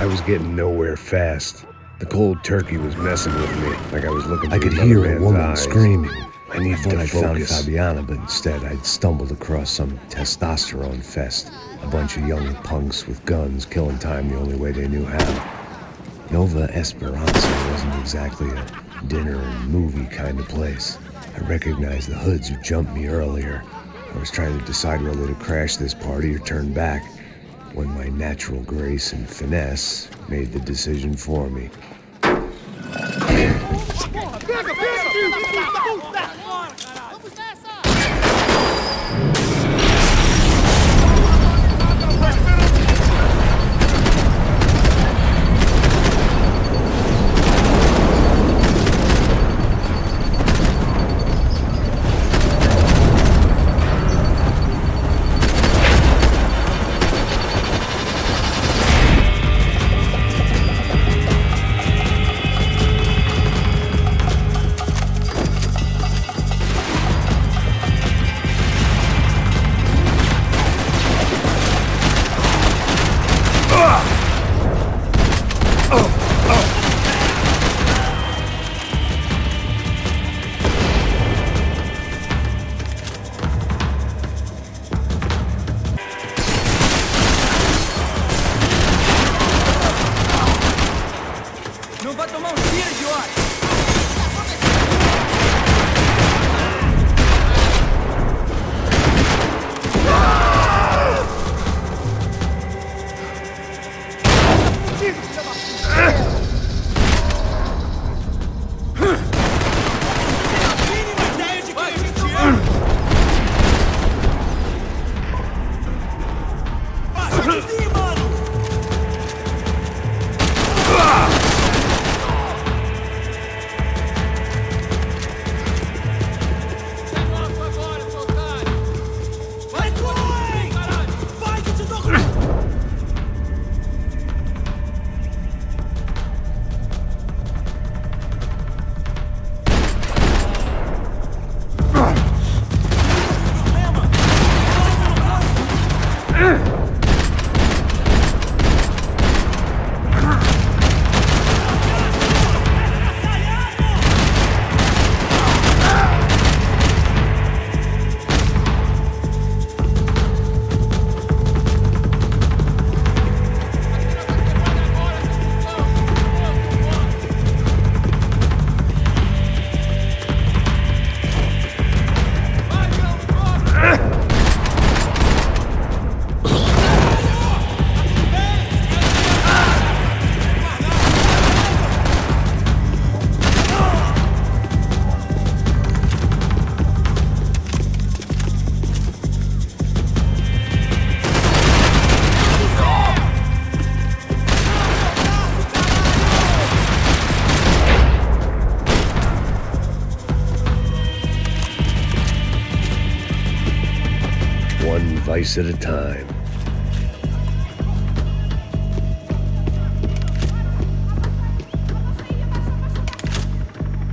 I was getting nowhere fast. The cold turkey was messing with me, like I was looking through another man's eyes. I could hear a woman screaming. I thought I'd found Fabiana, but instead I'd stumbled across some testosterone fest. A bunch of young punks with guns killing time the only way they knew how. Nova Esperanza wasn't exactly a dinner and movie kind of place. I recognized the hoods who jumped me earlier. I was trying to decide whether to crash this party or turn back, when my natural grace and finesse made the decision for me. slice at a time.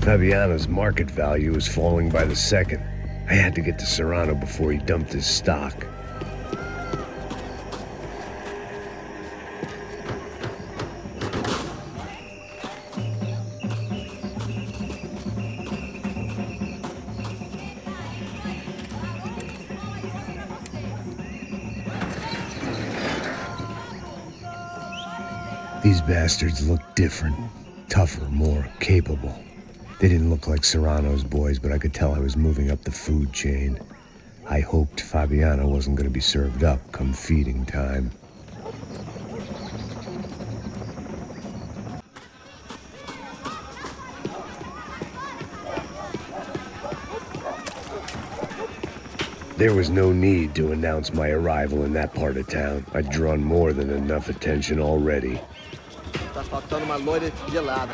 Fabiano's market value is falling by the second. I had to get to Serrano before he dumped his stock. These bastards look different, tougher, more capable. They didn't look like Serrano's boys, but I could tell I was moving up the food chain. I hoped Fabiano wasn't going to be served up come feeding time. There was no need to announce my arrival in that part of town. I'd drawn more than enough attention already. Tá faltando uma loira gelada.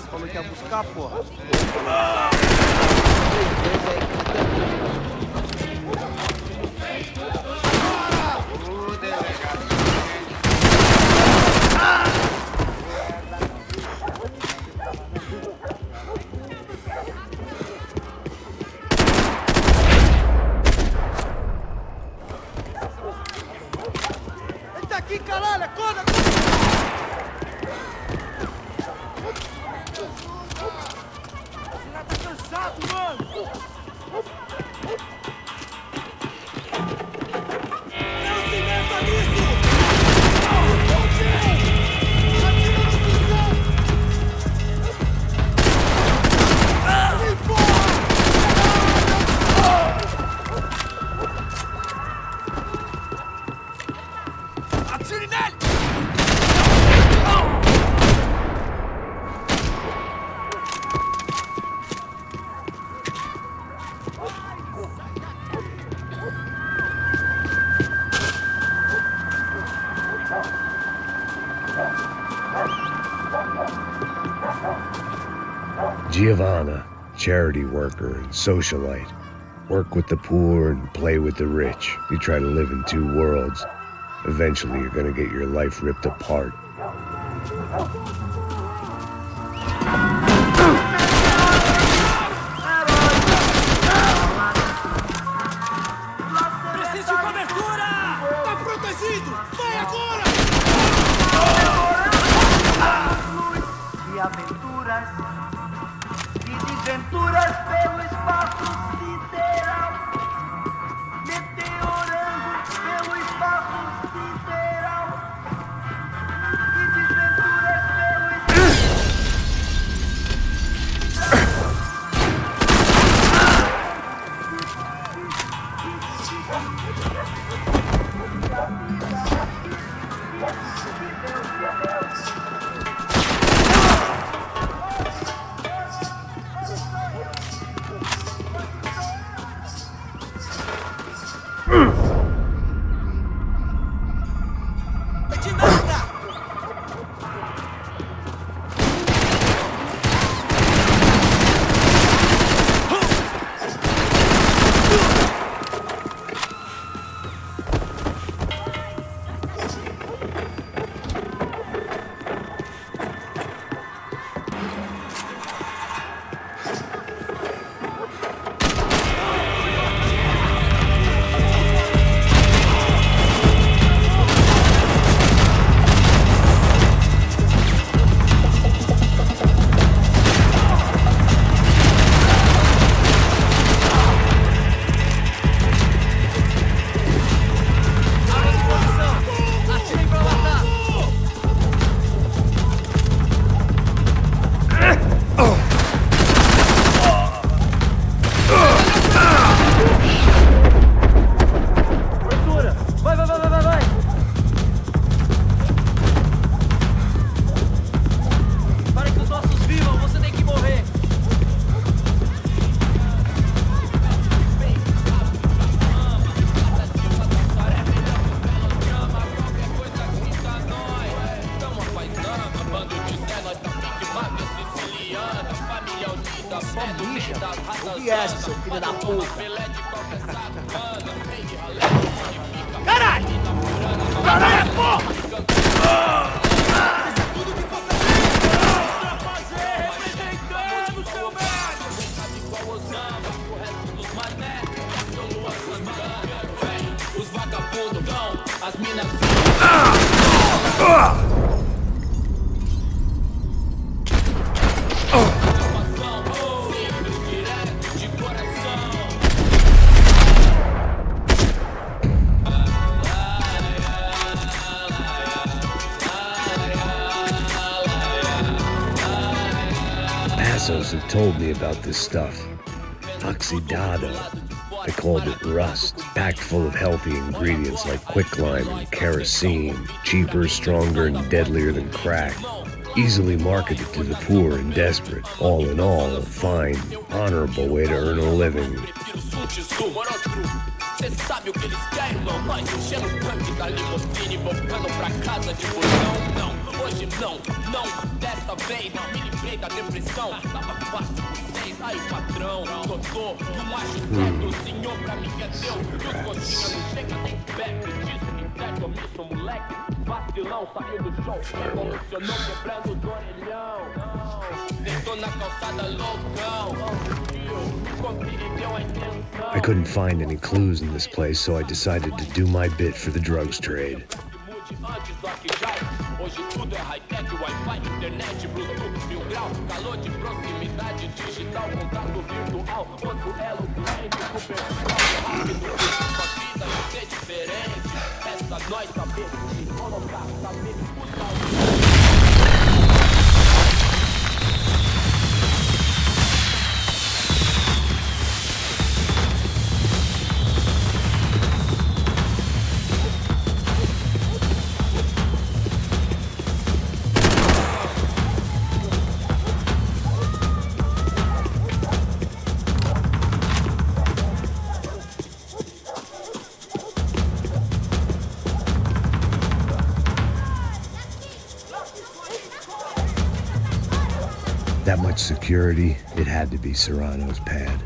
Como quer buscar, porra? Ele tá aqui, caralho! Acorda! Giovanna, charity worker and socialite. Work with the poor and play with the rich. You try to live in two worlds. Eventually you're gonna get your life ripped apart. Preciso de cobertura! Tá protegido! Vai agora! De aventuras e desventuras pelo espaço sideral, meteorando pelo espaço sideral e desventuras pelo só mija. Ouvi essa, seu filho da puta. Caralho! Caralho, porra! Passos had told me about this stuff. Oxidado. They called it rust, packed full of healthy ingredients like quicklime and kerosene, cheaper, stronger, and deadlier than crack. Easily marketed to the poor and desperate. All in all, a fine, honorable way to earn a living. Cê sabe o que eles querem, irmão? Nós enchendo o tanque da limusine, voltando pra casa de busão. Não, hoje não, dessa vez me livrei da depressão. Tava fácil com vocês, aí patrão, doutor, do macho certo, o senhor pra mim é Deus. E os coxinhas não chegam nem perto disso, que certo, eu me sou moleque. Vacilão, saiu do show, revolucionou, quebrando os orelhão. Deitou na calçada loucão. I couldn't find any clues in this place, so I decided to do my bit for the drugs trade. Hoje tudo é high-tech, Wi-Fi, internet, Bluetooth, 1000 grau, calor de proximidade digital, contato virtual, outro elo doente, super rápido, sua vida vai ser diferente. Resta nós saber se colocar, saber usar. That much security, it had to be Serrano's pad.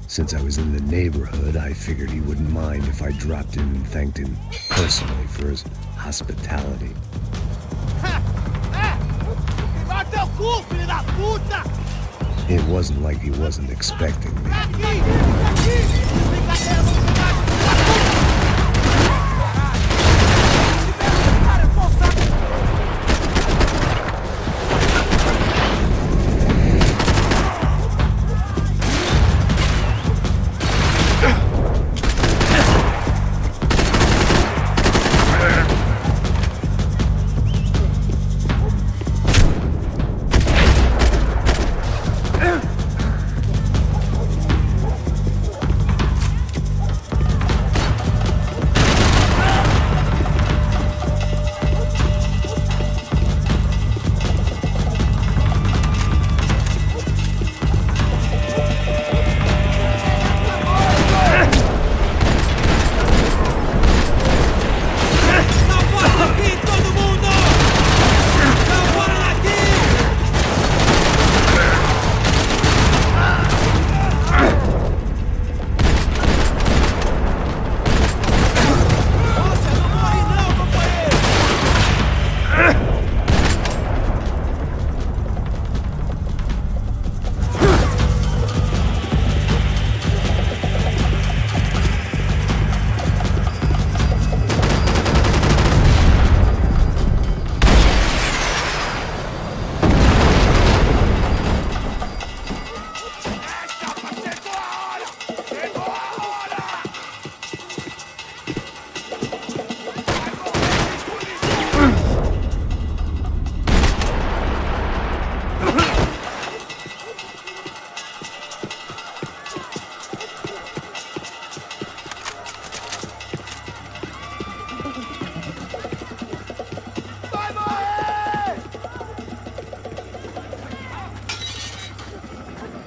Since I was in the neighborhood, I figured he wouldn't mind if I dropped in and thanked him personally for his hospitality. It wasn't like he wasn't expecting me.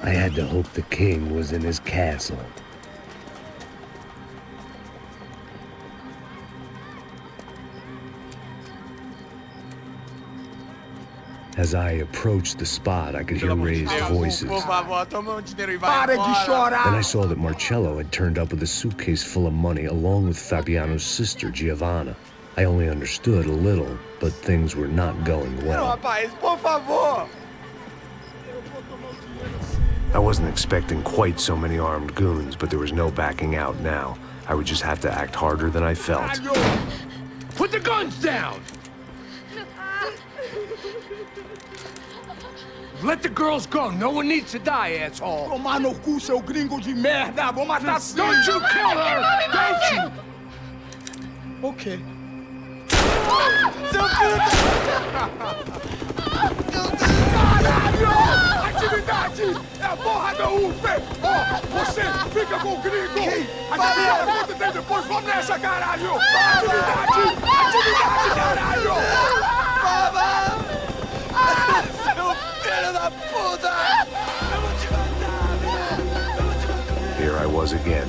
I had to hope the king was in his castle. As I approached the spot, I could hear raised voices. Por favor, toma dinheiro e vai Para de embora. chorar! Then I saw that Marcello had turned up with a suitcase full of money along with Fabiano's sister, Giovanna. I only understood a little, but things were not going Não, well. rapaz, por favor. I wasn't expecting quite so many armed goons, but there was no backing out now. I would just have to act harder than I felt. Put the guns down! Let the girls go. No one needs to die, asshole. Tomar no cu, seu gringo de merda! Vou matar sim! Don't you kill her! Don't you! Ok. Seu filho Caralho! Atividade! É a porra da UP! Ó, você fica com o gringo! Atividade acontece depois, vamos nessa, caralho! Atividade! Atividade, caralho! Seu filho da puta! Eu vou te matar, velho! Here I was again,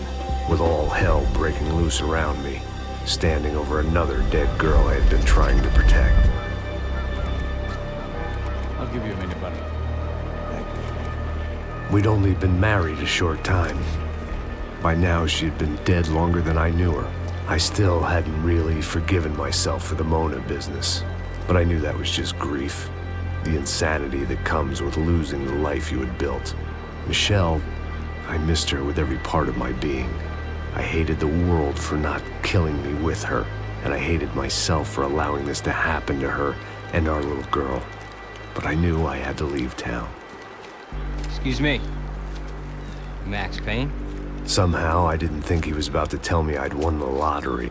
with all hell breaking loose around me, standing over another dead girl I had been trying to protect. I'll give you a minute, buddy. We'd only been married a short time. By now, she had been dead longer than I knew her. I still hadn't really forgiven myself for the Mona business, but I knew that was just grief. The insanity that comes with losing the life you had built. Michelle, I missed her with every part of my being. I hated the world for not killing me with her, and I hated myself for allowing this to happen to her and our little girl. But I knew I had to leave town. Excuse me. Max Payne? Somehow, I didn't think he was about to tell me I'd won the lottery.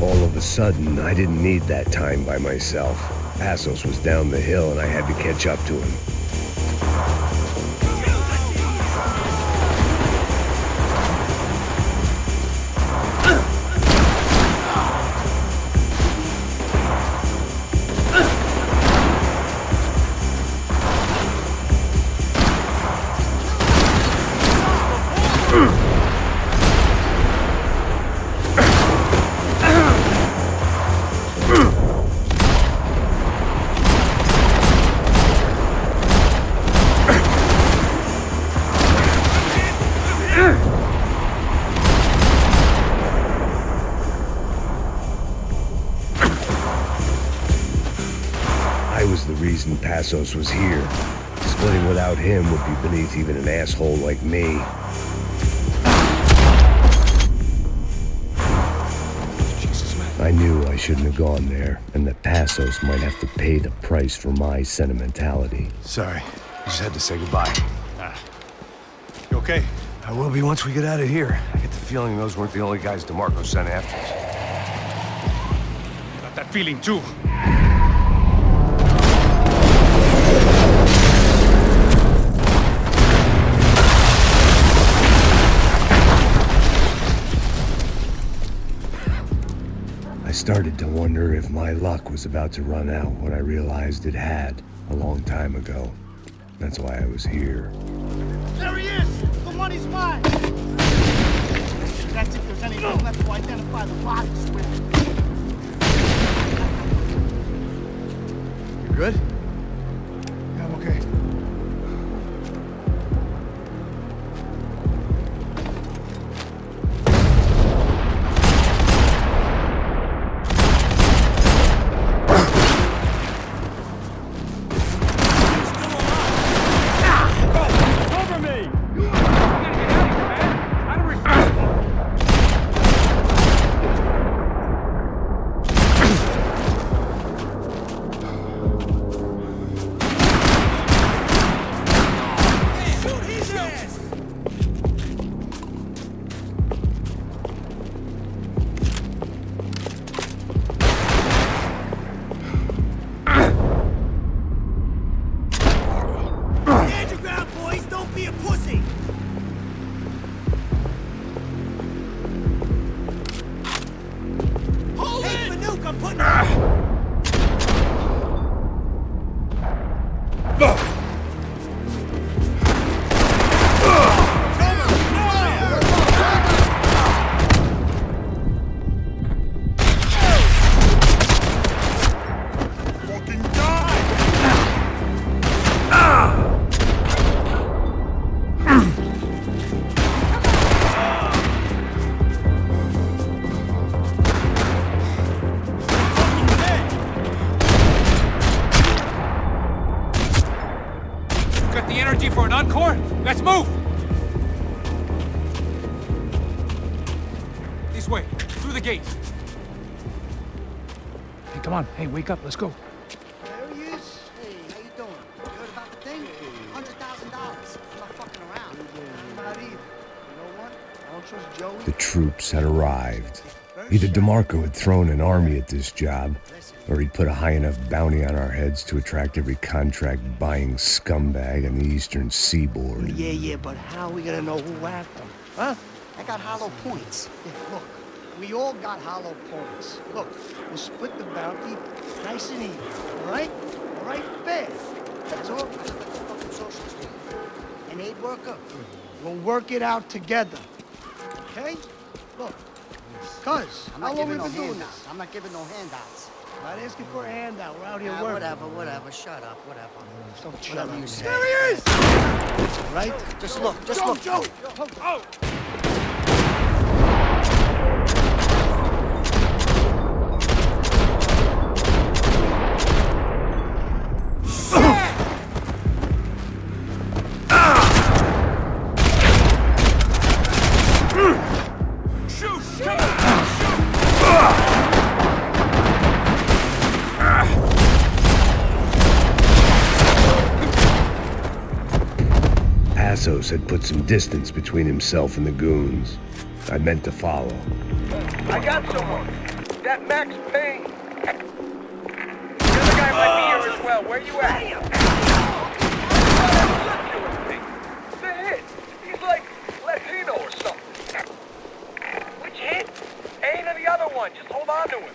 All of a sudden, I didn't need that time by myself. Passos was down the hill and I had to catch up to him. I was the reason Passos was here. Splitting without him would be beneath even an asshole like me. I knew I shouldn't have gone there, and that Passos might have to pay the price for my sentimentality. Sorry, I just had to say goodbye. You okay? I will be once we get out of here. I get the feeling those weren't the only guys DeMarco sent after us. Got that feeling too. I started to wonder if my luck was about to run out when I realized it had a long time ago. That's why I was here. There he is! The money's mine! That's if there's anything left to identify the bodies with. You good? Yeah, I'm okay. Stand your ground, boys! Don't be a pussy! Hold it! Hey, Fanuc, I'm putting the energy for an encore? Let's move! This way, through the gate. Hey, come on. Hey, wake up. Let's go. There he is. Hey, how you doing? You heard about the thing? $100,000. I'm not fucking around. I'm not either. You know what? I don't trust Joey. The troops had arrived. Either DeMarco had thrown an army at this job, or he'd put a high enough bounty on our heads to attract every contract-buying scumbag on the eastern seaboard. Yeah, but how are we gonna know who whacked them? Huh? I got hollow points. Yeah, look, we all got hollow points. Look, we'll split the bounty nice and even, all right? All right, fair. That's all. Just like the fucking socialist league. An aid worker, we'll work it out together, okay? Look, cuz, how long we been doing this? I'm not giving no handouts. I'm not asking for a handout. We're out here working. Whatever. Shut up, whatever. Don't shut up. There he is! Right? Just look, Joe! Oh! Passos had put some distance between himself and the goons. I meant to follow. I got someone. That Max Payne. The other guy might be here as well. Where you at? The hit. He's like Latino or something. Which hit? Ain't or the other one. Just hold on to him.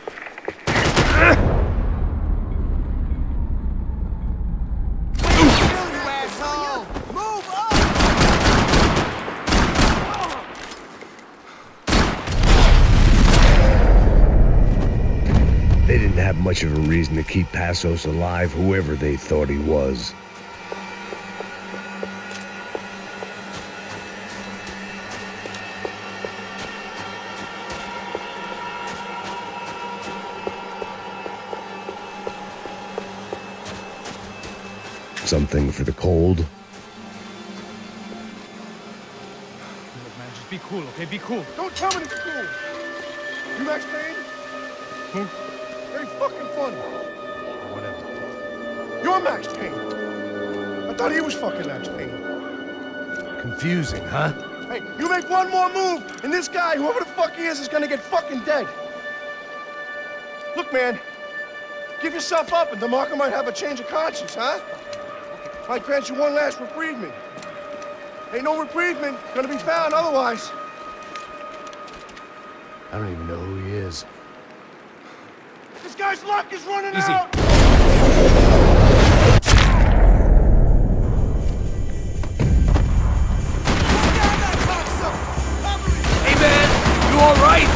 They didn't have much of a reason to keep Passos alive, whoever they thought he was. Something for the cold? Look, man, just be cool, okay? Be cool. Don't tell me to be cool. You Max Payne? Who? Very fucking funny. Whatever. You're Max Payne. I thought he was fucking Max Payne. Confusing, huh? Hey, you make one more move, and this guy, whoever the fuck he is gonna get fucking dead. Look, man, give yourself up, and DeMarco might have a change of conscience, huh? Might grant you one last reprievement. Ain't no reprievement gonna be found otherwise. I don't even know who he is. This guy's luck is running Easy. out! Hey man, you all right?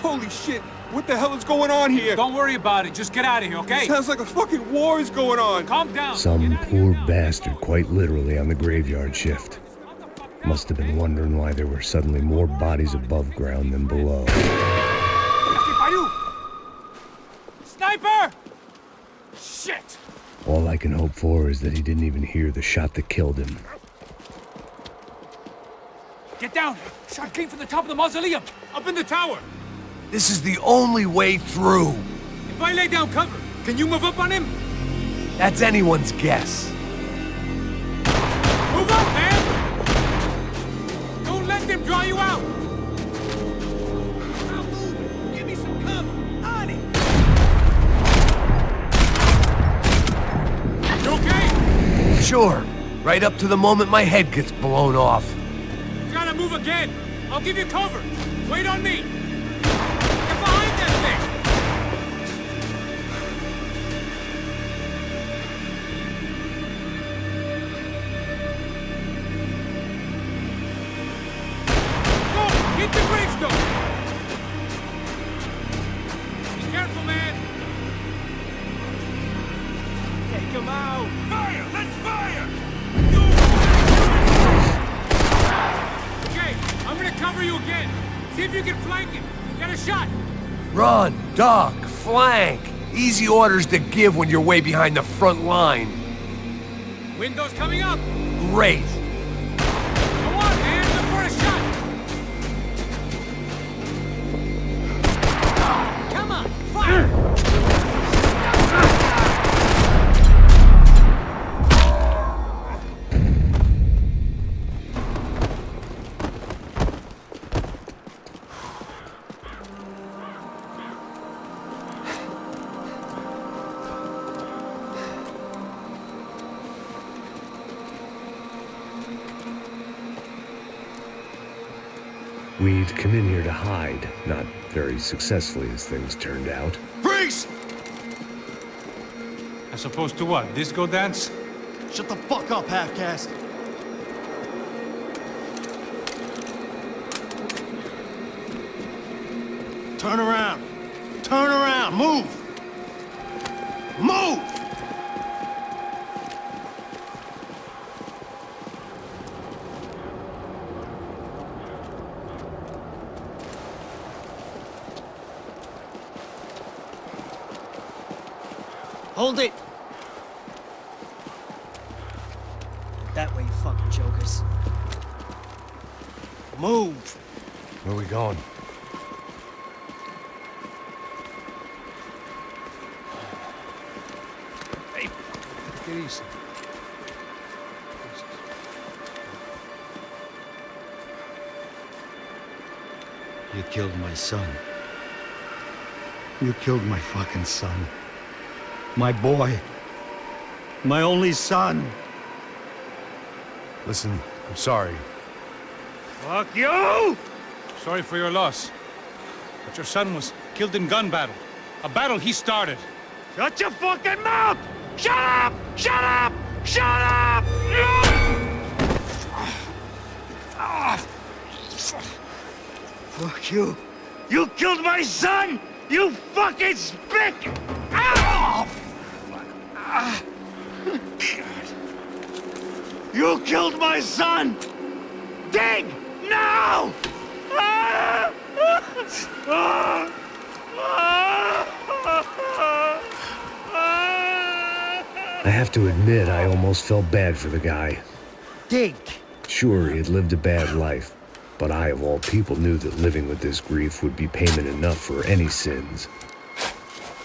Holy shit! What the hell is going on here? Don't worry about it. Just get out of here, okay? Sounds like a fucking war is going on. Calm down. Some poor bastard quite literally on the graveyard shift. Must have been wondering why there were suddenly more bodies above ground than below. Sniper! Shit! All I can hope for is that he didn't even hear the shot that killed him. Get down! Shot came from the top of the mausoleum! Up in the tower! This is the only way through. If I lay down cover, can you move up on him? That's anyone's guess. Move up, man! draw you out! I'll move! Give me some cover! On it! You okay? Sure. Right up to the moment my head gets blown off. Gotta move again! I'll give you cover! Wait on me! Get behind that thing! Go! Hit the gravestone! Be careful, man! Take him out! Fire! Let's fire! Okay, I'm gonna cover you again. See if you can flank him. Get a shot. Run, duck, flank. Easy orders to give when you're way behind the front line. Window's coming up. Great. Go on, man. Look for a shot. Come on, fire. We'd come in here to hide, not very successfully as things turned out. Freeze! As opposed to what? Disco dance? Shut the fuck up, half-caste. Turn around. Turn around. Move. Move! Hold it! That way, you fucking jokers. Move! Where we going? Hey, take it easy. You killed my son. You killed my fucking son. My boy. My only son. Listen, I'm sorry. Fuck you! Sorry for your loss. But your son was killed in gun battle. A battle he started. Shut your fucking mouth! Shut up! Shut up! Shut up! Fuck you. You killed my son! You fucking spick! Ow! You killed my son! Dig! Now! I have to admit, I almost felt bad for the guy. Dig! Sure, he had lived a bad life, but I, of all people, knew that living with this grief would be payment enough for any sins.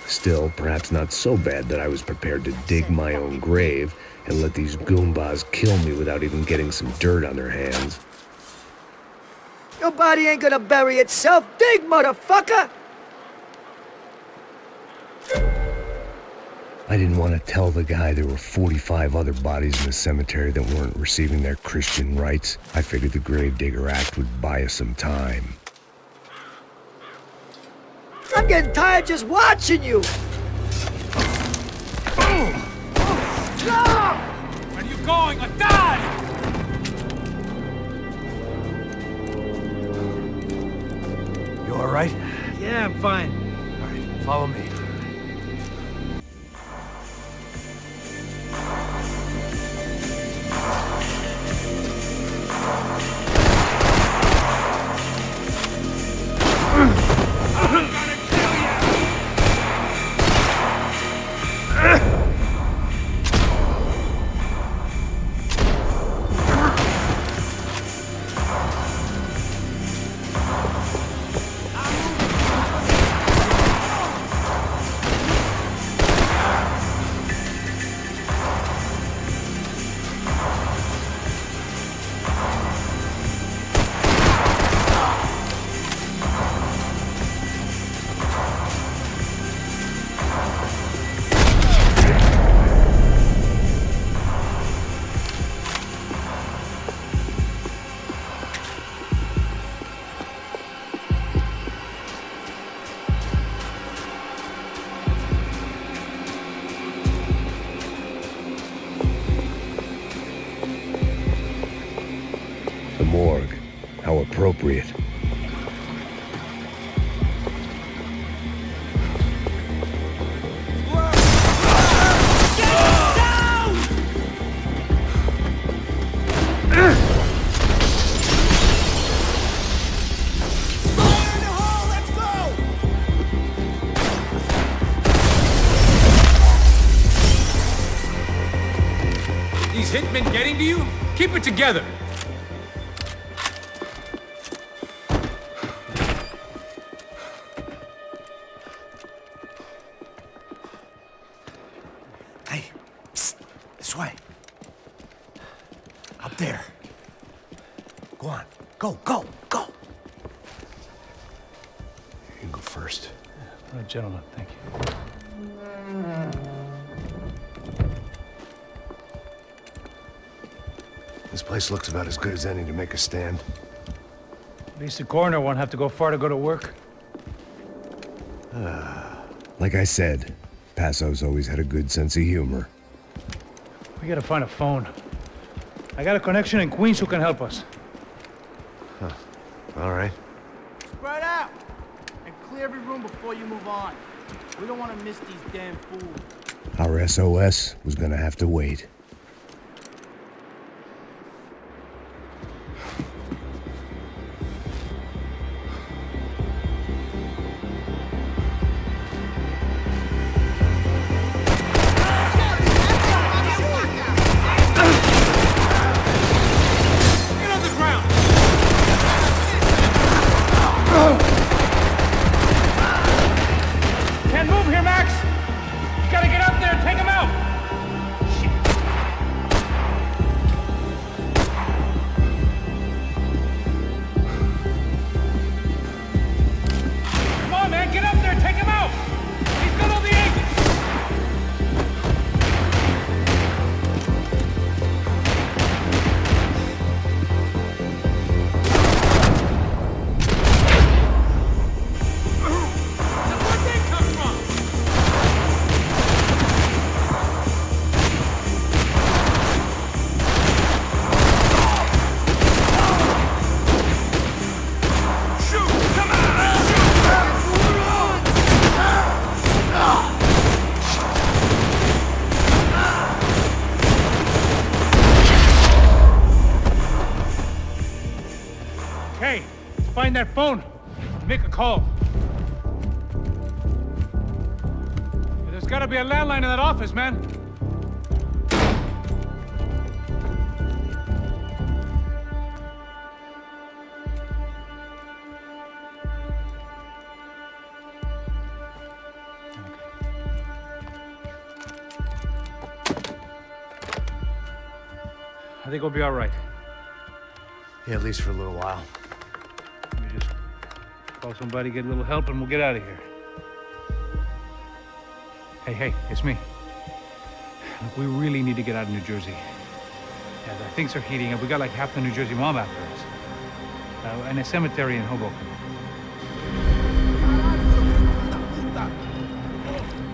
Still, perhaps not so bad that I was prepared to dig my own grave and let these goombas kill me without even getting some dirt on their hands. Your body ain't gonna bury itself. Dig, motherfucker! I didn't want to tell the guy there were 45 other bodies in the cemetery that weren't receiving their Christian rites. I figured the Gravedigger Act would buy us some time. I'm getting tired just watching you! Where are you going? A die! You all right? Yeah, I'm fine. All right, follow me. How appropriate. These hitmen getting to you? Keep it together. Hey, psst, this way. Up there. Go on. Go, go, go. You can go first. All right, gentlemen, thank you. This place looks about as good as any to make a stand. At least the coroner won't have to go far to go to work. Like I said, Passo's always had a good sense of humor. We gotta find a phone. I got a connection in Queens who can help us. Huh. All right. Spread out and clear every room before you move on. We don't want to miss these damn fools. Our SOS was gonna have to wait. Can't move here, Max! You gotta get up there and take him out! Come on, man, get up there and take him out! He's got all the exits! Hey, find that phone. Make a call. There's gotta be a landline in that office, man. I think we'll be all right. Yeah, at least for a little while. Let me just call somebody, get a little help, and we'll get out of here. Hey, it's me. Look, we really need to get out of New Jersey. Yeah, things are heating up. We got like half the New Jersey mob after us. And a cemetery in Hoboken.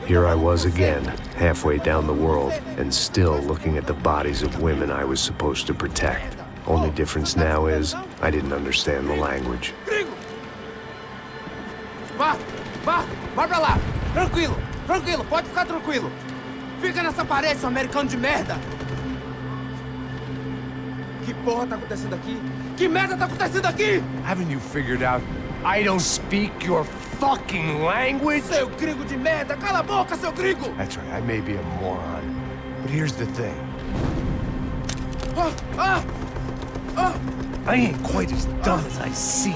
Here I was again, halfway down the world, and still looking at the bodies of women I was supposed to protect. Only difference now is, I didn't understand the language. Vai pra lá. Tranquilo, pode ficar tranquilo. Fica nessa parede, seu americano de merda. Que porra tá acontecendo aqui? Que merda tá acontecendo aqui? Haven't you figured out I don't speak your fucking language? Seu gringo de merda! Cala a boca, seu gringo! That's right, I may be a moron, but here's the thing. I ain't quite as dumb as I seem.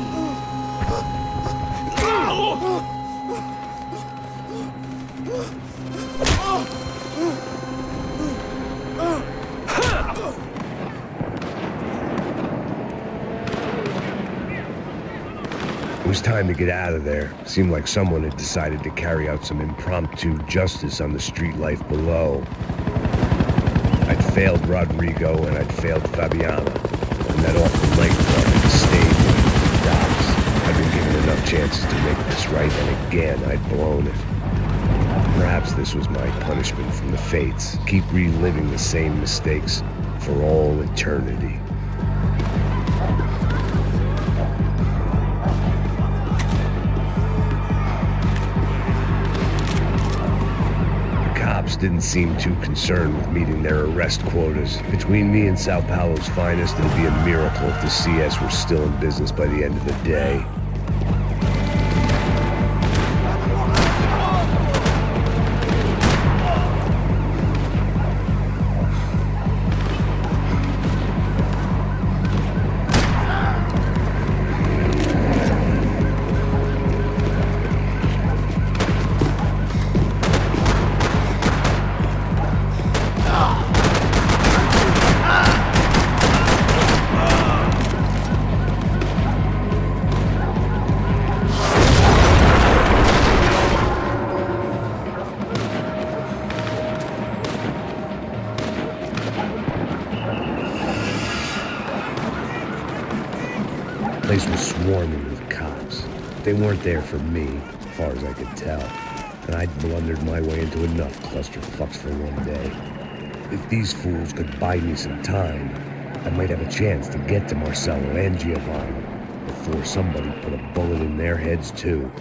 It was time to get out of there. Seemed like someone had decided to carry out some impromptu justice on the street life below. I'd failed Rodrigo and I'd failed Fabiana. And that awful night club at the stage and the docks. I'd been given enough chances to make this right, and again I'd blown it. Perhaps this was my punishment from the fates. Keep reliving the same mistakes for all eternity. didn't seem too concerned with meeting their arrest quotas. Between me and Sao Paulo's finest, it'd be a miracle if the CS were still in business by the end of the day. The place was swarming with cops. They weren't there for me, as far as I could tell. And I'd blundered my way into enough clusterfucks for one day. If these fools could buy me some time, I might have a chance to get to Marcello and Giovanni before somebody put a bullet in their heads too.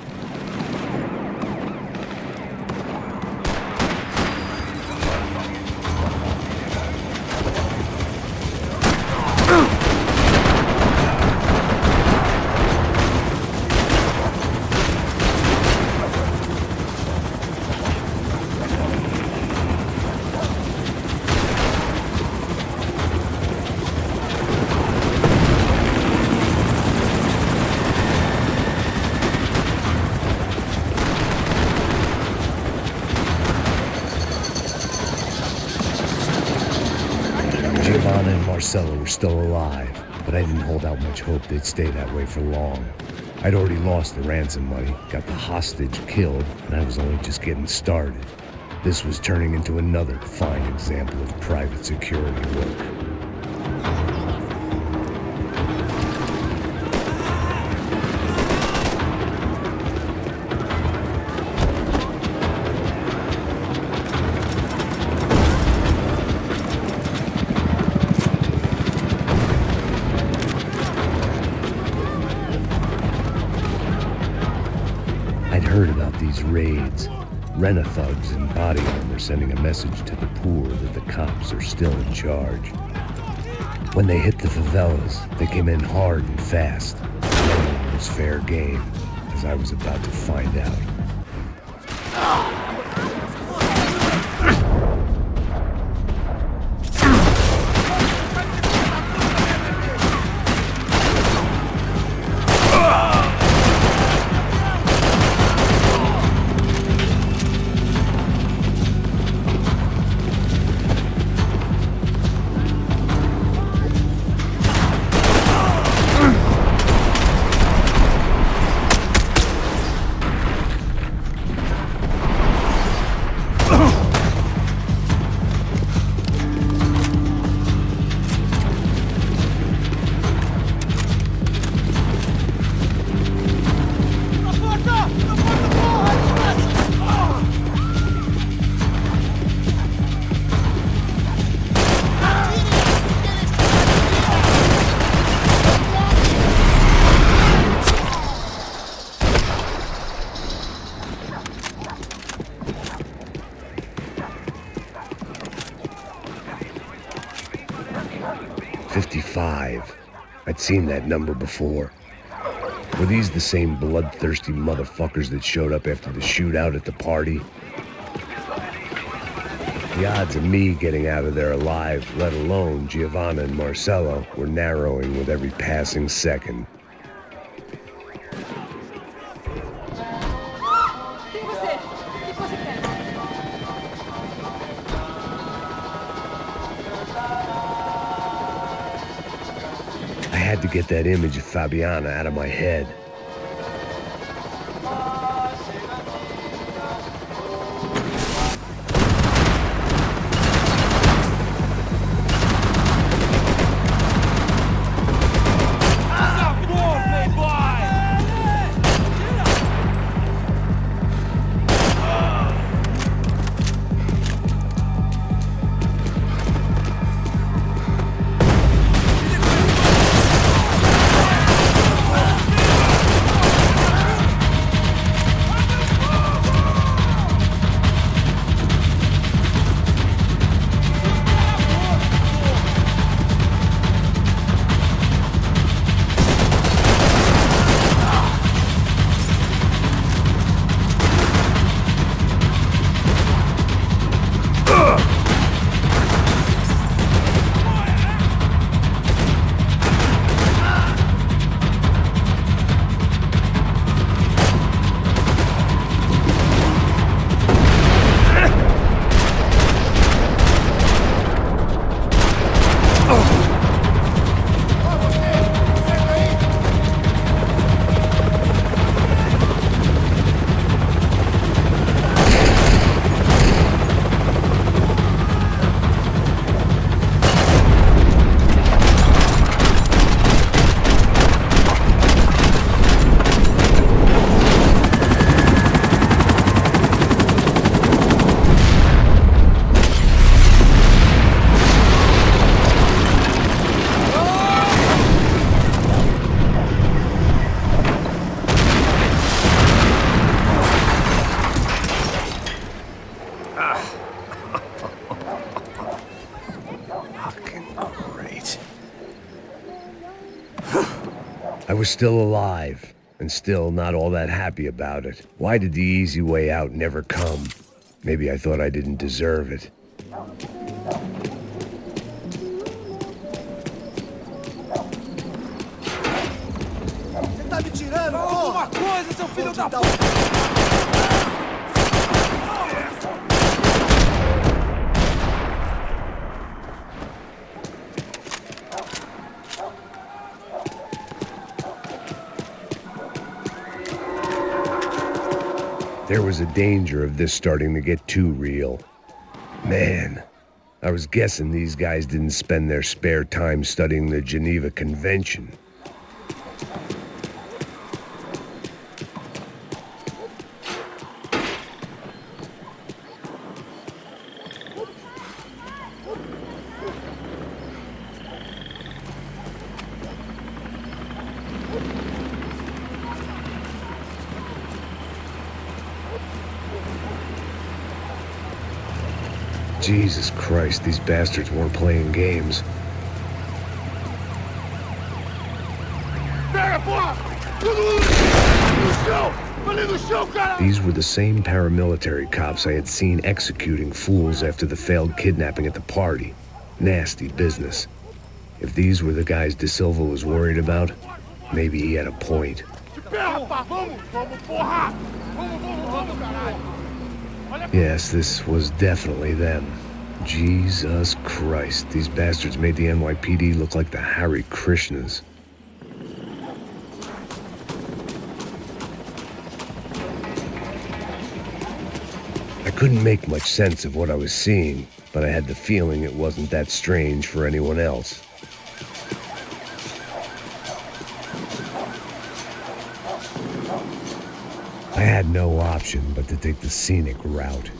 Giovanna and Marcello were still alive, but I didn't hold out much hope they'd stay that way for long. I'd already lost the ransom money, got the hostage killed, and I was only just getting started. This was turning into another fine example of private security work. I'd heard about these raids. Rena-thugs in body armor sending a message to the poor that the cops are still in charge. When they hit the favelas, they came in hard and fast. No one was fair game, as I was about to find out. I'd seen that number before. Were these the same bloodthirsty motherfuckers that showed up after the shootout at the party? The odds of me getting out of there alive, let alone Giovanna and Marcello, were narrowing with every passing second. I had to get that image of Fabiana out of my head. I was still alive, and still not all that happy about it. Why did the easy way out never come? Maybe I thought I didn't deserve it. Você tá me tirando, pô? Alguma coisa, seu filho da puta! There was a danger of this starting to get too real. Man, I was guessing these guys didn't spend their spare time studying the Geneva Convention. Jesus Christ, these bastards weren't playing games. These were the same paramilitary cops I had seen executing fools after the failed kidnapping at the party. Nasty business. If these were the guys De Silva was worried about, maybe he had a point. Yes, this was definitely them. Jesus Christ, these bastards made the NYPD look like the Hare Krishnas. I couldn't make much sense of what I was seeing, but I had the feeling it wasn't that strange for anyone else. I had no option but to take the scenic route.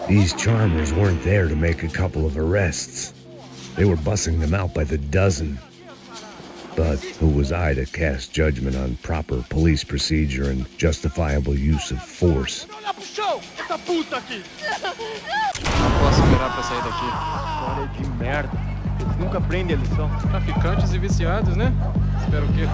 These charmers weren't there to make a couple of arrests. They were bussing them out by the dozen. But who was I to cast judgment on proper police procedure and justifiable use of force? Olha pro chão, essa puta aqui! Não posso esperar pra sair daqui. História de merda. Eles nunca aprendem a lição. Traficantes e viciados, né? Espero o quê?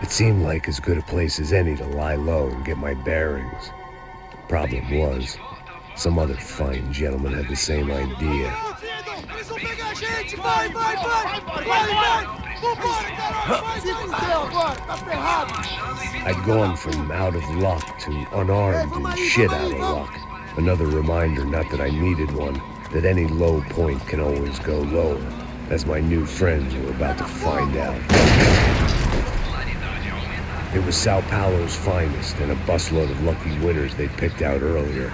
It seemed like as good a place as any to lie low and get my bearings. Problem was, some other fine gentleman had the same idea. I'd gone from out of luck to unarmed and shit out of luck. Another reminder, not that I needed one, that any low point can always go lower, as my new friends were about to find out. It was Sao Paulo's finest and a busload of lucky winners they'd picked out earlier.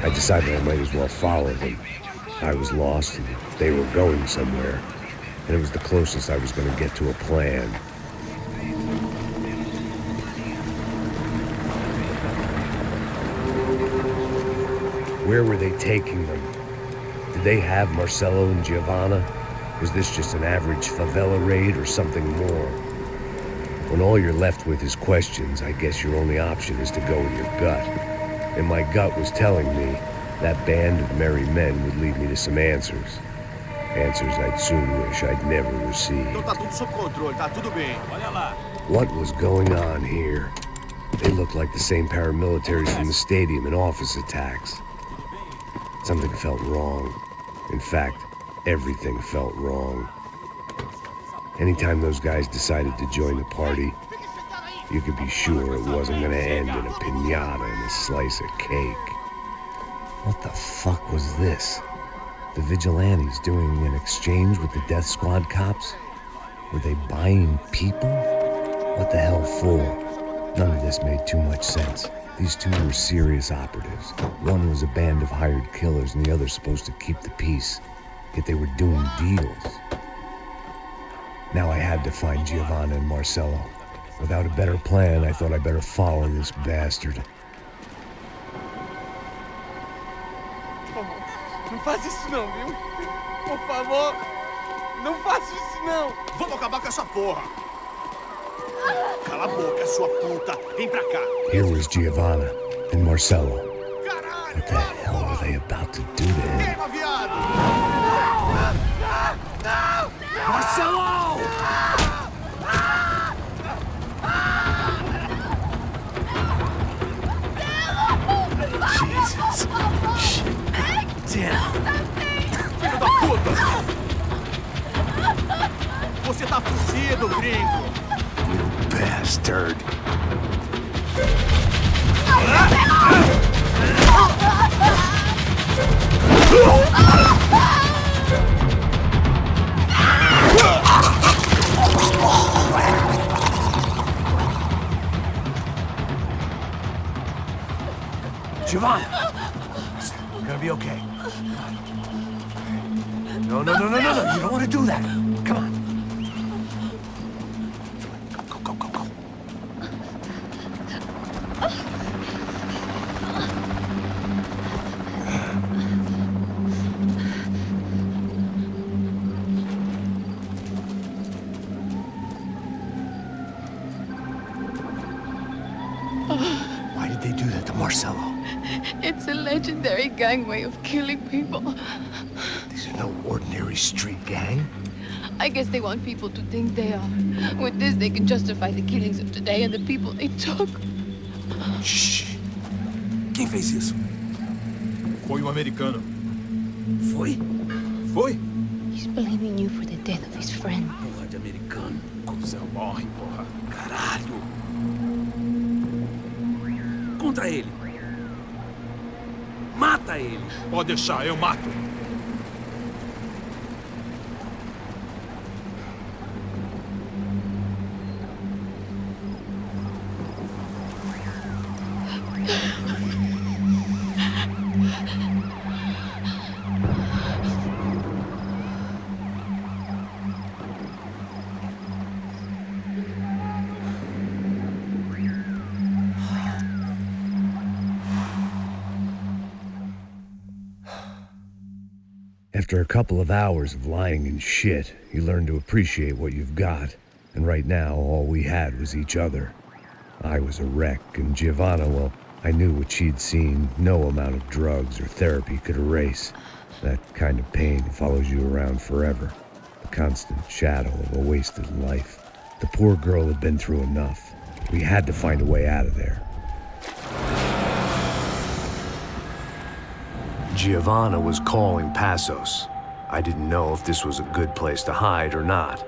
I decided I might as well follow them. I was lost, and they were going somewhere, and it was the closest I was going to get to a plan. Where were they taking them? Did they have Marcelo and Giovanna? Was this just an average favela raid or something more? When all you're left with is questions, I guess your only option is to go with your gut. And my gut was telling me that band of merry men would lead me to some answers. Answers I'd soon wish I'd never received. What was going on here? They looked like the same paramilitaries from the stadium and office attacks. Something felt wrong. In fact, everything felt wrong. Anytime those guys decided to join the party, you could be sure it wasn't gonna end in a piñata and a slice of cake. What the fuck was this? The vigilantes doing an exchange with the death squad cops? Were they buying people? What the hell for? None of this made too much sense. These two were serious operatives. One was a band of hired killers and the other supposed to keep the peace. Yet they were doing deals. Now I had to find Giovanna and Marcelo. Without a better plan, I thought I'd better follow this bastard. Não faz isso não, viu? Por favor, não faça isso não. Vamos acabar com essa porra. Cala a boca, sua puta. Vem pra cá. Here was Giovanna and Marcelo. What the hell were they about to do to him? Marcelo! Jesus. Shit. Damn. Filho da puta! Você tá fugido, gringo! You bastard. Giovanna! You're gonna be okay. No. You don't want to do that. Come on. Go. Why did they do that to Marcelo? It's a legendary gang way of killing people. These are no ordinary street gang. I guess they want people to think they are. With this, they can justify the killings of today and the people they took. Shh. Quem fez isso? Foi americano. Foi? He's blaming you for the death of his friend. Porra de americano. Coisa morre, porra. Caralho. Contra ele. Mata ele. Pode deixar, eu mato. After a couple of hours of lying in shit, you learn to appreciate what you've got. And right now, all we had was each other. I was a wreck, and Giovanna, well, I knew what she'd seen no amount of drugs or therapy could erase. That kind of pain follows you around forever. The constant shadow of a wasted life. The poor girl had been through enough. We had to find a way out of there. Giovanna was calling Passos. I didn't know if this was a good place to hide or not.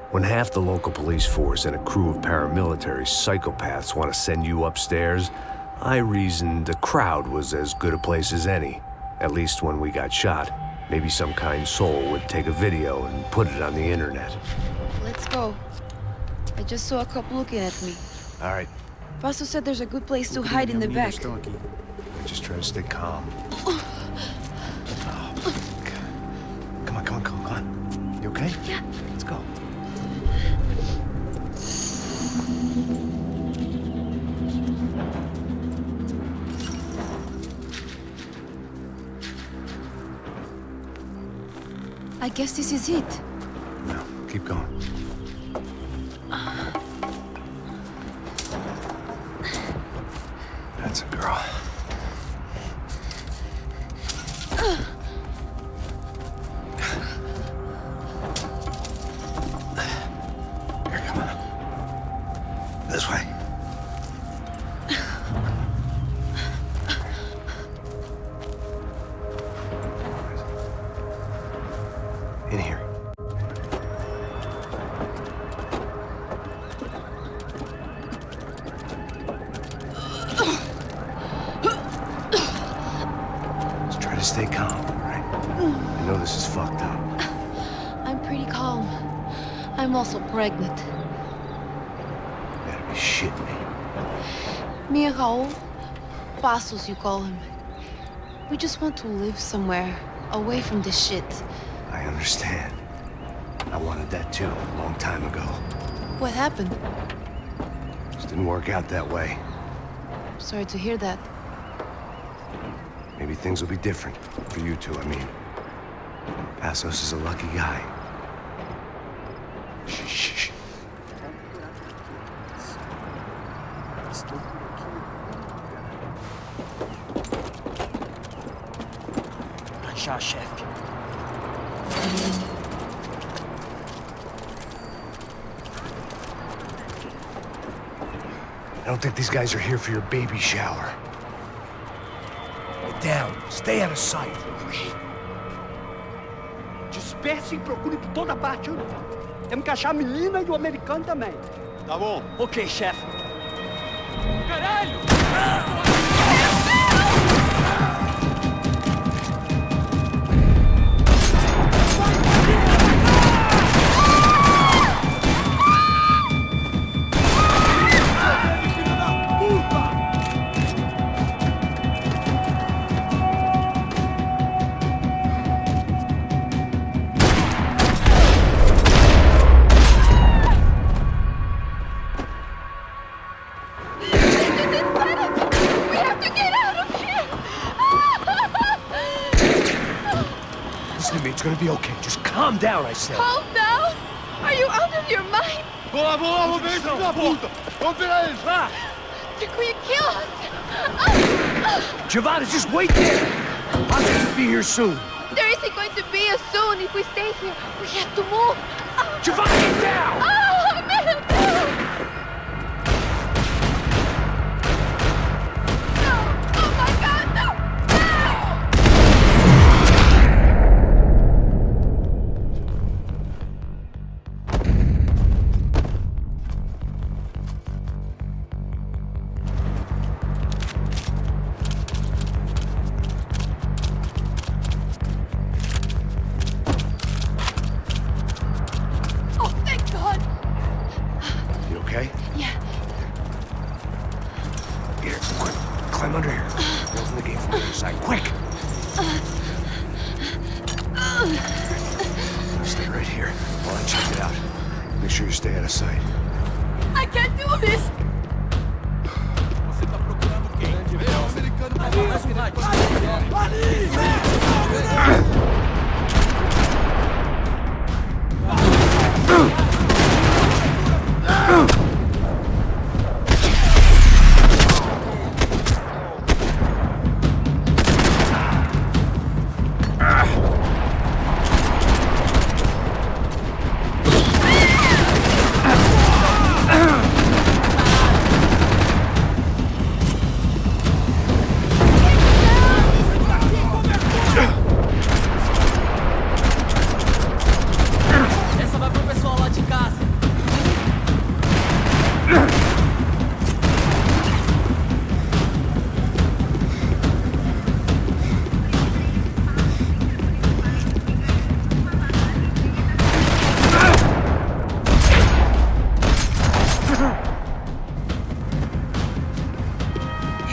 When half the local police force and a crew of paramilitary psychopaths want to send you upstairs, I reasoned the crowd was as good a place as any. At least when we got shot, maybe some kind soul would take a video and put it on the internet. Let's go. I just saw a cop looking at me. All right. Passos said there's a good place to hide in the back. Just try to stay calm. Come on. You okay? Yeah. Let's go. I guess this is it. No, keep going. That's a girl. Here, come on. This way. In here. Just try to stay calm, all right? I know this is fucked up. I'm pretty calm. I'm also pregnant. You gotta be shitting me. Me and Raul, Passos you call him. We just want to live somewhere, away from this shit. I understand. I wanted that too, a long time ago. What happened? Just didn't work out that way. Sorry to hear that. Maybe things will be different. For you two, I mean. Passos is a lucky guy. Shh. Já, chefe. I don't think these guys are here for your baby shower. Get down. Stay out of sight. Disperse e procure por toda parte. Temos que achar a menina e o americano também. Tá bom. Ok, chefe. Caralho! It's gonna be okay. Just calm down, I said. Calm down? Are you out of your mind? Vamos ver isso da puta! Vamos virar eles, vá! They're going to kill us! Giovanna, just wait there! I'll just be here soon. There isn't going to be a soon if we stay here. We have to move. Giovanna, get down! Oh, man! No! Oh, my God, no! Stay right here while I check it out. Make sure you stay out of sight. I can't do this! Você tá procurando quem? É o americano. Ali!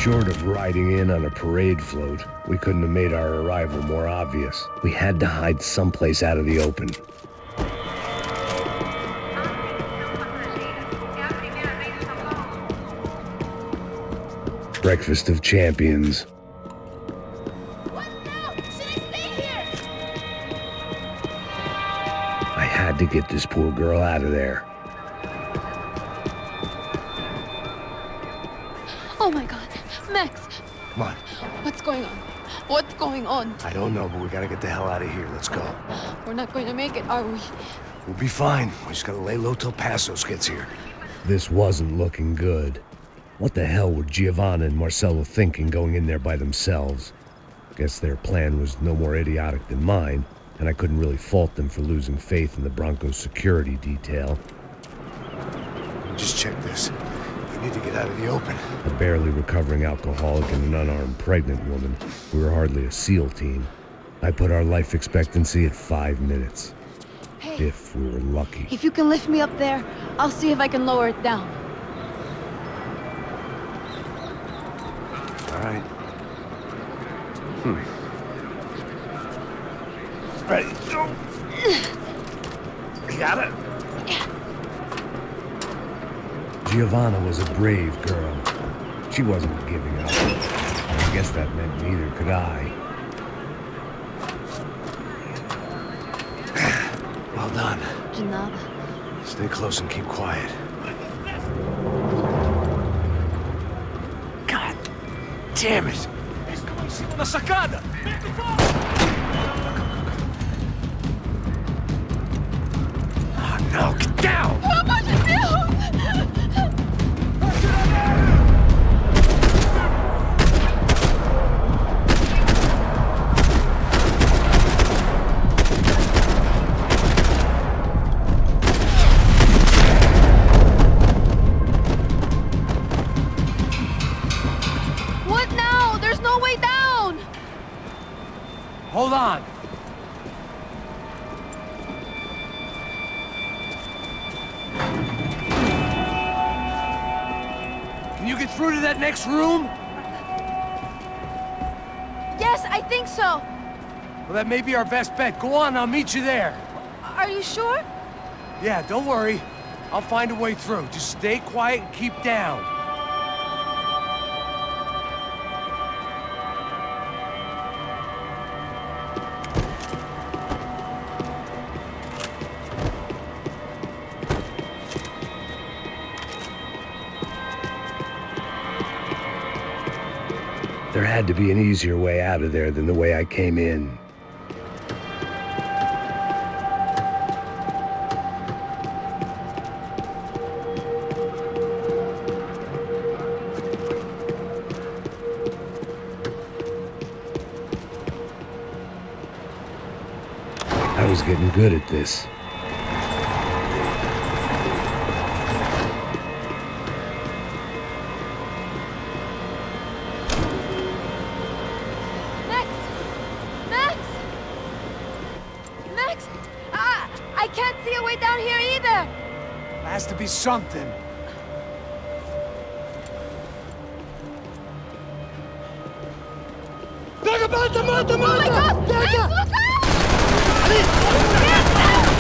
Short of riding in on a parade float, we couldn't have made our arrival more obvious. We had to hide someplace out of the open. Breakfast of champions. I had to get this poor girl out of there. Oh my God, Max, Come on. what's going on? What's going on? I don't know, but we gotta get the hell out of here. Let's go. We're not going to make it, are we? We'll be fine. We just gotta lay low till Passos gets here. This wasn't looking good. What the hell were Giovanna and Marcello thinking going in there by themselves? Guess their plan was no more idiotic than mine, and I couldn't really fault them for losing faith in the Broncos security detail. Just check this. We need to get out of the open. A barely recovering alcoholic and an unarmed pregnant woman. We were hardly a SEAL team. I put our life expectancy at 5 minutes. Hey. If we were lucky. If you can lift me up there, I'll see if I can lower it down. All right. Ready, go. You got it? Giovanna was a brave girl. She wasn't giving up. I guess that meant neither could I. Well done. De nada. Stay close and keep quiet. God damn it! Na sacada! Oh no, get down! Pelo amor de Deus! What now? There's no way down! Hold on. Can you get through to that next room? Yes, I think so. Well, that may be our best bet. Go on, I'll meet you there. Are you sure? Yeah, don't worry. I'll find a way through. Just stay quiet and keep down. There had to be an easier way out of there than the way I came in. I was getting good at this. I can't see a way down here either! Has to be something. Pega, mata, mata, mata! Oh my God! Pega! Max, look out! Ali! Yes, Max!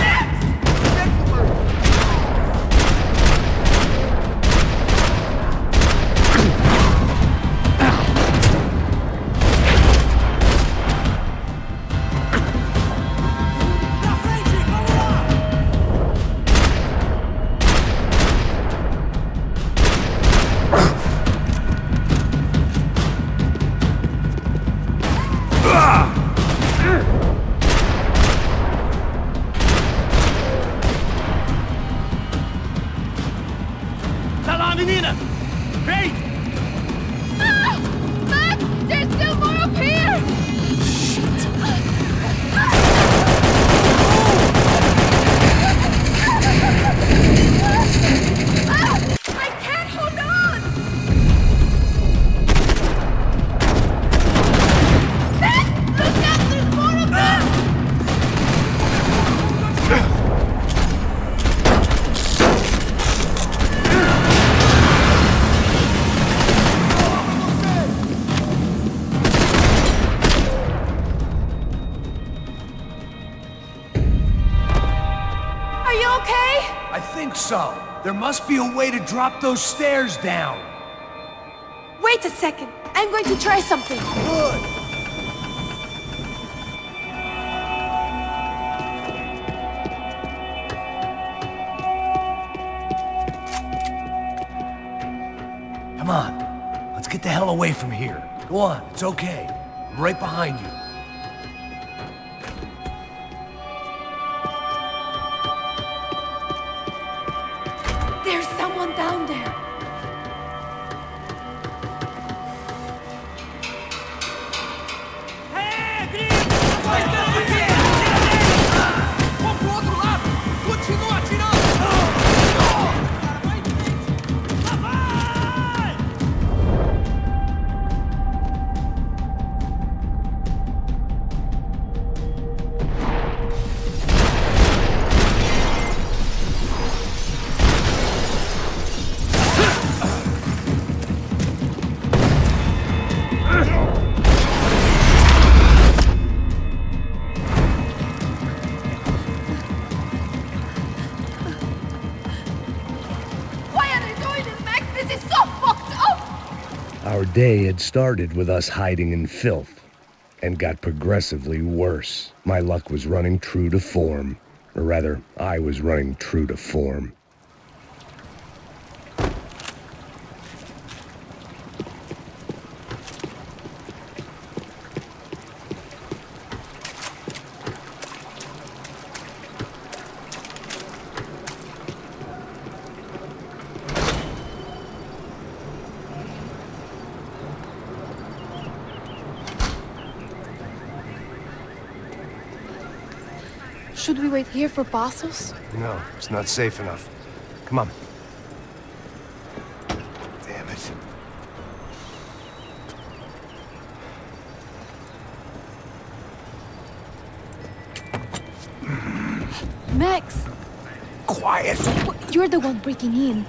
so. There must be a way to drop those stairs down. Wait a second. I'm going to try something. Good. Come on. Let's get the hell away from here. Go on, it's okay. I'm right behind you. There's someone down there. Our day had started with us hiding in filth, and got progressively worse. My luck was running true to form. Or rather, I was running true to form. Should we wait here for parcels? No, it's not safe enough. Come on. Damn it. Max! Quiet! You're the one breaking in.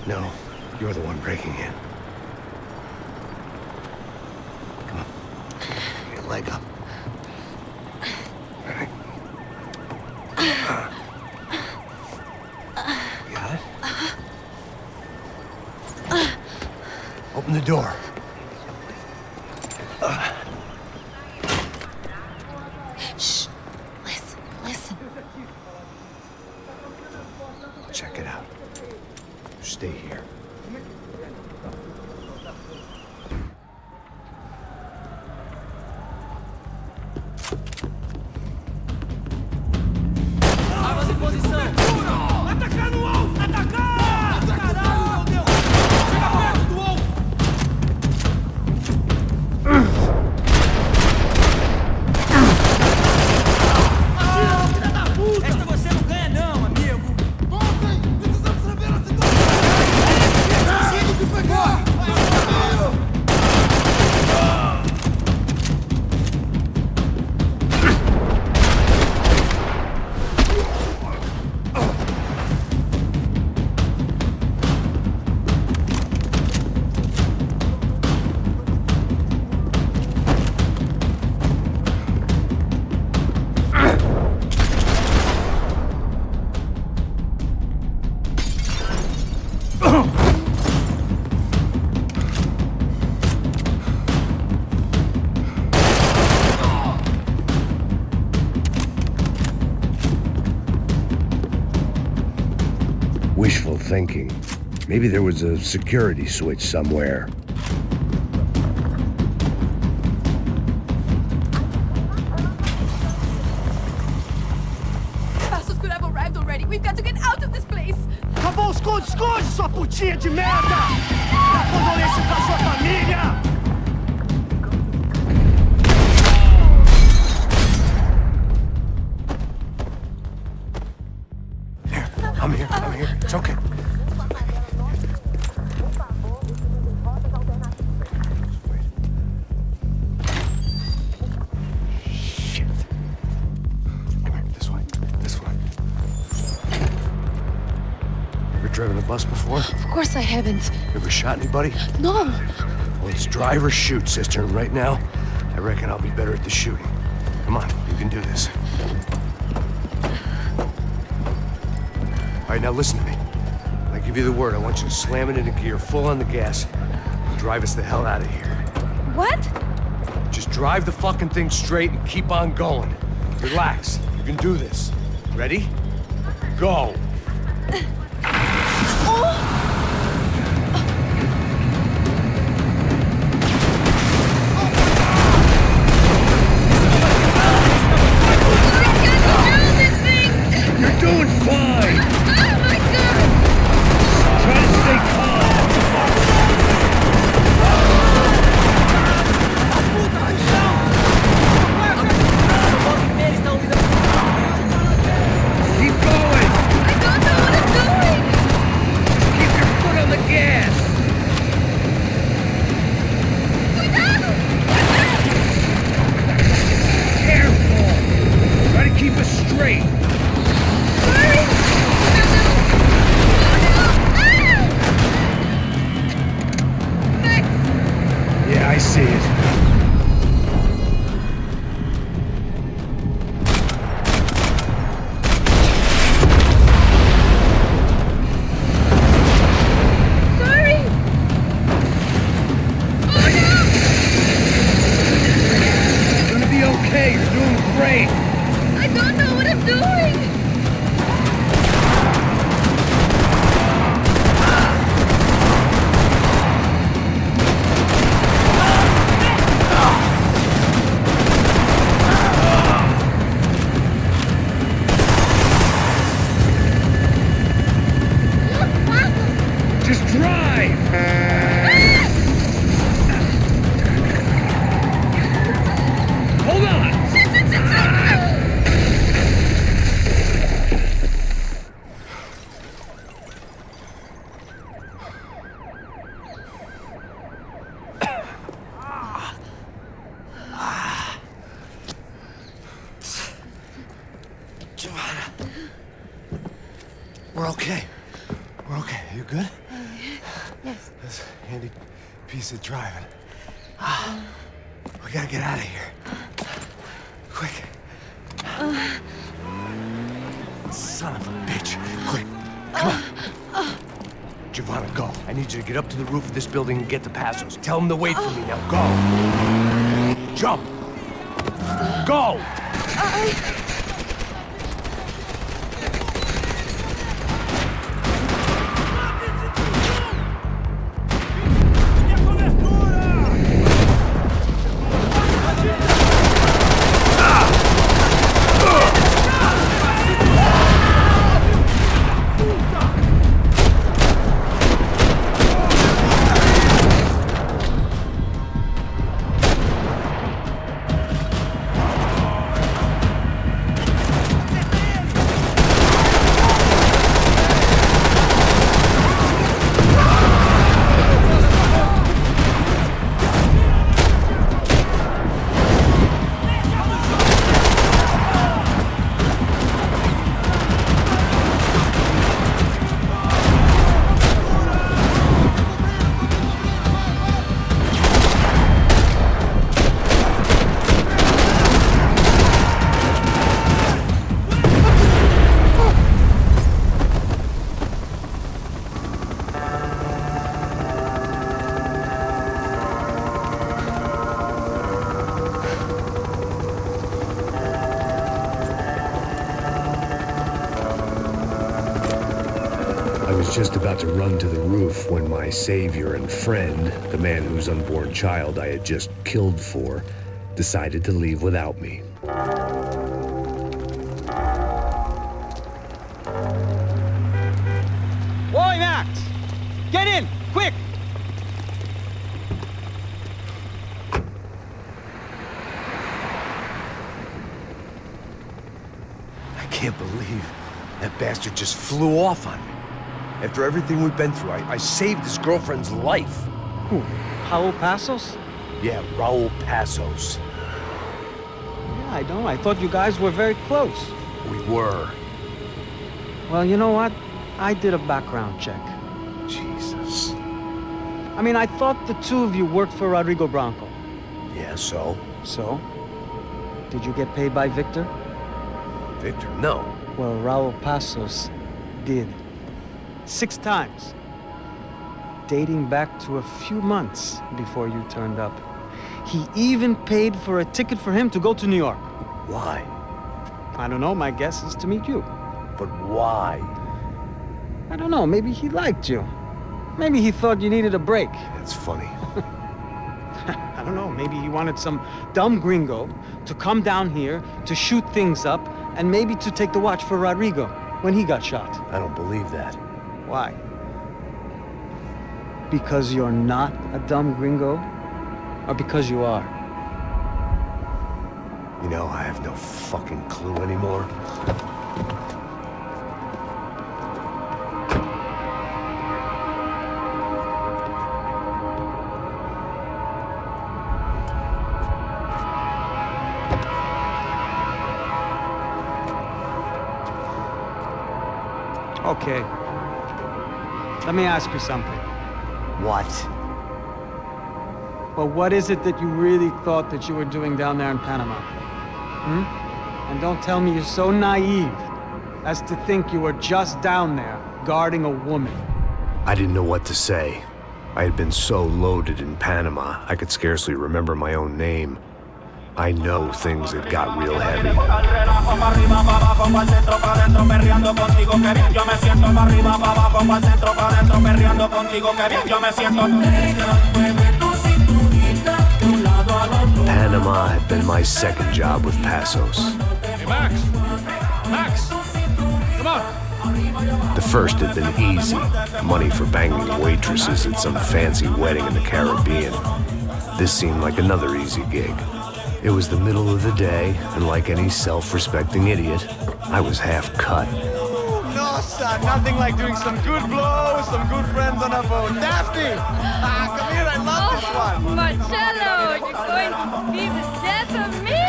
No, you're the one breaking in. Come on. Get your leg up. Got it? Open the door. Shh. Listen, listen. Check it out. Stay here. Wishful thinking. Maybe there was a security switch somewhere. Passos could have arrived already. We've got to get out of this place. Acabou os esconde-esconde, sua putinha de merda! Dá condolência pra sua família! I'm here. It's okay. Shit. Come here, this way. Ever driven a bus before? Of course I haven't. Ever shot anybody? No. Well, it's drive or shoot, sister, and right now, I reckon I'll be better at the shooting. Come on, you can do this. All right, now listen to me. When I give you the word, I want you to slam it into gear, full on the gas, and drive us the hell out of here. What? Just drive the fucking thing straight and keep on going. Relax. You can do this. Ready? Go! You're doing fine! Oh my god! Try to stay calm! Keep going! I don't know what I'm doing! Just keep your foot on the gas! Careful! Try to keep us straight! Yeah, I see it. Sorry! You're gonna be okay. You're doing great. I don't know what I'm doing! Just drive! Hold on! We're okay. We're okay. You good? Yes. That's a handy piece of driving. We gotta get out of here. Quick. Son of a bitch. Quick. Come on. Giovanna, go. I need you to get up to the roof of this building and get to Passos. Tell them to wait for me. Now go. Jump. Go. Just about to run to the roof when my savior and friend, the man whose unborn child I had just killed for, decided to leave without me. Boy, Max! Get in! Quick! I can't believe that bastard just flew off on me. After everything we've been through, I saved his girlfriend's life. Who? Raul Passos? Yeah, Raul Passos. Yeah, I know. I thought you guys were very close. We were. Well, you know what? I did a background check. Jesus. I mean, I thought the two of you worked for Rodrigo Branco. Yeah, so? So? Did you get paid by Victor? Victor, no. Well, Raul Passos did. 6 times. Dating back to a few months before you turned up. He even paid for a ticket for him to go to New York. Why? I don't know, my guess is to meet you. But why? I don't know, maybe he liked you. Maybe he thought you needed a break. That's funny. I don't know, maybe he wanted some dumb gringo to come down here to shoot things up and maybe to take the watch for Rodrigo when he got shot. I don't believe that. Why? Because you're not a dumb gringo? Or because you are? You know, I have no fucking clue anymore. Okay. Let me ask you something. What? Well, what is it that you really thought that you were doing down there in Panama? And don't tell me you're so naive as to think you were just down there guarding a woman. I didn't know what to say. I had been so loaded in Panama, I could scarcely remember my own name. I know things had got real heavy. Panama had been my second job with Passos. Hey, Max! Max! Come on! The first had been easy. Money for banging waitresses at some fancy wedding in the Caribbean. This seemed like another easy gig. It was the middle of the day, and like any self-respecting idiot, I was half cut. No, son, nothing like doing some good blows, some good friends on a boat. Daphne! Come here, I love this one. Marcello, you're going to be the death of me!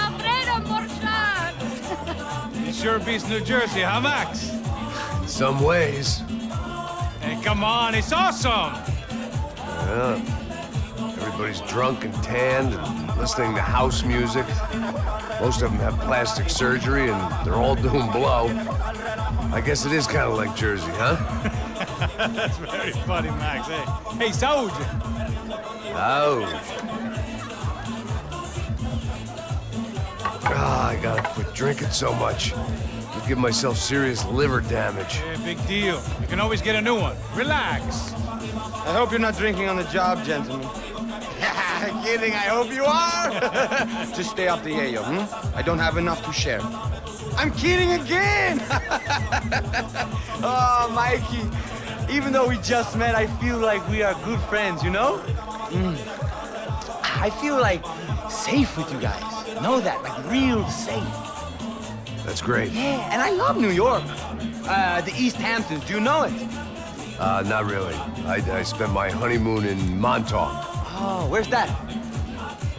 Alfredo Morchan! It sure beats New Jersey, huh, Max? In some ways. Hey, come on, it's awesome! Yeah. Everybody's drunk and tanned and listening to house music. Most of them have plastic surgery and they're all doing blow. I guess it is kind of like Jersey, huh? That's very funny, Max. Hey, Saúde! I gotta quit drinking so much. I'll give myself serious liver damage. Yeah, big deal. You can always get a new one. Relax. I hope you're not drinking on the job, gentlemen. Kidding, I hope you are. Just stay off the yayo, I don't have enough to share. I'm kidding again. Oh, Mikey, even though we just met, I feel like we are good friends, you know? I feel like safe with you guys. Know that, like real safe. That's great. Yeah, and I love New York. The East Hamptons, do you know it? Not really. I spent my honeymoon in Montauk. Oh, where's that?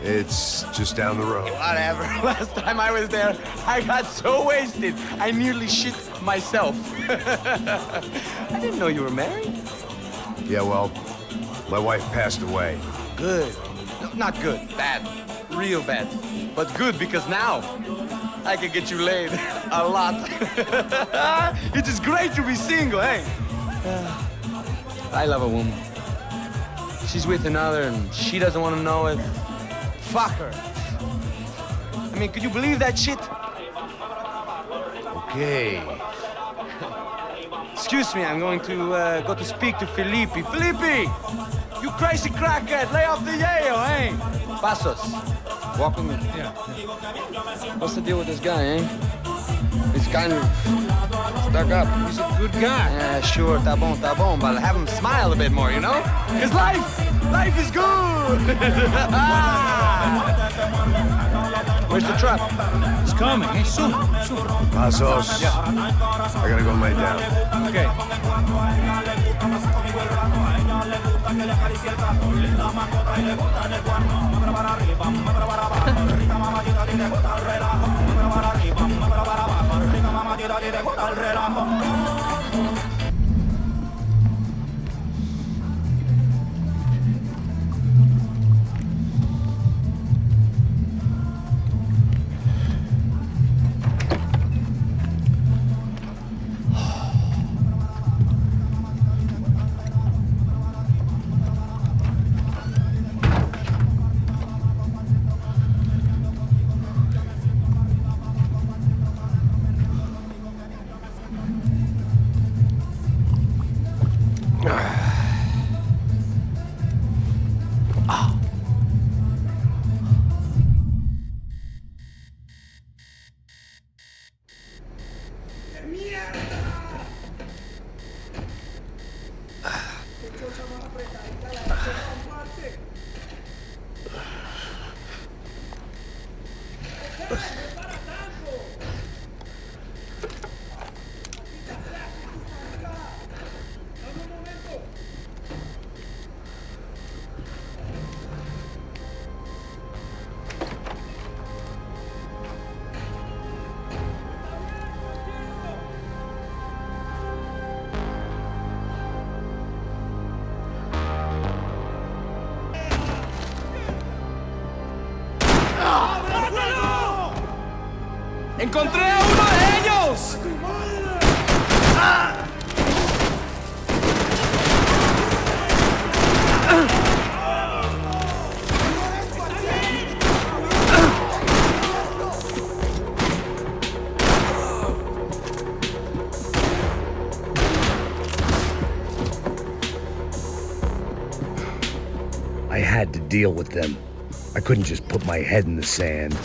It's just down the road. Whatever. Last time I was there, I got so wasted, I nearly shit myself. I didn't know you were married. Yeah, well, my wife passed away. Good. No, not good. Bad. Real bad. But good because now I can get you laid a lot. It is great to be single, hey? I love a woman. She's with another and she doesn't want to know it. Fuck her. I mean, could you believe that shit? Okay. Excuse me, I'm going to go to speak to Felipe. Felipe! You crazy crackhead, lay off the yayo, hey? Passos, walk with me. Yeah. What's the deal with this guy, eh? He's kind of stuck up. He's a good guy. Yeah, sure, tá bom, but have him smile a bit more, you know? Because life is good! Where's the truck? It's coming, eh? Soon. Passos. Yeah. I gotta go lay down. Okay. ¡Encontré a uno de ellos! I had to deal with them. I couldn't just put my head in the sand.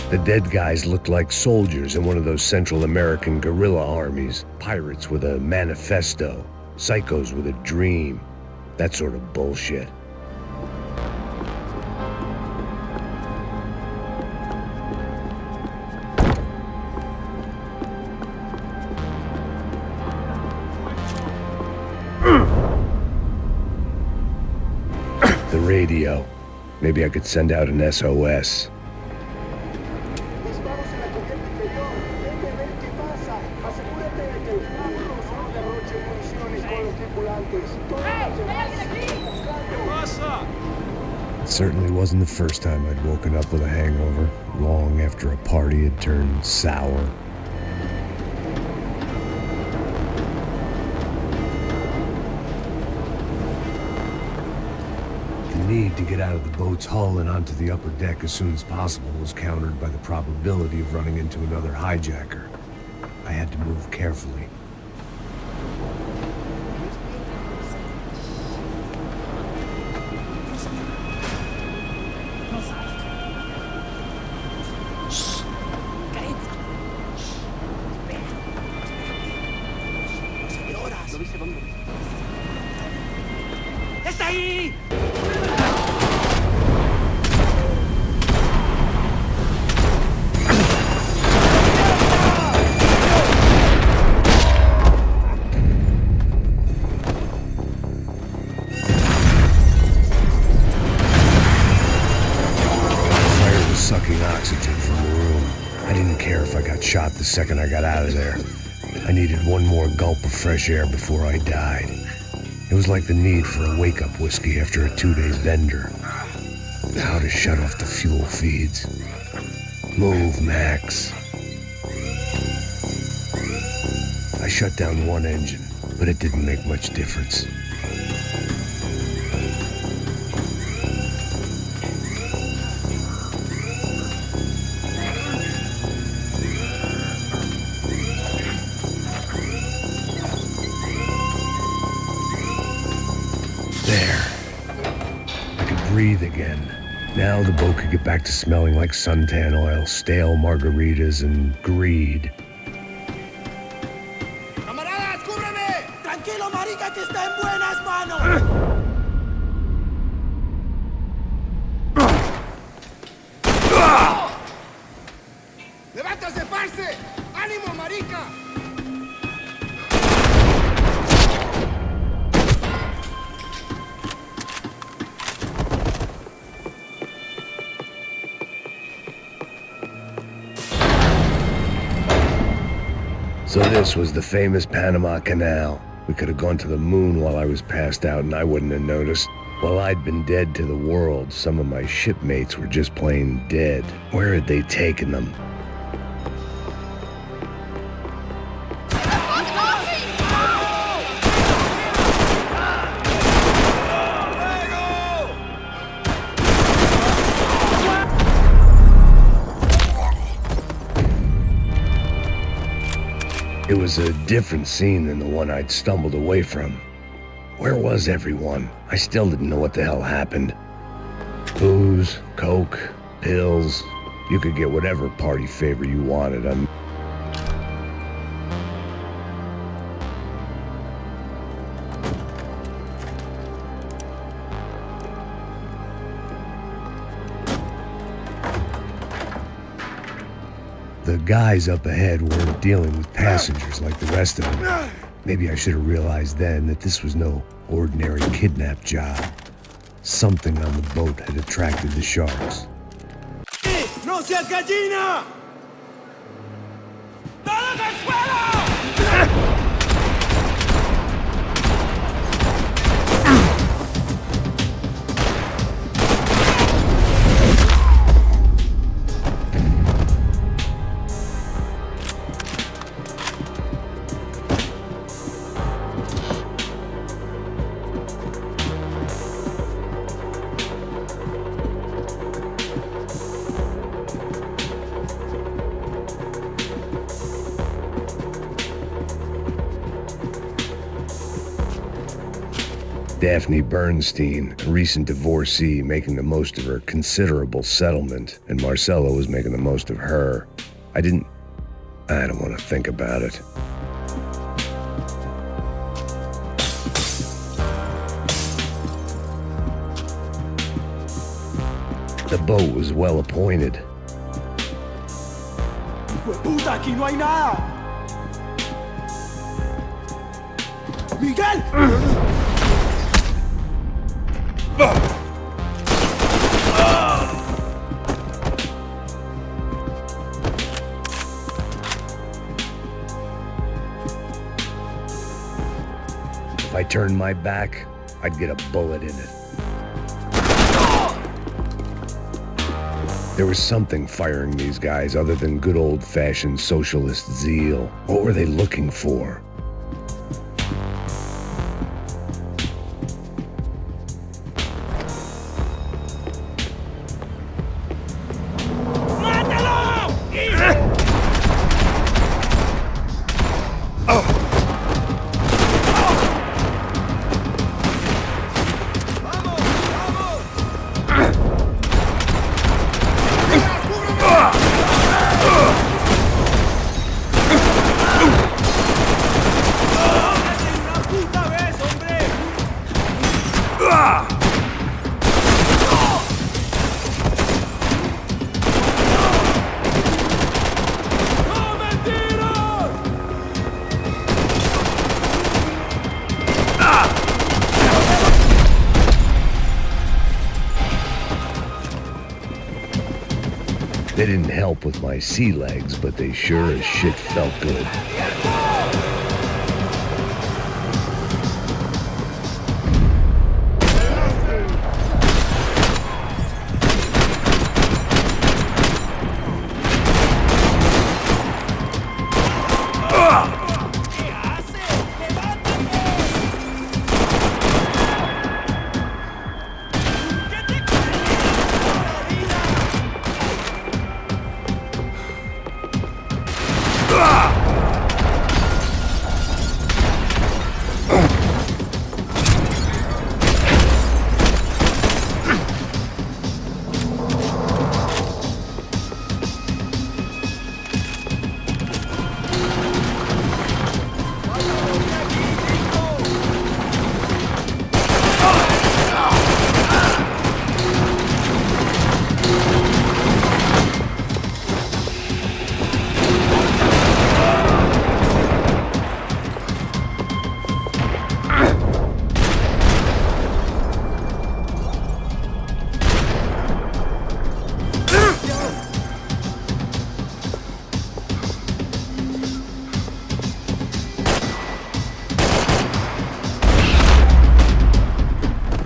The dead guys looked like soldiers in one of those Central American guerrilla armies. Pirates with a manifesto. Psychos with a dream. That sort of bullshit. The radio. Maybe I could send out an SOS. It certainly wasn't the first time I'd woken up with a hangover, long after a party had turned sour. The need to get out of the boat's hull and onto the upper deck as soon as possible was countered by the probability of running into another hijacker. I had to move carefully. ¡Está ahí! Fire was sucking oxygen from the room. I didn't care if I got shot the second I got out of there. I needed one more gulp of fresh air before I died. It was like the need for a wake-up whiskey after a 2-day bender. How to shut off the fuel feeds. Move, Max. I shut down one engine, but it didn't make much difference. Breathe again. Now the boat could get back to smelling like suntan oil, stale margaritas, and greed. ¡Camaradas, cúbreme! ¡Tranquilo, marica, que está en buenas manos! ¡Levántase, parce! ¡Ánimo, marica! So this was the famous Panama Canal. We could have gone to the moon while I was passed out and I wouldn't have noticed. While I'd been dead to the world, some of my shipmates were just plain dead. Where had they taken them? It It was a different scene than the one I'd stumbled away from. Where was everyone? I still didn't know what the hell happened. Booze, coke, pills. You could get whatever party favor you wanted. The guys up ahead weren't dealing with passengers like the rest of them. Maybe I should have realized then that this was no ordinary kidnap job. Something on the boat had attracted the sharks. ¡No seas gallina! ¡Todos al suelo! Daphne Bernstein, a recent divorcee, making the most of her considerable settlement, and Marcella was making the most of her. I don't want to think about it. The boat was well appointed. ¡Puta, aquí no hay nada! ¡Miguel! If I turned my back, I'd get a bullet in it. There was something firing these guys other than good old-fashioned socialist zeal. What were they looking for? They didn't help with my sea legs, but they sure as shit felt good.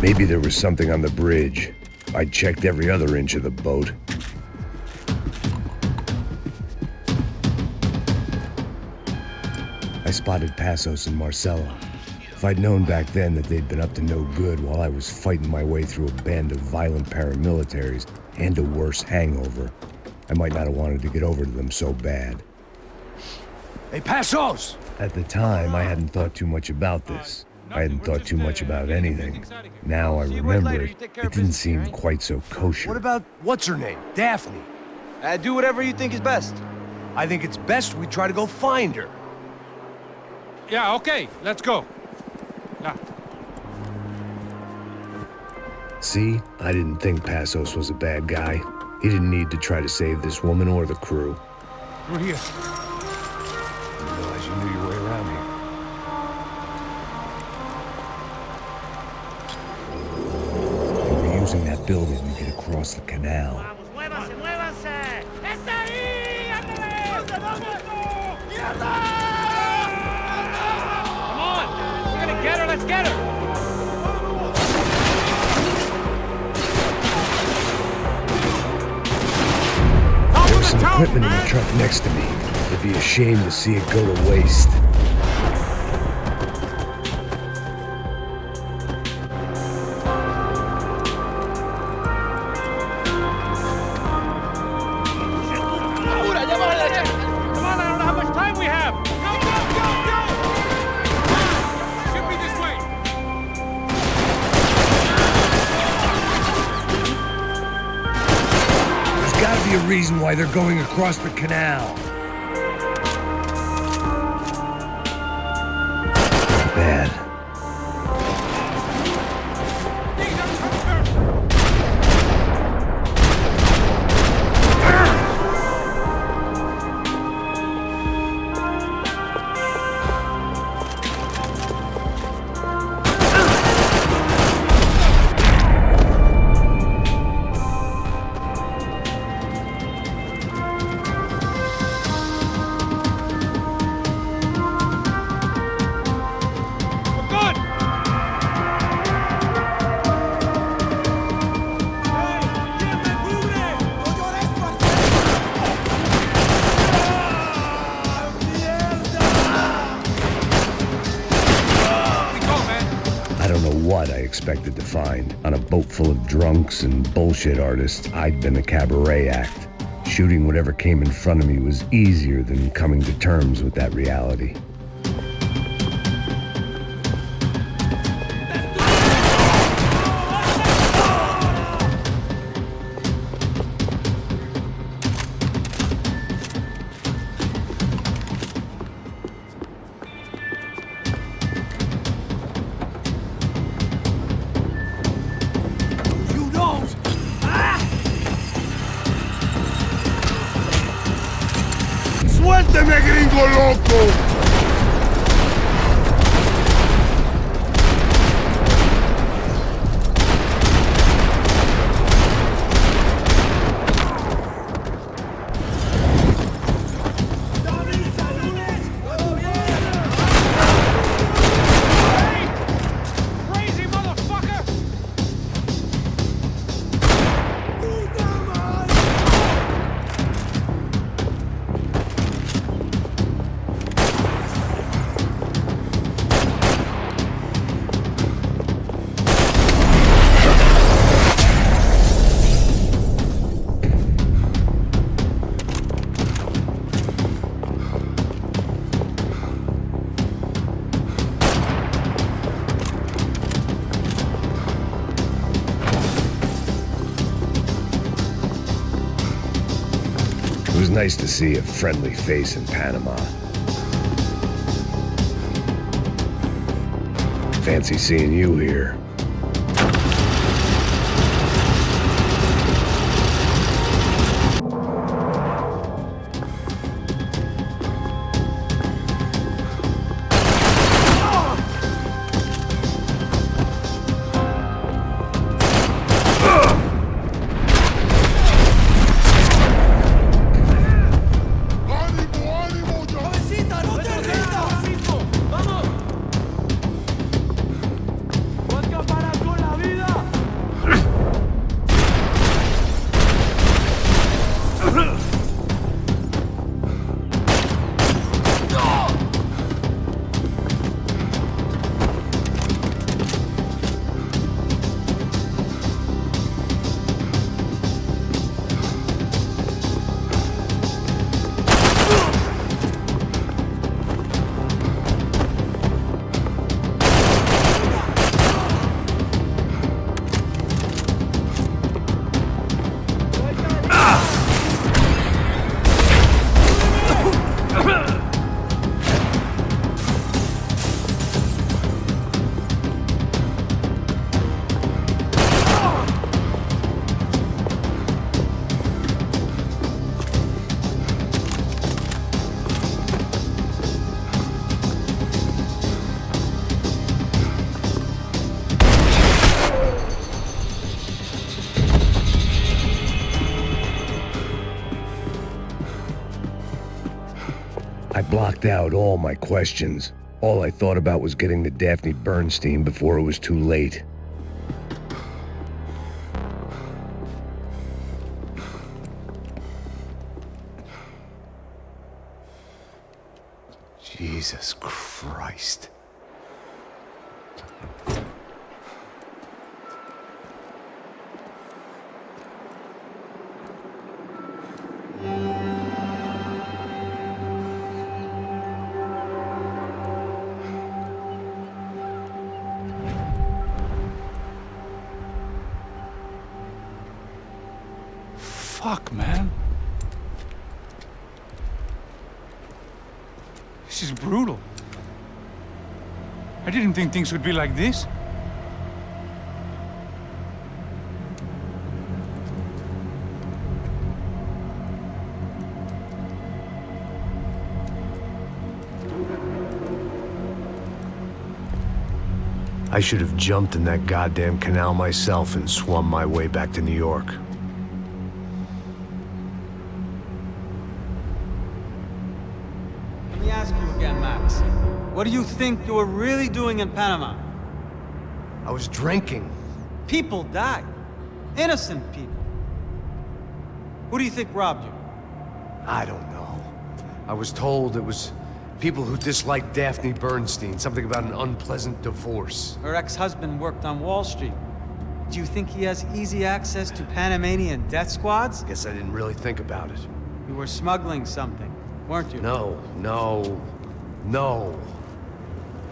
Maybe there was something on the bridge. I checked every other inch of the boat. I spotted Passos and Marcella. If I'd known back then that they'd been up to no good while I was fighting my way through a band of violent paramilitaries and a worse hangover, I might not have wanted to get over to them so bad. Hey, Passos! At the time, I hadn't thought too much about this. I hadn't thought too much about anything. Now I remember it didn't seem quite so kosher. What about, what's her name? Daphne? Do whatever you think is best. I think it's best we try to go find her. Yeah, okay, let's go. Yeah. See, I didn't think Passos was a bad guy. He didn't need to try to save this woman or the crew. Through here. I didn't realize you knew your way around here. They were using that building to get across the canal. Get her, let's get her! There's some equipment in the truck next to me. It'd be a shame to see it go to waste. Come on, I don't know how much time we have! Go, go, go, go! Should be this way! There's gotta be a reason why they're going across the canal. Not bad. What I expected to find. On a boat full of drunks and bullshit artists, I'd been a cabaret act. Shooting whatever came in front of me was easier than coming to terms with that reality. ¡Suélteme, gringo loco! It was nice to see a friendly face in Panama. Fancy seeing you here. Let's go! blocked out all my questions. All I thought about was getting to Daphne Bernstein before it was too late. Jesus Christ. Fuck, man. This is brutal. I didn't think things would be like this. I should have jumped in that goddamn canal myself and swum my way back to New York. Let me ask you again, Max. What do you think you were really doing in Panama? I was drinking. People died. Innocent people. Who do you think robbed you? I don't know. I was told it was people who disliked Daphne Bernstein, something about an unpleasant divorce. Her ex-husband worked on Wall Street. Do you think he has easy access to Panamanian death squads? Guess I didn't really think about it. You were smuggling something, weren't you? No.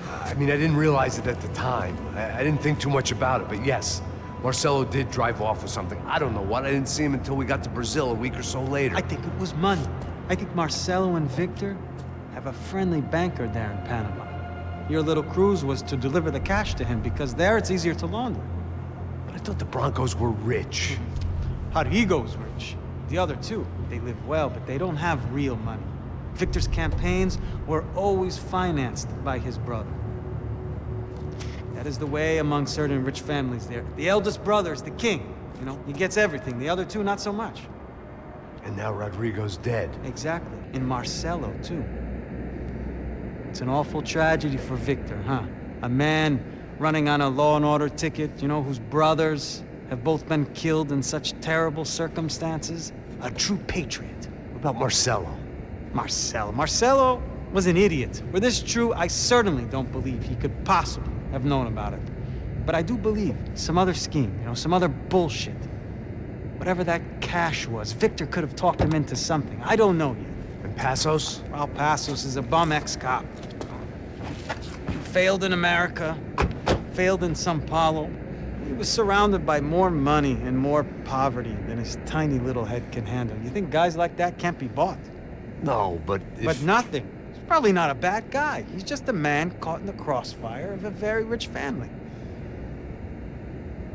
I mean, I didn't realize it at the time. I didn't think too much about it, but yes, Marcelo did drive off with something. I don't know what. I didn't see him until we got to Brazil a week or so later. I think it was money. I think Marcelo and Victor have a friendly banker there in Panama. Your little cruise was to deliver the cash to him because there it's easier to launder. But I thought the Broncos were rich. Rodrigo's rich. The other two, they live well, but they don't have real money. Victor's campaigns were always financed by his brother. That is the way among certain rich families there. The eldest brother is the king. You know, he gets everything. The other two, not so much. And now Rodrigo's dead. Exactly. And Marcelo, too. It's an awful tragedy for Victor, huh? A man running on a law and order ticket, you know, whose brothers have both been killed in such terrible circumstances. A true patriot. What about Marcelo? Marcelo was an idiot. Were this true, I certainly don't believe he could possibly have known about it. But I do believe some other scheme, you know, some other bullshit. Whatever that cash was, Victor could have talked him into something. I don't know yet. And Passos? Well, Passos is a bum ex-cop. He failed in America, failed in Sao Paulo. He was surrounded by more money and more poverty than his tiny little head can handle. You think guys like that can't be bought? No, but if... But nothing. He's probably not a bad guy. He's just a man caught in the crossfire of a very rich family.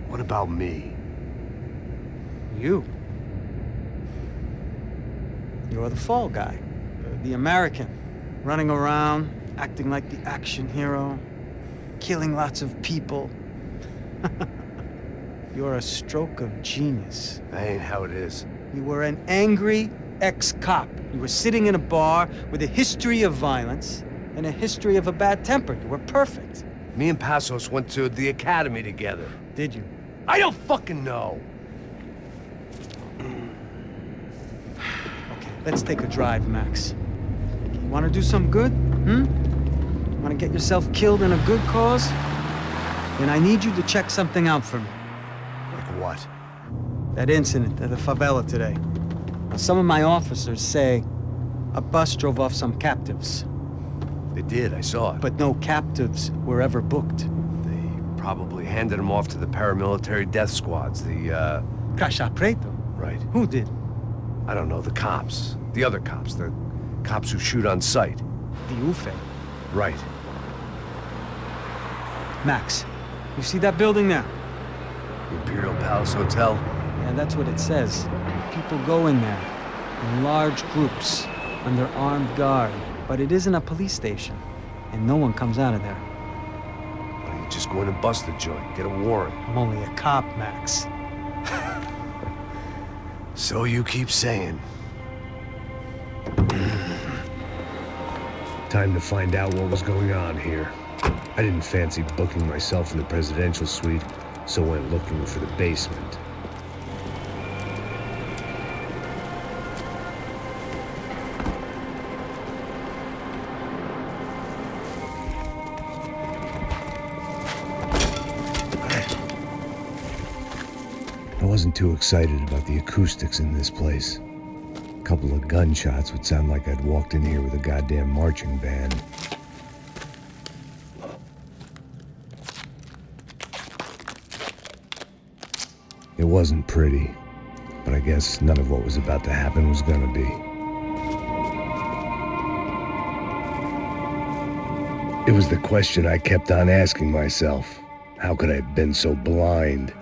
What about me? You. You're the fall guy. The American. Running around, acting like the action hero. Killing lots of people. You're a stroke of genius. That ain't how it is. You were an angry ex-cop. You were sitting in a bar with a history of violence and a history of a bad temper. You were perfect. Me and Passos went to the academy together. Did you? I don't fucking know. Okay, let's take a drive, Max. You want to do some good? Want to get yourself killed in a good cause? Then I need you to check something out for me. Like what? That incident at the favela today. Now, some of my officers say a bus drove off some captives. They did, I saw it. But no captives were ever booked. They probably handed them off to the paramilitary death squads, the, Caixa Preto? Right. Who did? I don't know, the cops. The other cops, the cops who shoot on sight. The UFE. Right. Max, you see that building there? The Imperial Palace Hotel? Yeah, that's what it says. People go in there, in large groups, under armed guard. But it isn't a police station, and no one comes out of there. Why don't you just go in and bust the joint, get a warrant? I'm only a cop, Max. So you keep saying. Time to find out what was going on here. I didn't fancy booking myself in the presidential suite, so went looking for the basement. I wasn't too excited about the acoustics in this place. A couple of gunshots would sound like I'd walked in here with a goddamn marching band. It wasn't pretty, but I guess none of what was about to happen was gonna be. It was the question I kept on asking myself. How could I have been so blind?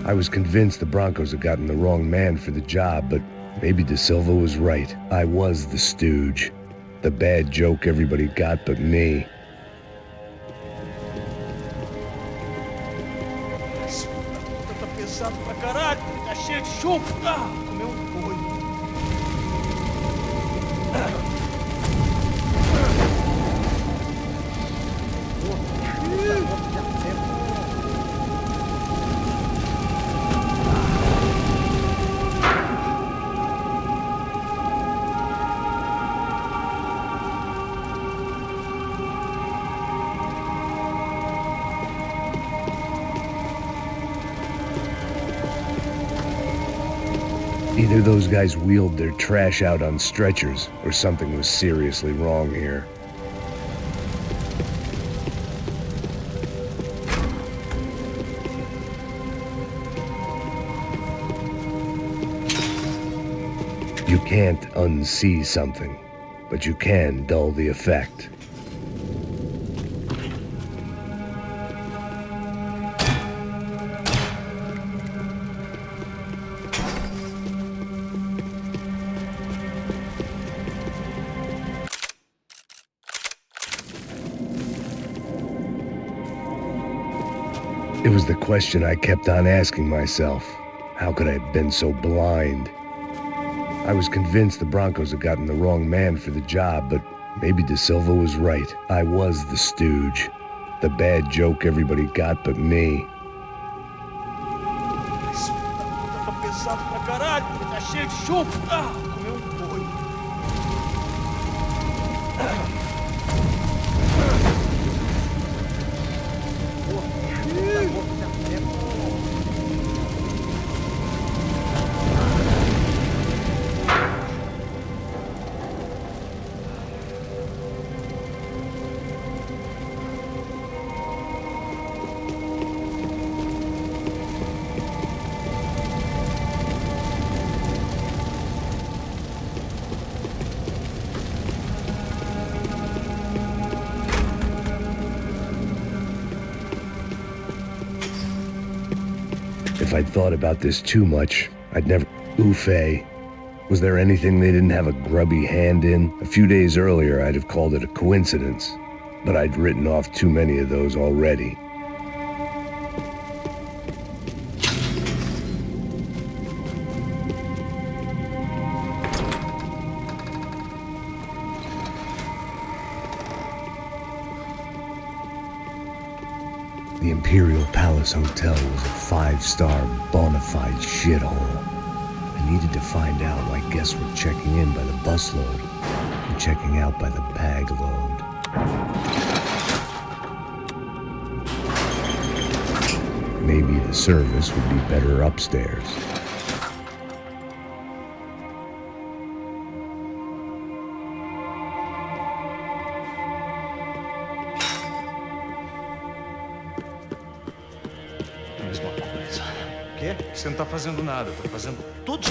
I was convinced the Broncos had gotten the wrong man for the job, but maybe De Silva was right. I was the stooge. The bad joke everybody got but me. Tá pesado pra caralho, tá cheio de chumbo. Comeu doido. Either those guys wheeled their trash out on stretchers, or something was seriously wrong here. You can't unsee something, but you can dull the effect. It was the question I kept on asking myself. How could I have been so blind? I was convinced the Broncos had gotten the wrong man for the job, but maybe De Silva was right. I was the stooge. The bad joke everybody got but me. Tá pesado pra caralho, tá cheio de chumbo. Comeu doido. If I'd thought about this too much, I'd never... Oof-ay. Was there anything they didn't have a grubby hand in? A few days earlier, I'd have called it a coincidence, but I'd written off too many of those already. The Imperial Palace Hotel was a 5-star bona fide shithole. I needed to find out why guests were checking in by the busload and checking out by the bag load. Maybe the service would be better upstairs. Você não tá fazendo nada, tá fazendo tudo.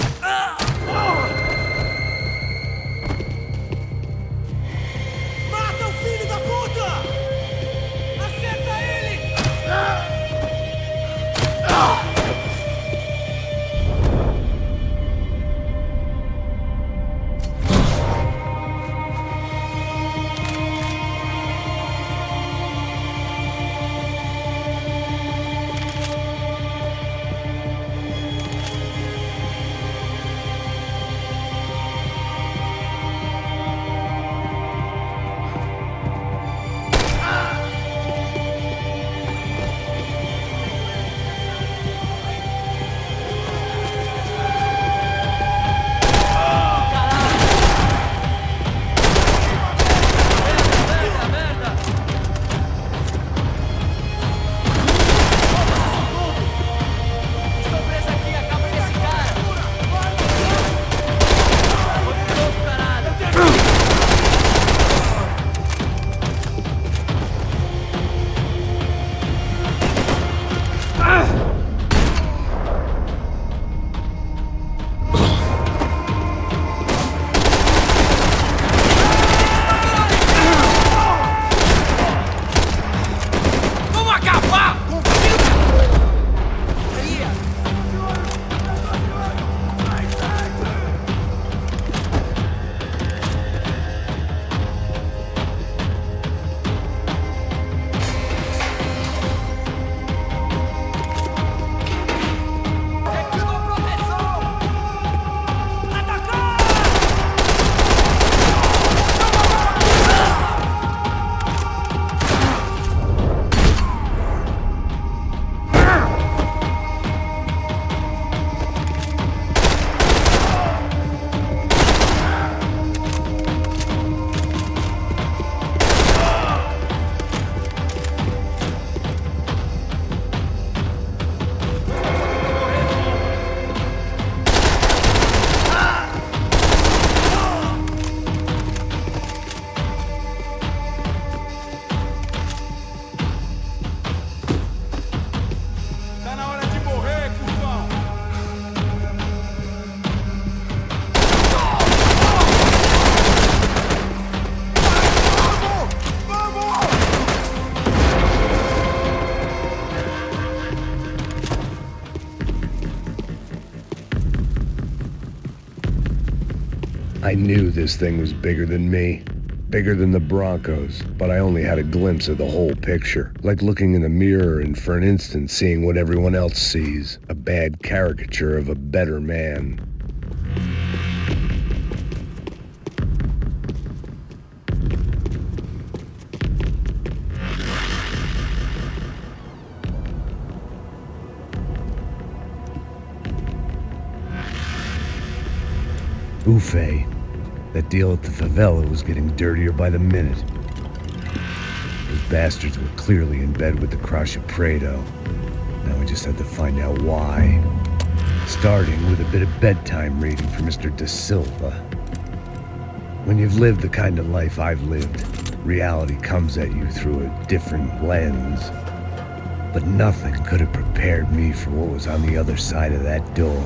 Mata o filho da puta! Acerta ele! I knew this thing was bigger than me. Bigger than the Broncos, but I only had a glimpse of the whole picture. Like looking in the mirror and for an instant seeing what everyone else sees. A bad caricature of a better man. Buffet. That deal at the favela was getting dirtier by the minute. Those bastards were clearly in bed with the Crush of Prado. Now we just had to find out why. Starting with a bit of bedtime reading for Mr. Da Silva. When you've lived the kind of life I've lived, reality comes at you through a different lens. But nothing could have prepared me for what was on the other side of that door.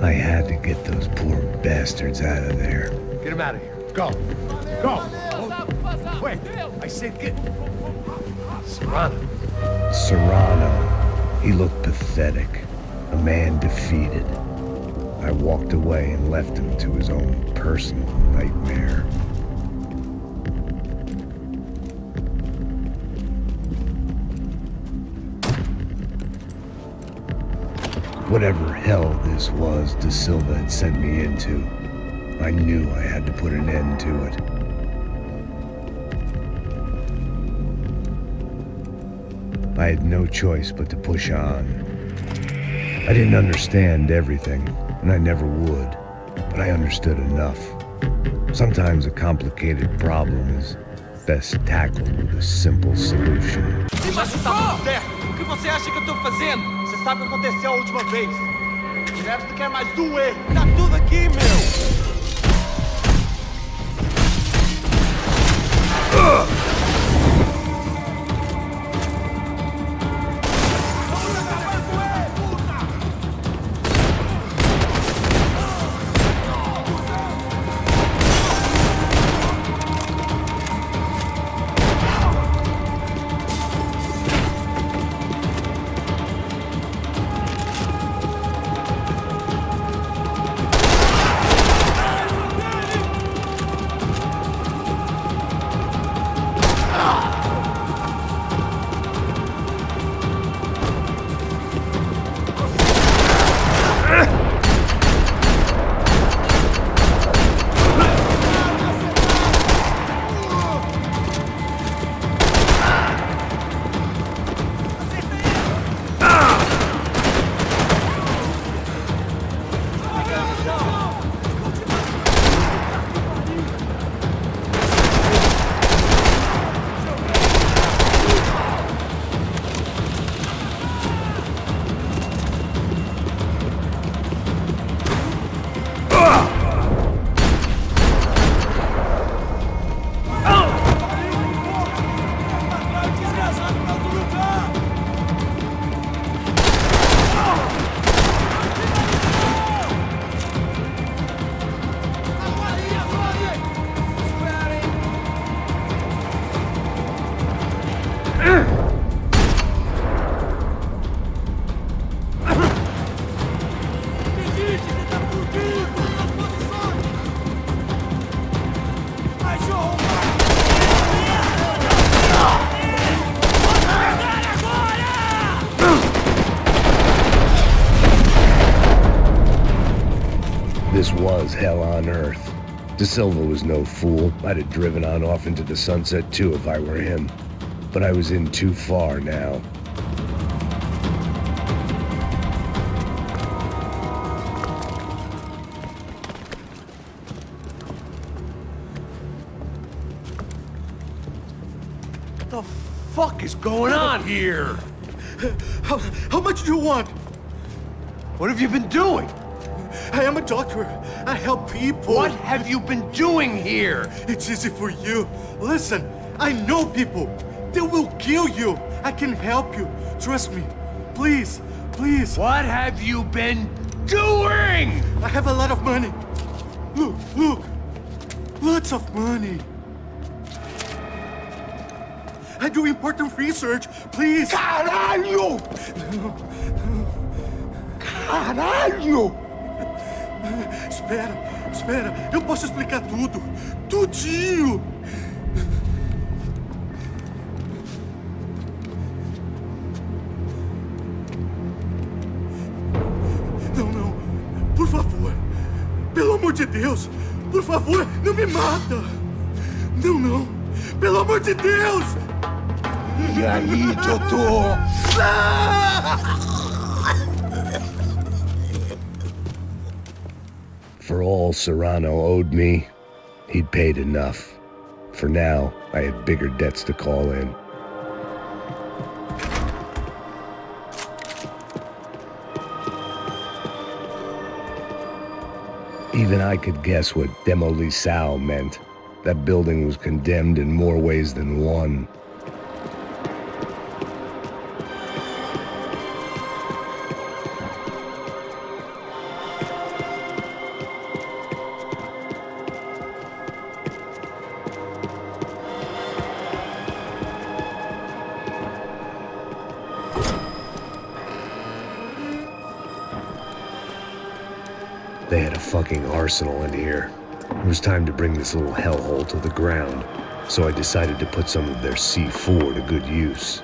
I had to get those poor bastards out of there. Get him out of here. Go. Go. Wait. I said get... Serrano. Serrano. He looked pathetic. A man defeated. I walked away and left him to his own personal nightmare. Whatever hell this was Da Silva had sent me into, I knew I had to put an end to it. I had no choice but to push on. I didn't understand everything, and I never would, but I understood enough. Sometimes a complicated problem is best tackled with a simple solution. Mas tá tudo certo. O que você acha que eu tô fazendo? Você sabe o que aconteceu a última vez. O Neves não quer mais do erro. Tá tudo aqui, meu. This was hell on earth. Da Silva was no fool. I'd have driven on off into the sunset too if I were him. But I was in too far now. What the fuck is going on here? How much do you want? What have you been doing? I am a doctor. I help people. What have you been doing here? It's easy for you. Listen, I know people. They will kill you. I can help you. Trust me. Please, please. What have you been doing? I have a lot of money. Look, look. Lots of money. I do important research. Please. Caralho! Caralho! Espera, eu posso explicar tudo. Tudinho! Não, por favor. Pelo amor de Deus, por favor, não me mata! Não, pelo amor de Deus! E aí, Totô? For all Serrano owed me, he'd paid enough. For now, I had bigger debts to call in. Even I could guess what demolição meant. That building was condemned in more ways than one. They had a fucking arsenal in here. It was time to bring this little hellhole to the ground, so I decided to put some of their C4 to good use.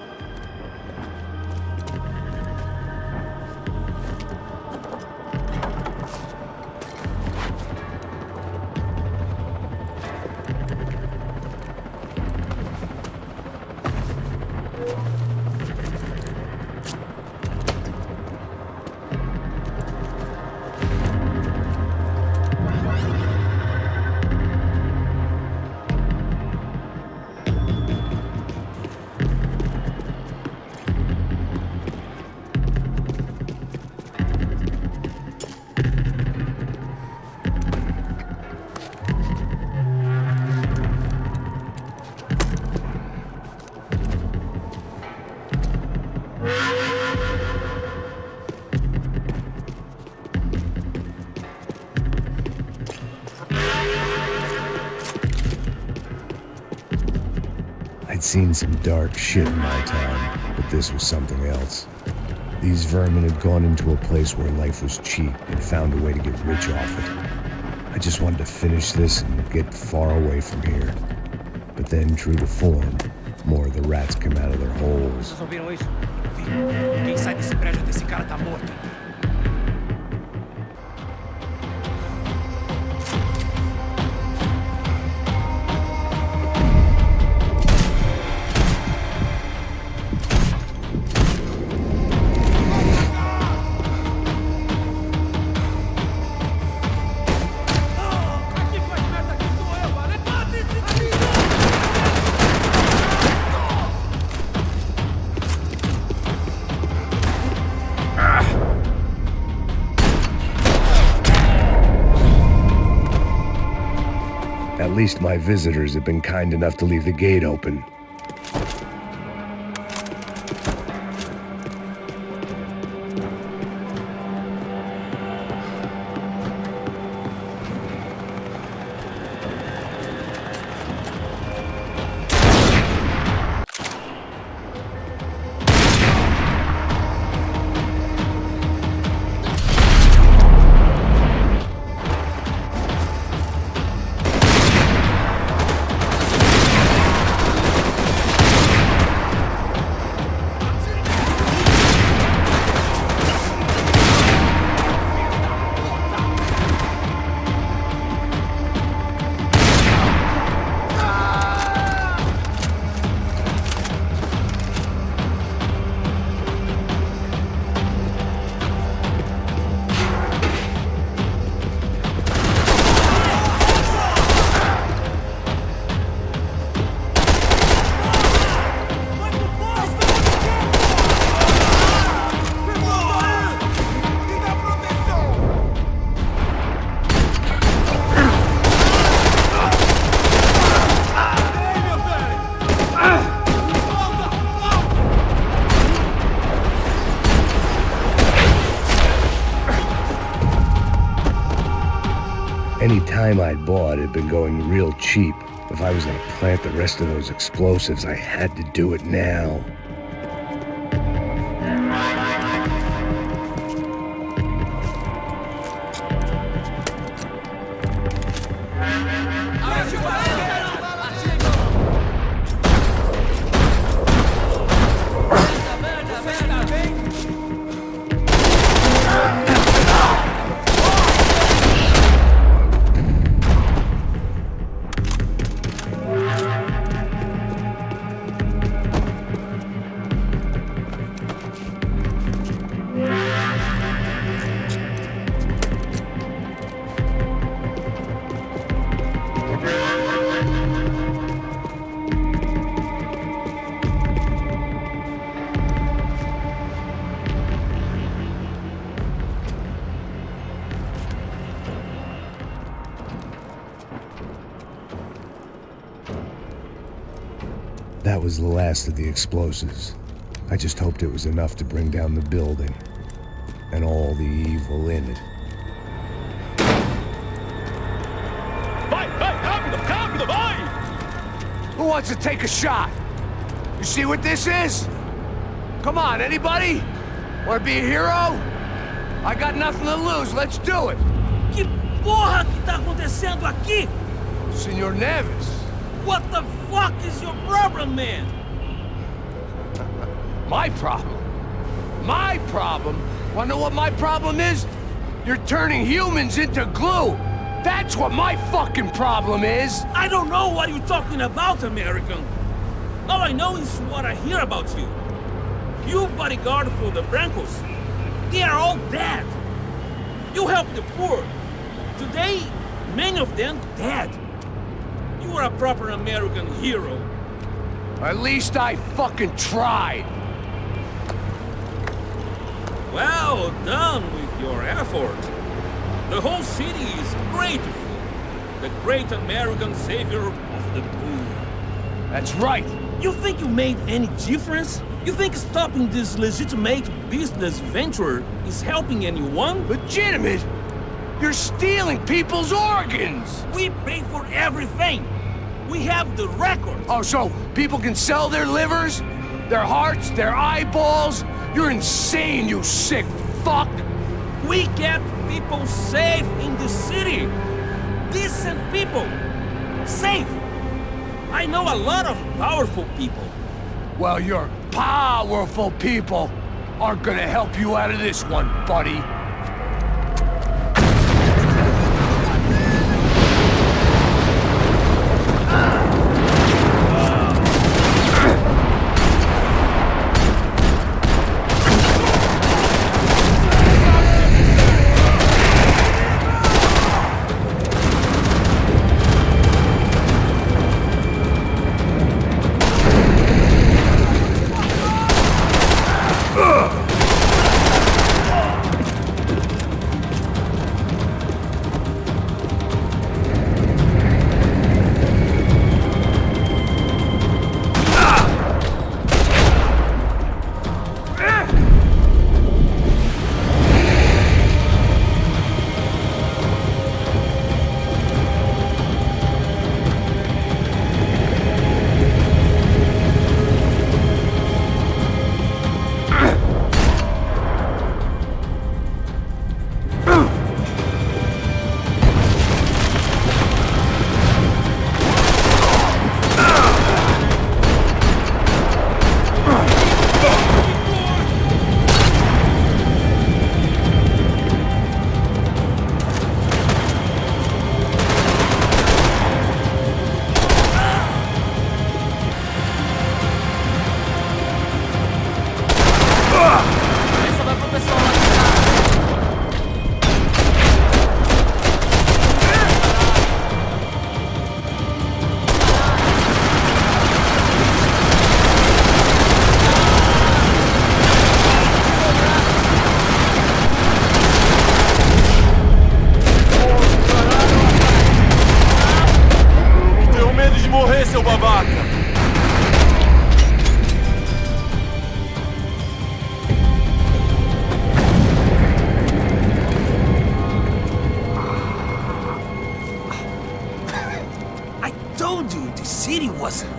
I'd seen some dark shit in my time, but this was something else. These vermin had gone into a place where life was cheap and found a way to get rich off it. I just wanted to finish this and get far away from here. But then, true to form, more of the rats came out of their holes. Vocês ouviram isso? Quem sai desse prédio desse cara tá morto. At least my visitors have been kind enough to leave the gate open. Any time I'd bought had been going real cheap. If I was gonna plant the rest of those explosives, I had to do it now. That was the last of the explosives. I just hoped it was enough to bring down the building and all the evil in it. Vai, rápido, rápido, vai! Who wants to take a shot? You see what this is? Come on, anybody? Want to be a hero? I got nothing to lose, let's do it! Que porra que tá acontecendo aqui? Senor Neves. What the fuck is your problem, man? My problem? My problem? Wanna know what my problem is? You're turning humans into glue! That's what my fucking problem is! I don't know what you're talking about, American. All I know is what I hear about you. You bodyguard for the Brancos. They are all dead. You help the poor. Today, many of them dead. You are a proper American hero. At least I fucking tried. Well done with your effort. The whole city is grateful. The great American savior of the poor. That's right. You think you made any difference? You think stopping this legitimate business venture is helping anyone? Legitimate? You're stealing people's organs! We pay for everything! We have the record! Oh, so people can sell their livers? Their hearts? Their eyeballs? You're insane, you sick fuck! We kept people safe in the city! Decent people! Safe! I know a lot of powerful people. Well, your powerful people aren't gonna help you out of this one, buddy.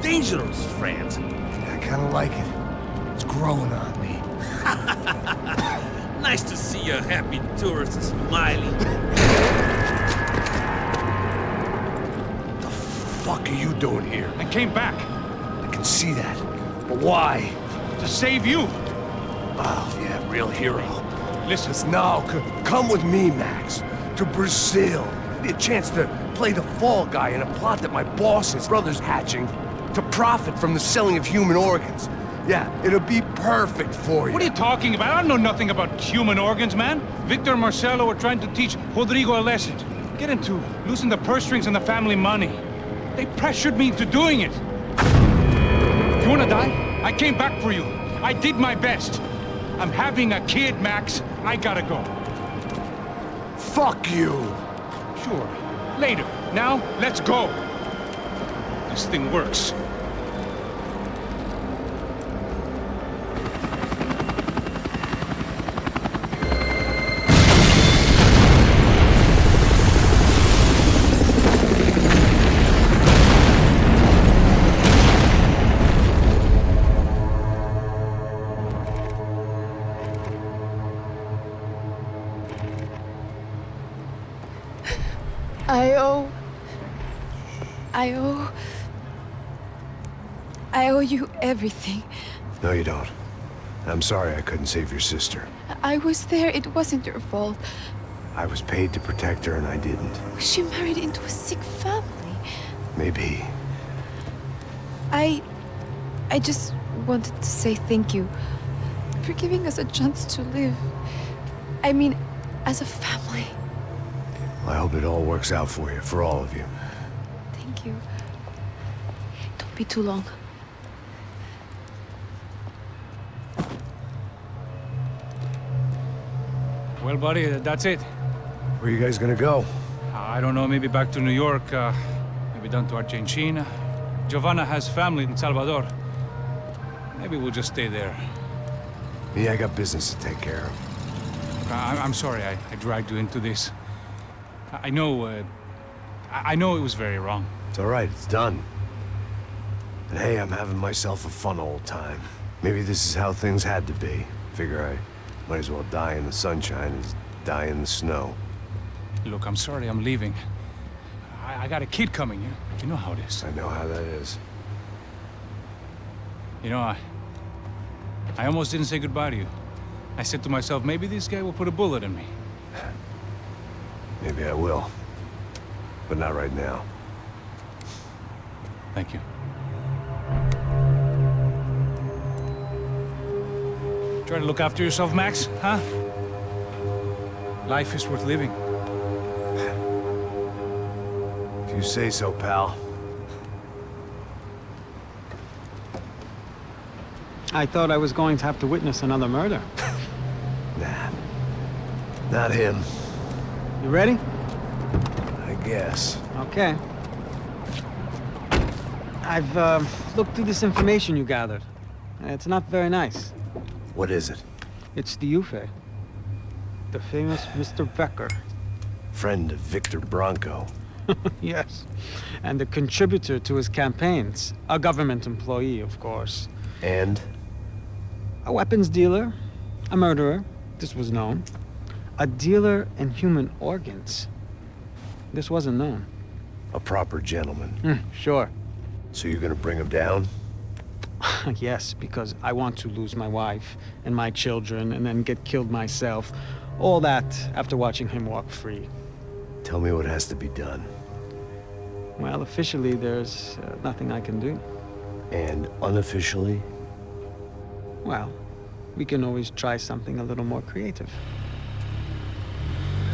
Dangerous, friend. I kinda like it. It's growing on me. Nice to see a happy tourist smiling. The fuck are you doing here? I came back. I can see that. But why? To save you. Oh, yeah, real hero. Listen. Now, come with me, Max. To Brazil. Be a chance to play the fall guy in a plot that my boss and his brother's hatching to profit from the selling of human organs. Yeah, it'll be perfect for you. What are you talking about? I don't know nothing about human organs, man. Victor and Marcelo were trying to teach Rodrigo a lesson. Get him to loosen the purse strings and the family money. They pressured me into doing it. You wanna die? I came back for you. I did my best. I'm having a kid, Max. I gotta go. Fuck you. Sure. Later. Now, let's go. This thing works. I owe you everything. No, you don't. I'm sorry I couldn't save your sister. I was there. It wasn't your fault. I was paid to protect her and I didn't. She married into a sick family. Maybe. I just wanted to say thank you for giving us a chance to live. I mean, as a family. I hope it all works out for you, for all of you. Thank you. Don't be too long. Well, buddy, that's it. Where are you guys gonna go? I don't know, maybe back to New York, maybe down to Argentina. Giovanna has family in Salvador. Maybe we'll just stay there. Yeah, I got business to take care of. I'm sorry I dragged you into this. I know it was very wrong. It's all right, it's done. And hey, I'm having myself a fun old time. Maybe this is how things had to be. Figure I might as well die in the sunshine as die in the snow. Look, I'm sorry I'm leaving. I got a kid coming, you know how it is. I know how that is. You know, I almost didn't say goodbye to you. I said to myself, maybe this guy will put a bullet in me. Maybe I will. But not right now. Thank you. Try to look after yourself, Max, huh? Life is worth living. If you say so, pal. I thought I was going to have to witness another murder. Nah. Not him. You ready? I guess. Okay. I've looked through this information you gathered. It's not very nice. What is it? It's the Ufe. The famous Mr. Becker. Friend of Victor Bronco. Yes. And a contributor to his campaigns. A government employee, of course. And? A weapons dealer. A murderer. This was known. A dealer in human organs. This wasn't known. A proper gentleman. Sure. So you're gonna bring him down? Yes, because I want to lose my wife and my children and then get killed myself. All that after watching him walk free. Tell me what has to be done. Well, officially, there's nothing I can do. And unofficially? Well, we can always try something a little more creative.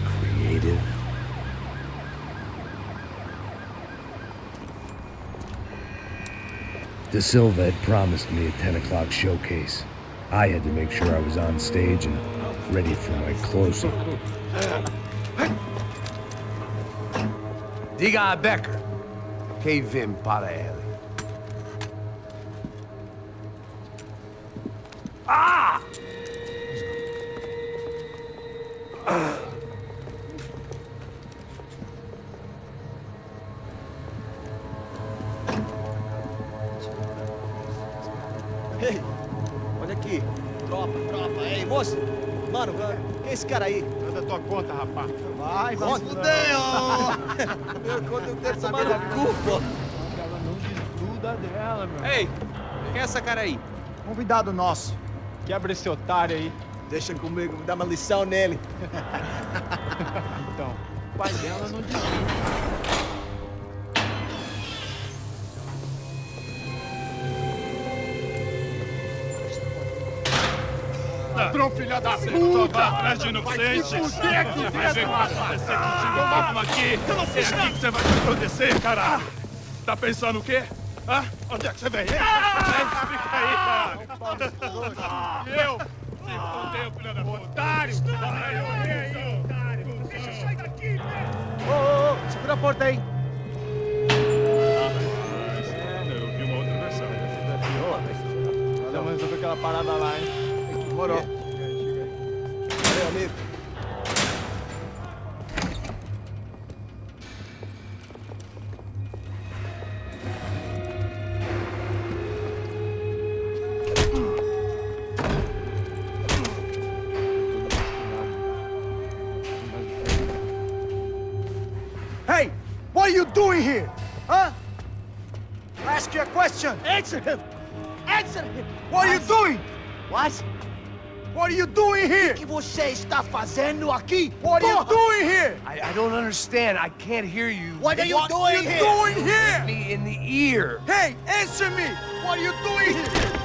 Creative? De Silva had promised me a 10 o'clock showcase. I had to make sure I was on stage and ready for my close-up. Diga a Becker. Que vim para ele. Ah! Ei, olha aqui. Tropa. Ei, moço. Mano, quem é esse cara aí? Manda tua conta, rapaz. Vai, fudeu! Meu conta eu quero saber a culpa. não desgruda dela, meu. Ei, quem é essa cara aí? Convidado nosso. Quebra esse otário aí. Deixa comigo, vou dar uma lição nele. Então, o pai dela não desgruda. Ladrão, filha da puta! Vai atrás de inocente! Vai ver o que vai acontecer contigo, papo aqui! É aqui que você vai se proteger, caralho! Tá pensando o quê? Hã? Onde é que você vem? Fica aí, caralho! Eu? Se fodeu, filha da puta! Otário! Otário! Deixa eu sair daqui, velho! Ô, segura a porta aí! Eu vi uma outra versão. Vamos resolver aquela parada lá, hein? Demorou. Valeu, amigo. Hey, what are you doing here? Huh? I ask you a question. Answer him. Answer him. What are you doing? What? What are you doing here? O que você está fazendo aqui? What are you doing here? I don't understand. I can't hear you. What are you doing here? What are you doing here? Hit me in the ear. Hey, answer me. What are you doing here?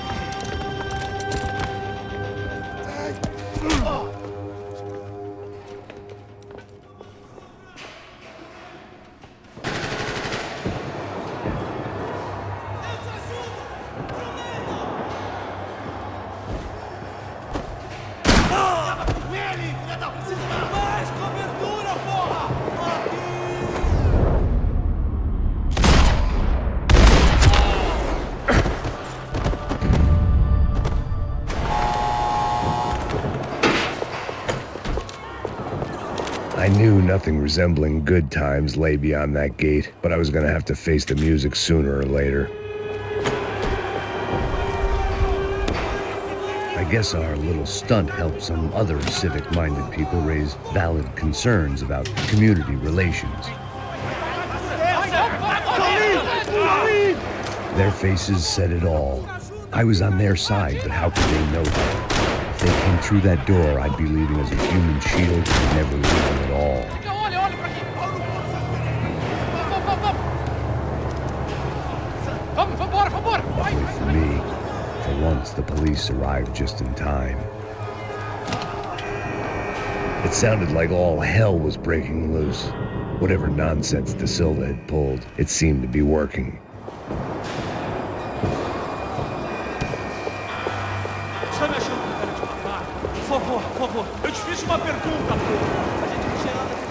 I knew nothing resembling good times lay beyond that gate, but I was gonna have to face the music sooner or later. I guess our little stunt helped some other civic-minded people raise valid concerns about community relations. Their faces said it all. I was on their side, but how could they know that? If they came through that door, I'd be leaving as a human shield and never leaving at all. Luckily for me, for once the police arrived just in time. It sounded like all hell was breaking loose. Whatever nonsense De Silva had pulled, it seemed to be working. Por favor, eu te fiz uma pergunta, pô. A gente não tinha nada aqui.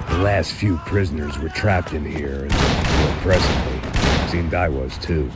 The last few prisoners were trapped in here, and more presently, seemed I was too.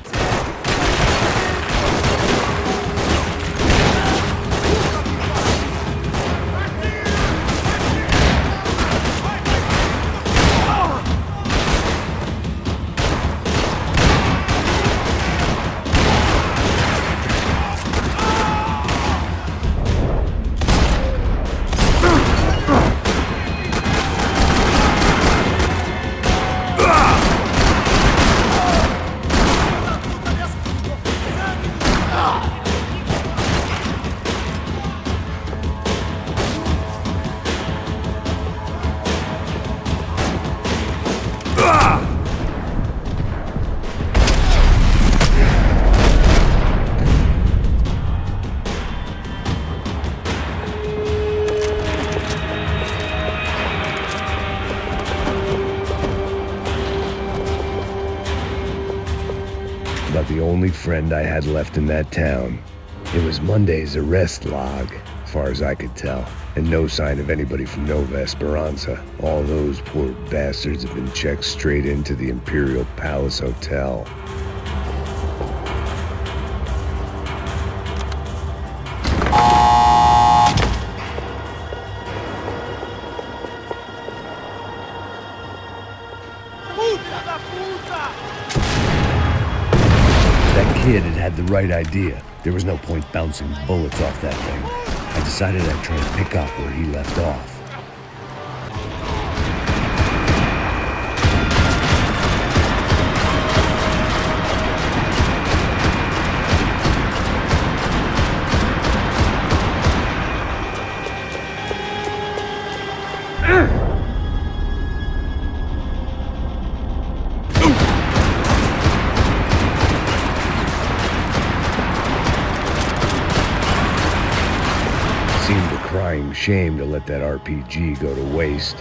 only friend I had left in that town. It was Monday's arrest log, as far as I could tell, and no sign of anybody from Nova Esperanza. All those poor bastards have been checked straight into the Imperial Palace Hotel. That kid had the right idea. There was no point bouncing bullets off that thing. I decided I'd try to pick up where he left off. Seemed a crying shame to let that RPG go to waste.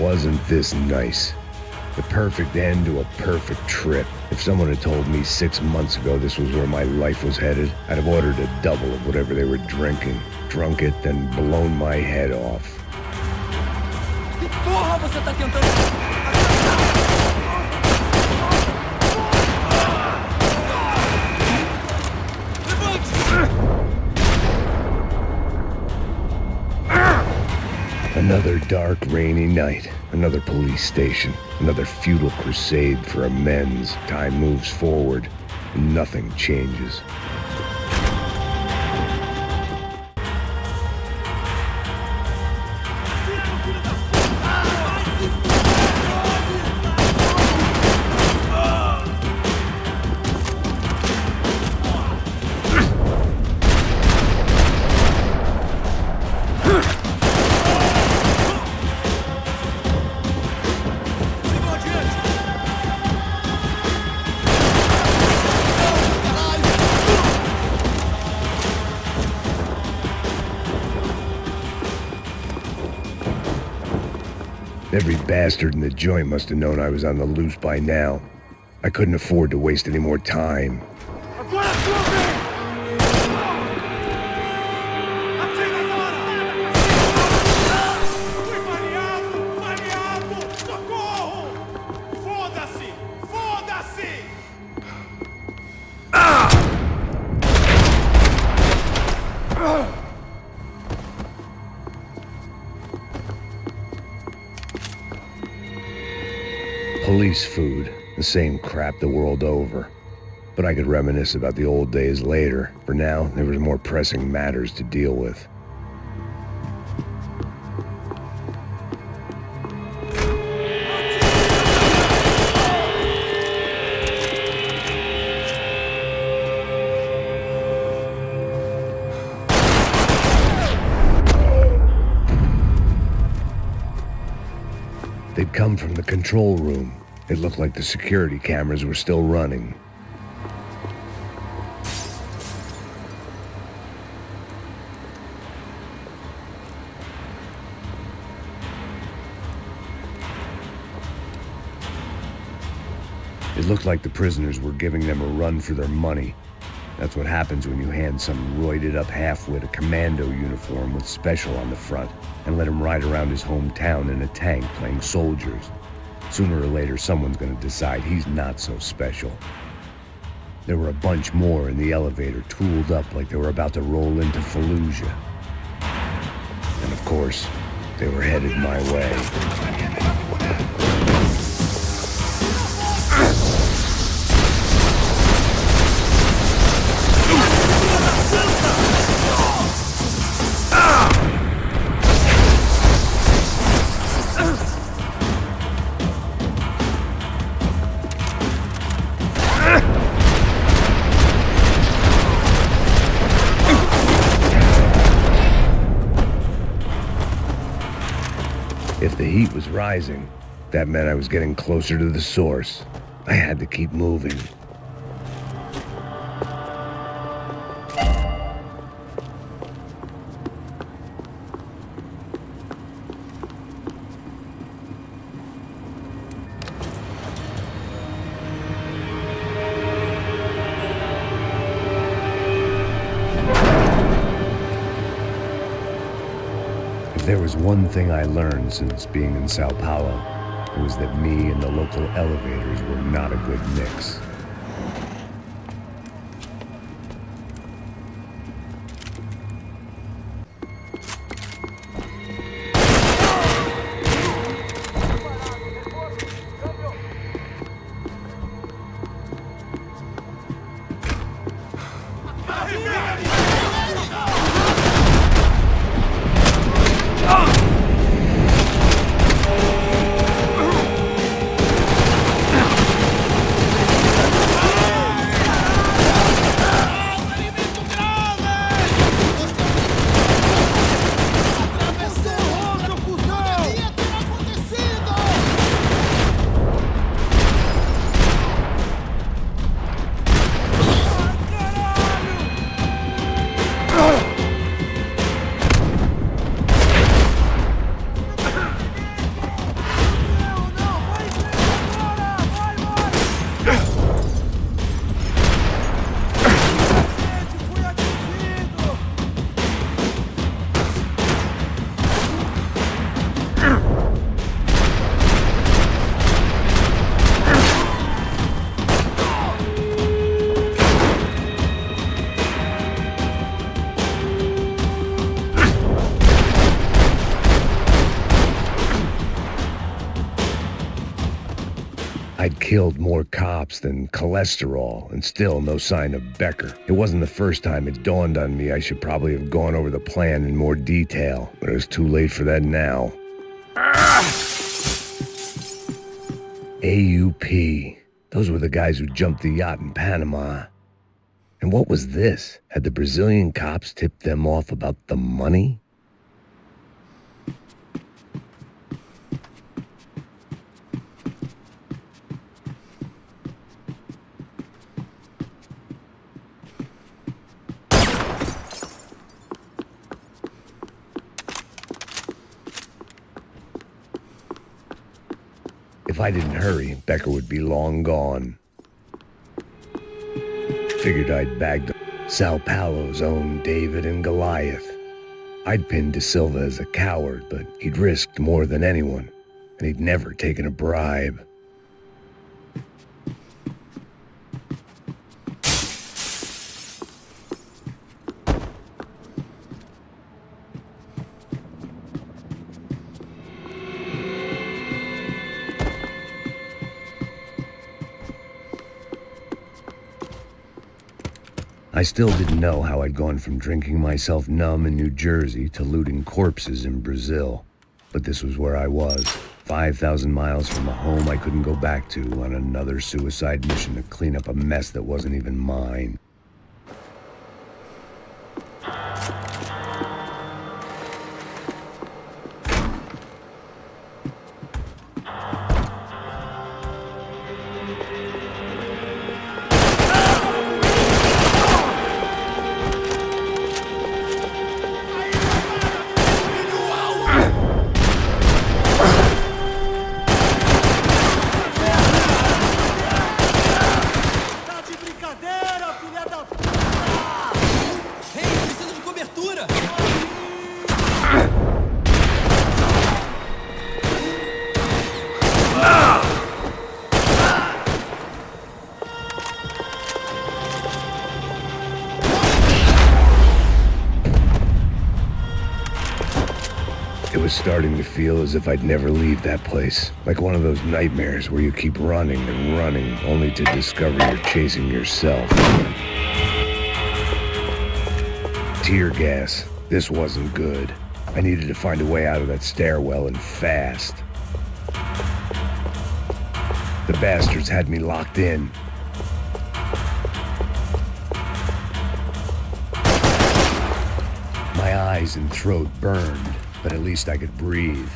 Wasn't this nice? The perfect end to a perfect trip. If someone had told me 6 months ago this was where my life was headed, I'd have ordered a double of whatever they were drinking, drunk it, then blown my head off. Que porra você tá tentando? Another dark, rainy night. Another police station. Another futile crusade for amends. Time moves forward, and nothing changes. Every bastard in the joint must have known I was on the loose by now. I couldn't afford to waste any more time. Police food, the same crap the world over. But I could reminisce about the old days later. For now, there was more pressing matters to deal with. They come from the control room. It looked like the security cameras were still running. It looked like the prisoners were giving them a run for their money. That's what happens when you hand some roided-up halfwit a commando uniform with special on the front and let him ride around his hometown in a tank playing soldiers. Sooner or later, someone's gonna decide he's not so special. There were a bunch more in the elevator, tooled up like they were about to roll into Fallujah. And of course, they were headed my way. If the heat was rising, that meant I was getting closer to the source. I had to keep moving. If there was one thing I learned since being in Sao Paulo, it was that me and the local elevators were not a good mix. I'd killed more cops than cholesterol, and still no sign of Becker. It wasn't the first time it dawned on me I should probably have gone over the plan in more detail, but it was too late for that now. AUP. Those were the guys who jumped the yacht in Panama. And what was this? Had the Brazilian cops tipped them off about the money? If I didn't hurry, Becker would be long gone. Figured I'd bagged Sao Paulo's own David and Goliath. I'd pinned De Silva as a coward, but he'd risked more than anyone, and he'd never taken a bribe. I still didn't know how I'd gone from drinking myself numb in New Jersey to looting corpses in Brazil. But this was where I was, 5,000 miles from a home I couldn't go back to, on another suicide mission to clean up a mess that wasn't even mine. It was starting to feel as if I'd never leave that place. Like one of those nightmares where you keep running and running, only to discover you're chasing yourself. Tear gas. This wasn't good. I needed to find a way out of that stairwell, and fast. The bastards had me locked in. My eyes and throat burned, but at least I could breathe.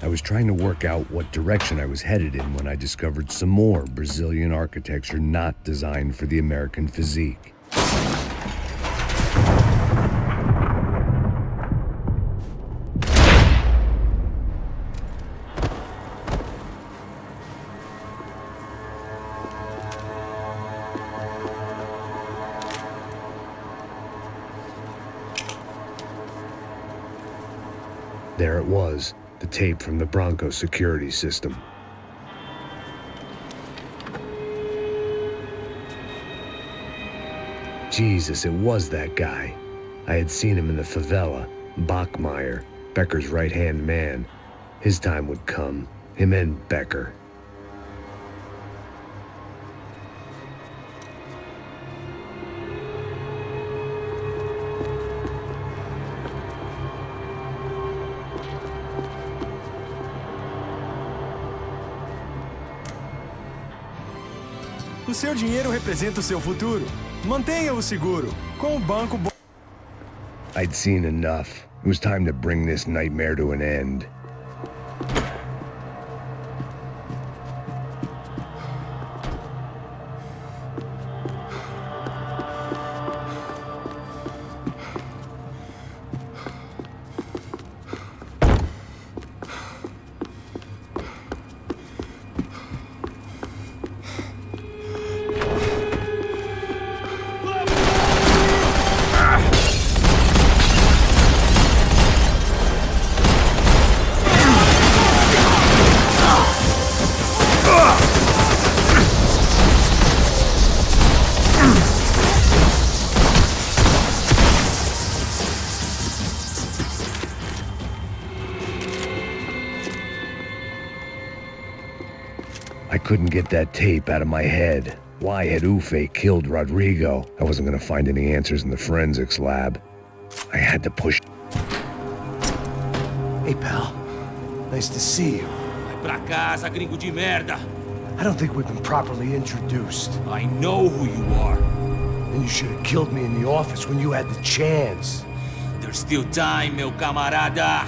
I was trying to work out what direction I was headed in when I discovered some more Brazilian architecture not designed for the American physique. There it was, the tape from the Bronco security system. Jesus, it was that guy. I had seen him in the favela, Bachmeyer, Becker's right-hand man. His time would come, him and Becker. O seu dinheiro representa o seu futuro. Mantenha-o seguro, com o banco bom. I'd seen enough. It was time to bring this nightmare to an end. I couldn't get that tape out of my head. Why had Ufe killed Rodrigo? I wasn't gonna find any answers in the forensics lab. I had to push. Hey, pal. Nice to see you. Vai pra casa, gringo de merda. I don't think we've been properly introduced. I know who you are. And you should have killed me in the office when you had the chance. There's still time, meu camarada.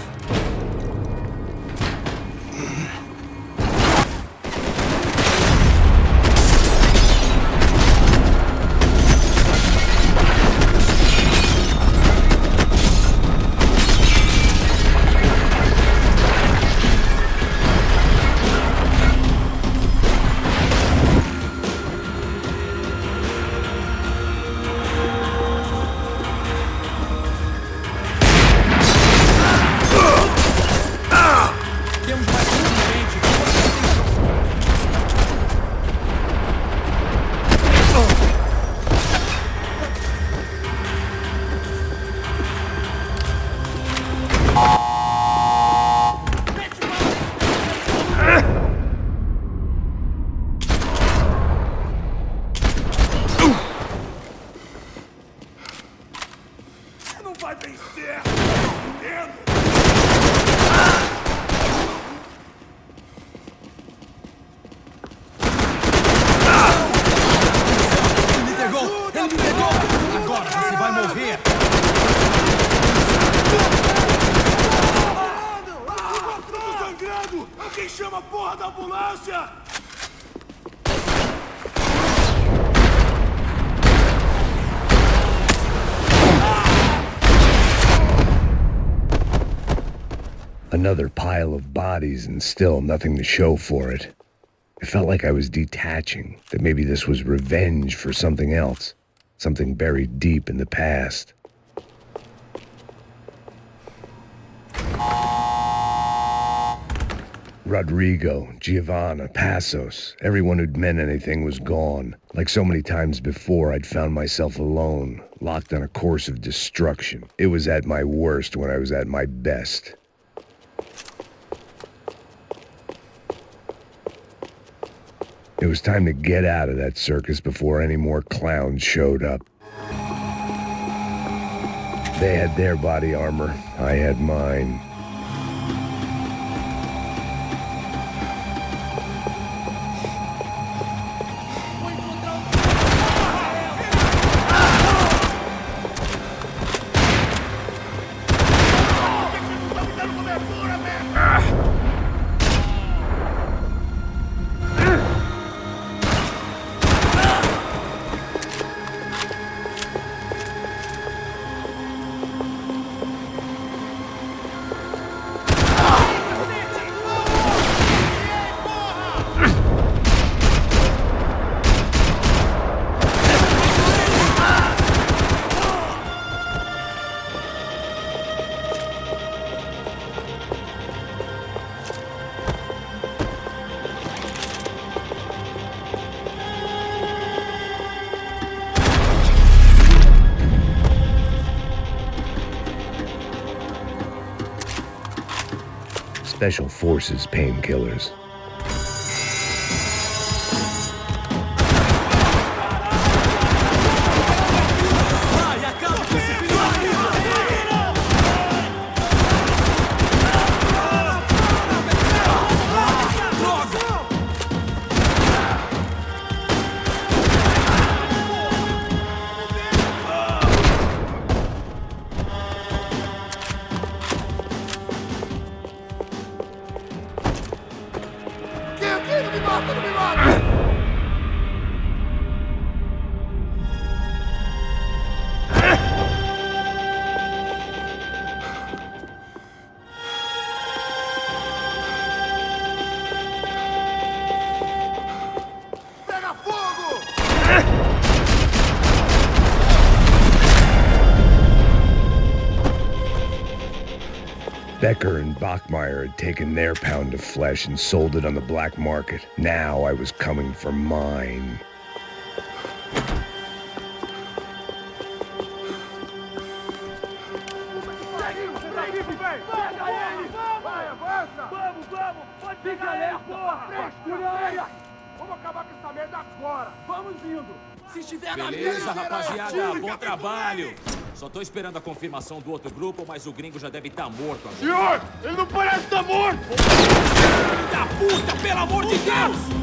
Another pile of bodies and still nothing to show for it. It felt like I was detaching, that maybe this was revenge for something else, something buried deep in the past. Rodrigo, Giovanna, Passos, everyone who'd meant anything was gone. Like so many times before, I'd found myself alone, locked on a course of destruction. It was at my worst when I was at my best. It was time to get out of that circus before any more clowns showed up. They had their body armor, I had mine. Special Forces painkillers. Becker and Bachmeyer had taken their pound of flesh and sold it on the black market. Now I was coming for mine. Beleza, rapaziada, bom trabalho. Só tô esperando a confirmação do outro grupo, mas o gringo já deve estar morto agora. Senhor, ele não parece estar morto! Filho da puta, pelo amor de Deus!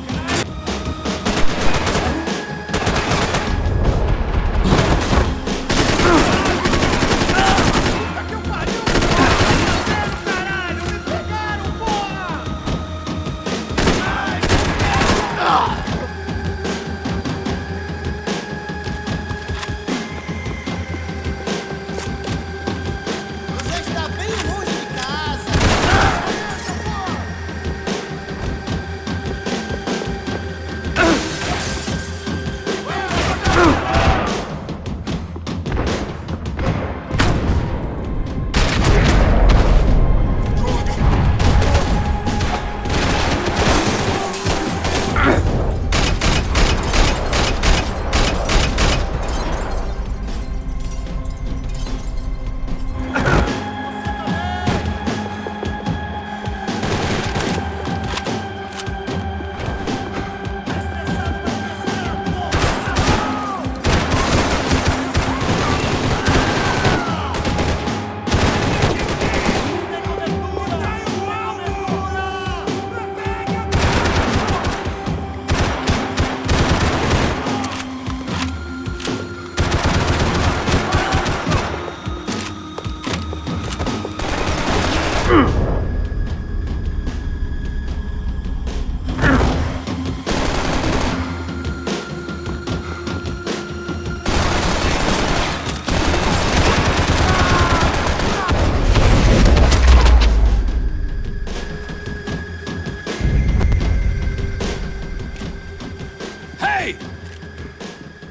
Hey!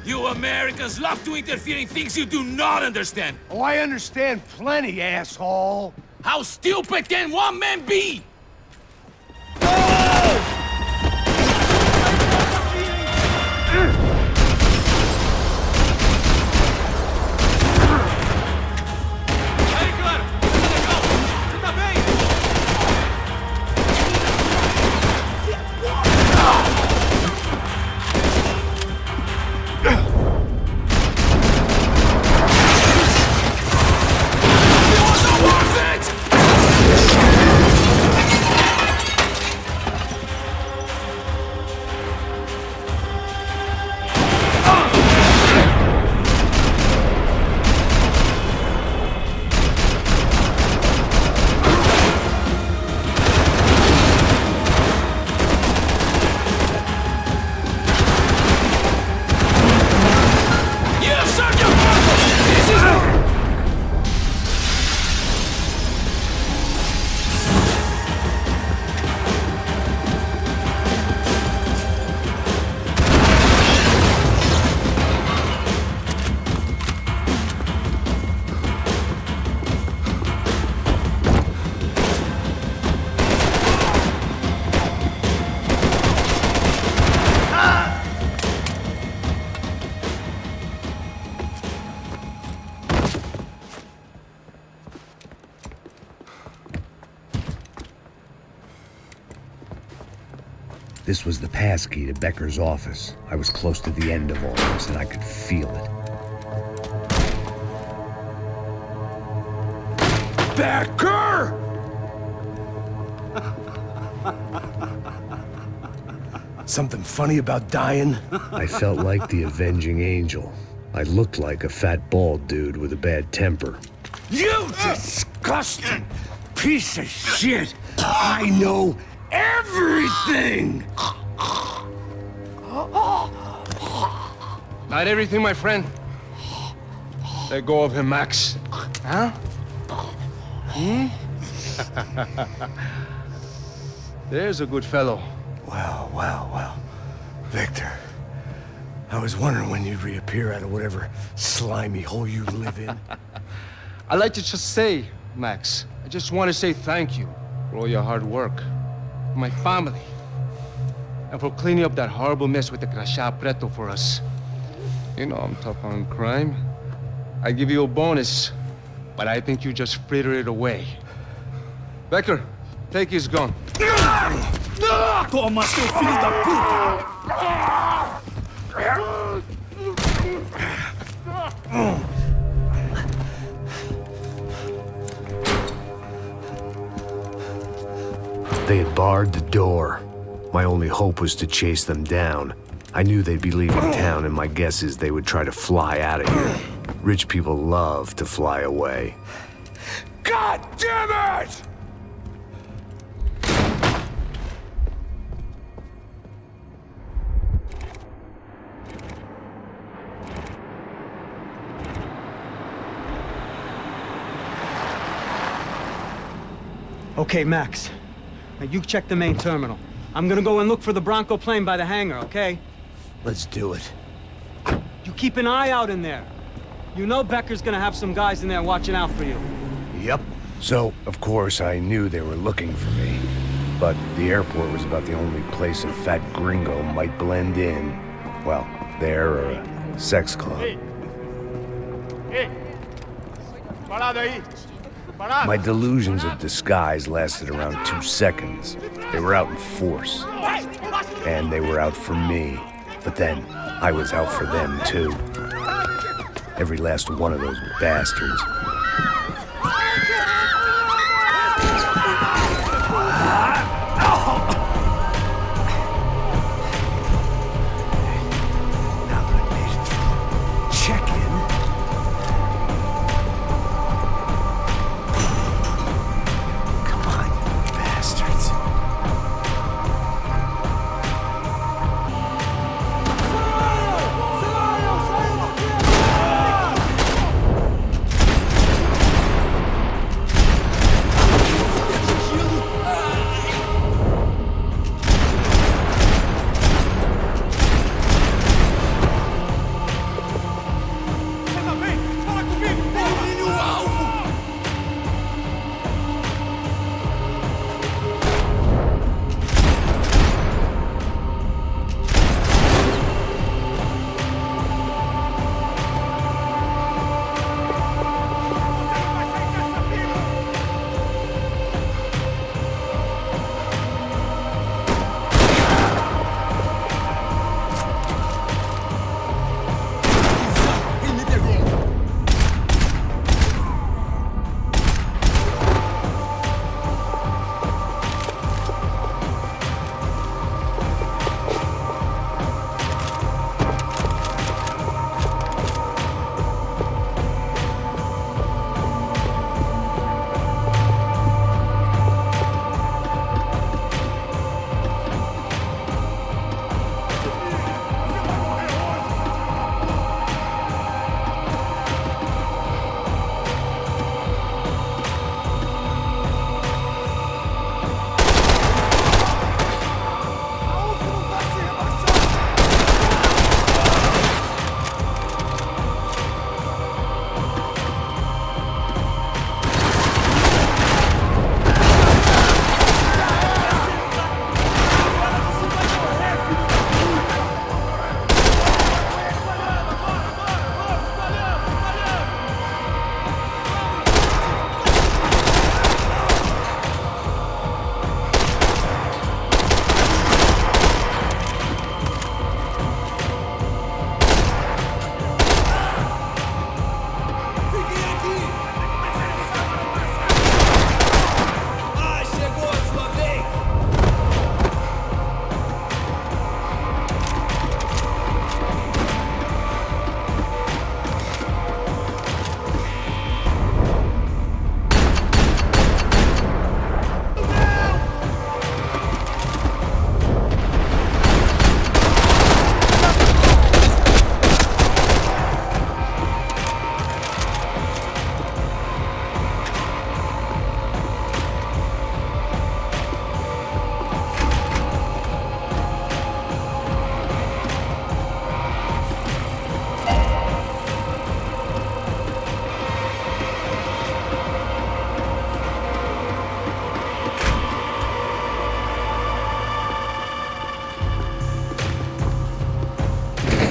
You Americans love to interfere in things you do not understand. Oh, I understand plenty, asshole. How stupid can one man be? This was the passkey to Becker's office. I was close to the end of all this, and I could feel it. Becker! Something funny about dying? I felt like the avenging angel. I looked like a fat bald dude with a bad temper. You disgusting piece of shit! I know everything! Not everything, my friend. Let go of him, Max. Huh? There's a good fellow. Well. Victor, I was wondering when you'd reappear out of whatever slimy hole you live in. I'd like to just say, Max, I just want to say thank you for all your hard work. For my family. And for cleaning up that horrible mess with the Crachá Preto for us. You know I'm tough on crime. I give you a bonus, but I think you just fritter it away. Becker, take his gun. Toma, seu filho da puta! They had barred the door. My only hope was to chase them down. I knew they'd be leaving town, and my guess is they would try to fly out of here. Rich people love to fly away. God damn it! Okay, Max. Now you check the main terminal. I'm gonna go and look for the Bronco plane by the hangar, okay? Let's do it. You keep an eye out in there. You know Becker's gonna have some guys in there watching out for you. Yep. So, of course, I knew they were looking for me. But the airport was about the only place a fat gringo might blend in. Well, there or a sex club. Hey! Parado aí! My delusions of disguise lasted around 2 seconds. They were out in force. And they were out for me. But then, I was out for them, too. Every last one of those bastards.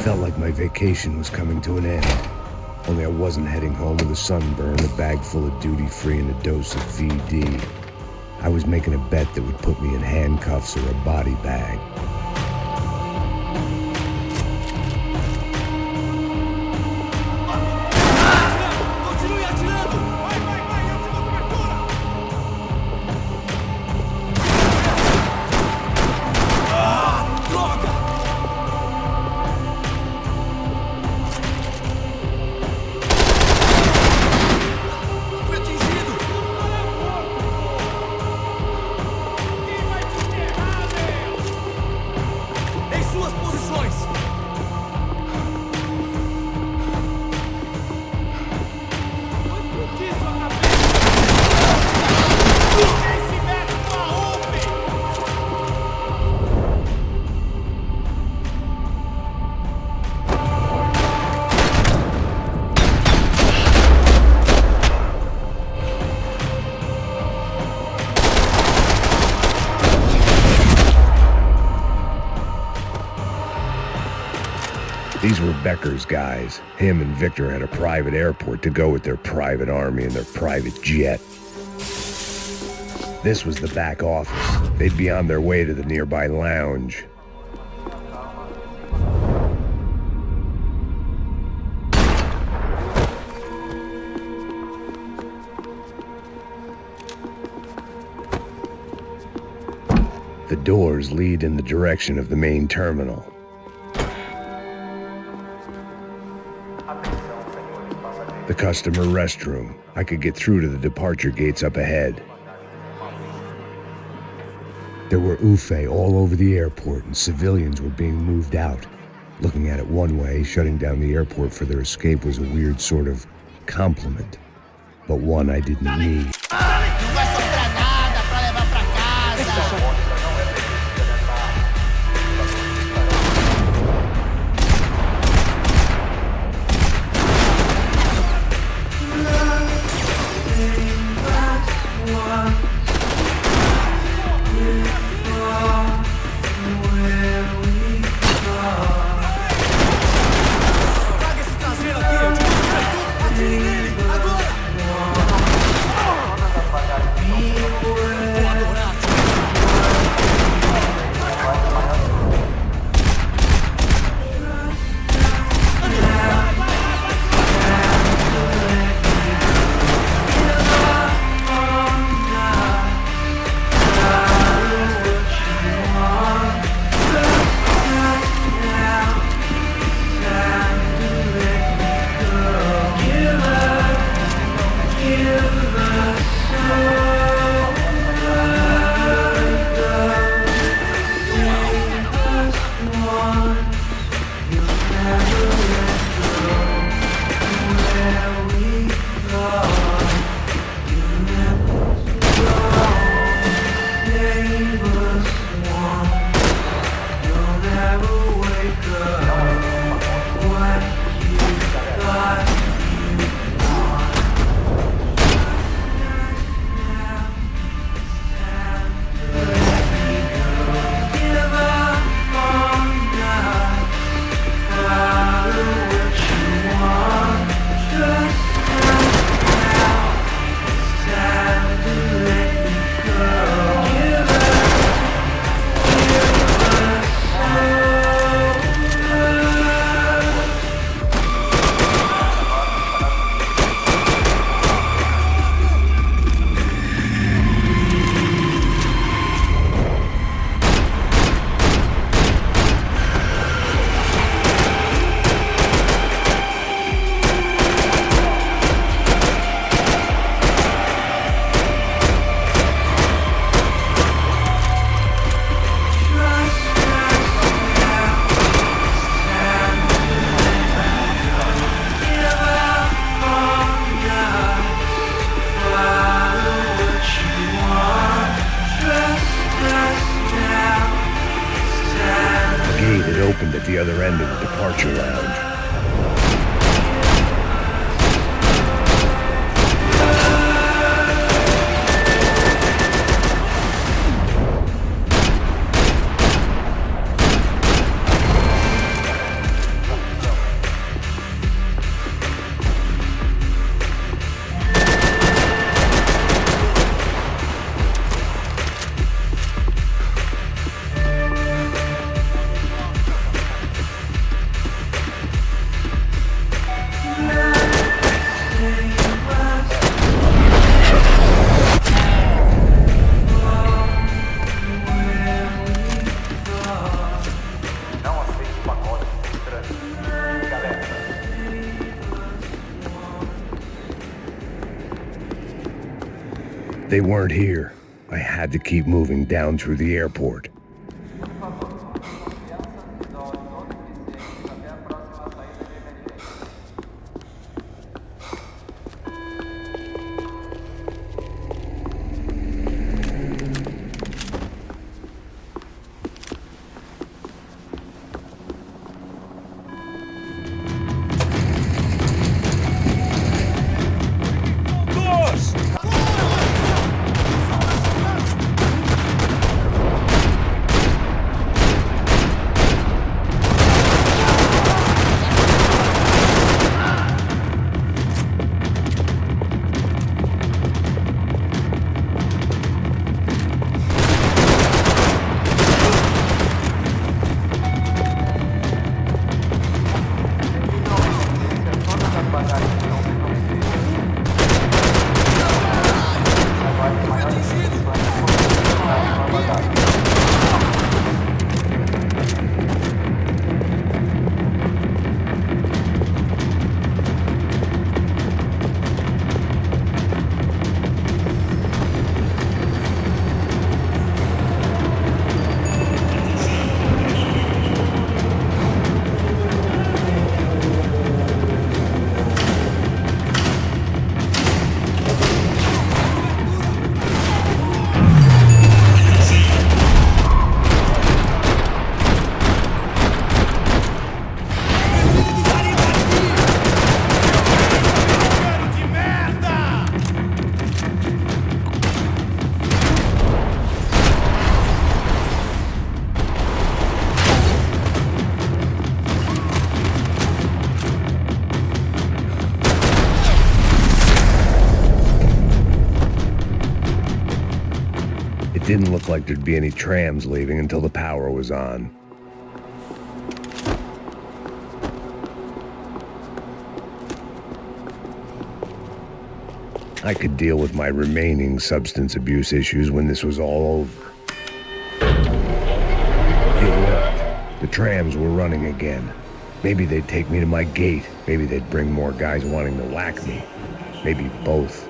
felt like my vacation was coming to an end. Only I wasn't heading home with a sunburn, a bag full of duty-free, and a dose of VD. I was making a bet that would put me in handcuffs or a body bag. These were Becker's guys. Him and Victor had a private airport to go with their private army and their private jet. This was the back office. They'd be on their way to the nearby lounge. The doors lead in the direction of the main terminal. The customer restroom. I could get through to the departure gates up ahead. There were UFE all over the airport, and civilians were being moved out. Looking at it one way, shutting down the airport for their escape was a weird sort of compliment, but one I didn't need. At the other end of the departure lounge. They weren't here. I had to keep moving down through the airport. Didn't look like there'd be any trams leaving until the power was on. I could deal with my remaining substance abuse issues when this was all over. It worked. The trams were running again. Maybe they'd take me to my gate. Maybe they'd bring more guys wanting to whack me. Maybe both.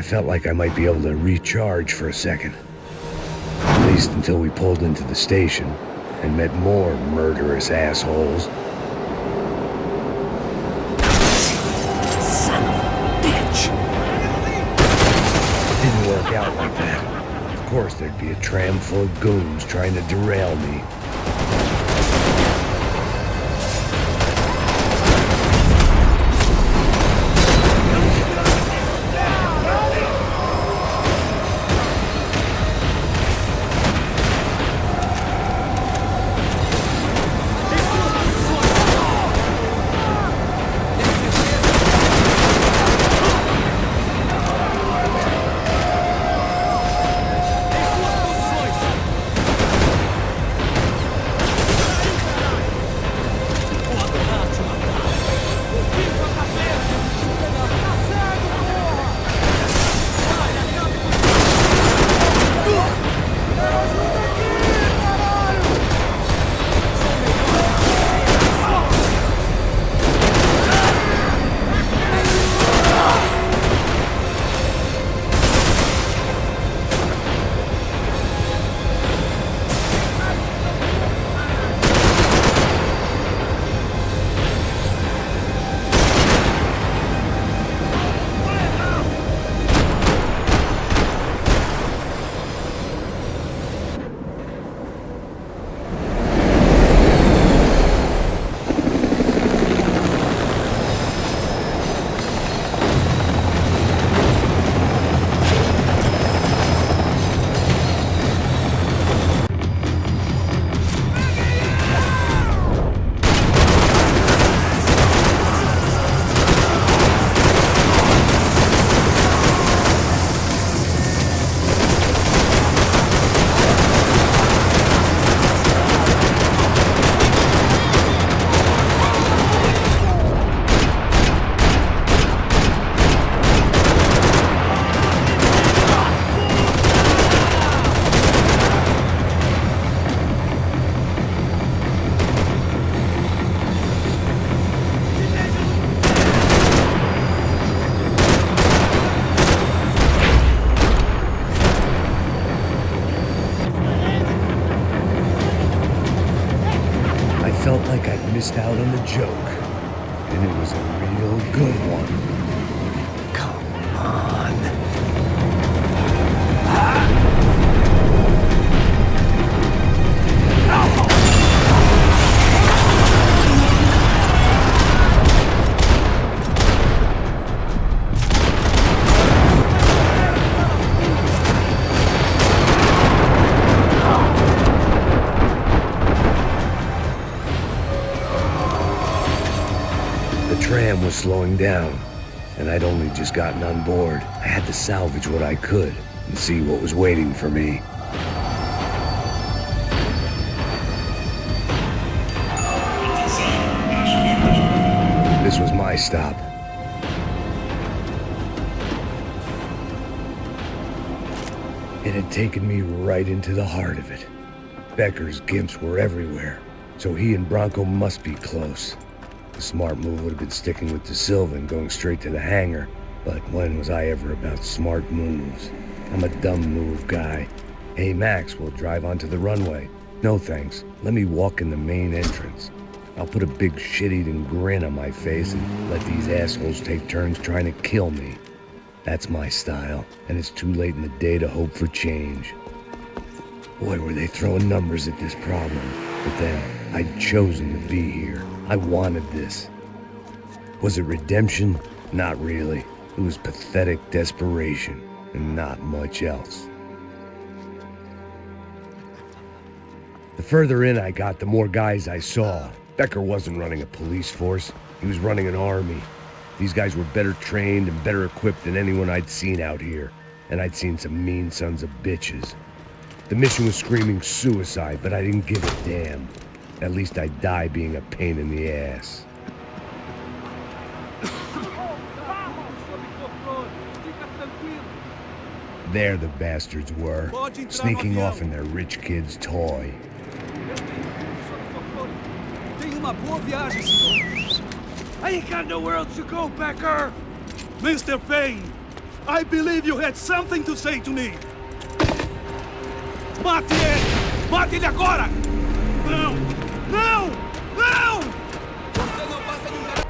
Felt like I might be able to recharge for a second. At least until we pulled into the station and met more murderous assholes. Son of a bitch! It didn't work out like that. Of course there'd be a tram full of goons trying to derail me. missed out on the joke. And it was a real good one. Come on. The tram was slowing down, and I'd only just gotten on board. I had to salvage what I could and see what was waiting for me. This was my stop. It had taken me right into the heart of it. Becker's gimps were everywhere, so he and Bronco must be close. The smart move would have been sticking with De Silva and going straight to the hangar, but when was I ever about smart moves? I'm a dumb move guy. Hey Max, we'll drive onto the runway. No thanks, let me walk in the main entrance. I'll put a big shit-eating grin on my face and let these assholes take turns trying to kill me. That's my style, and it's too late in the day to hope for change. Boy, were they throwing numbers at this problem. But then, I'd chosen to be here. I wanted this. Was it redemption? Not really. It was pathetic desperation, and not much else. The further in I got, the more guys I saw. Becker wasn't running a police force. He was running an army. These guys were better trained and better equipped than anyone I'd seen out here. And I'd seen some mean sons of bitches. The mission was screaming suicide, but I didn't give a damn. At least I'd die being a pain in the ass. There the bastards were, sneaking off in their rich kid's toy. I ain't got nowhere else to go, Becker! Mr. Payne, I believe you had something to say to me. Mate ele! Mate ele agora! Não! Não! Não! Você não passa de cara...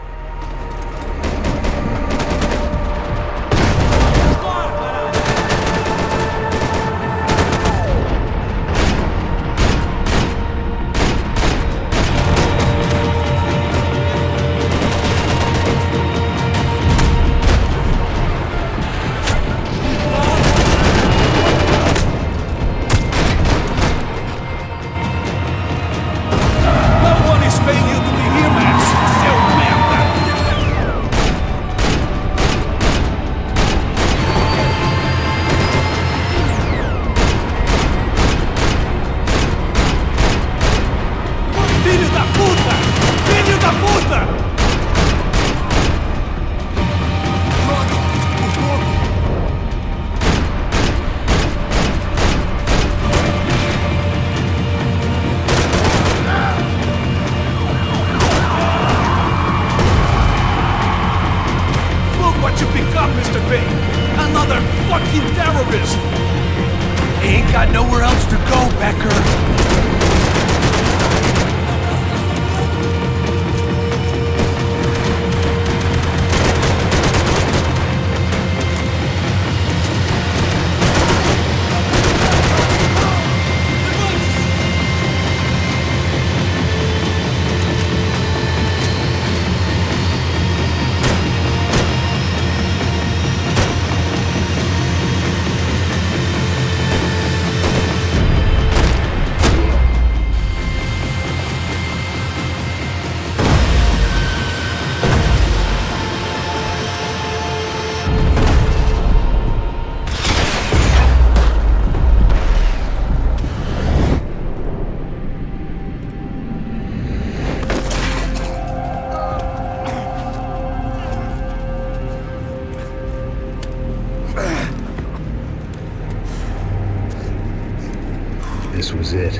This was it.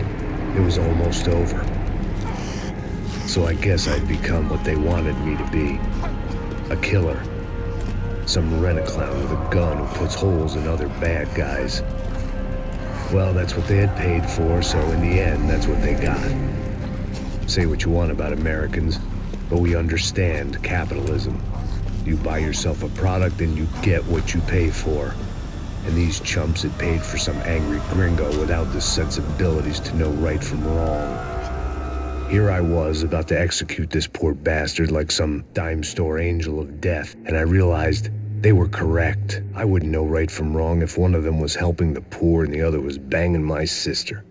It was almost over. So I guess I'd become what they wanted me to be. A killer. Some rent-a-clown with a gun who puts holes in other bad guys. Well, that's what they had paid for, so in the end, that's what they got. Say what you want about Americans, but we understand capitalism. You buy yourself a product and you get what you pay for. And these chumps had paid for some angry gringo without the sensibilities to know right from wrong. Here I was about to execute this poor bastard like some dime store angel of death, and I realized they were correct. I wouldn't know right from wrong if one of them was helping the poor and the other was banging my sister.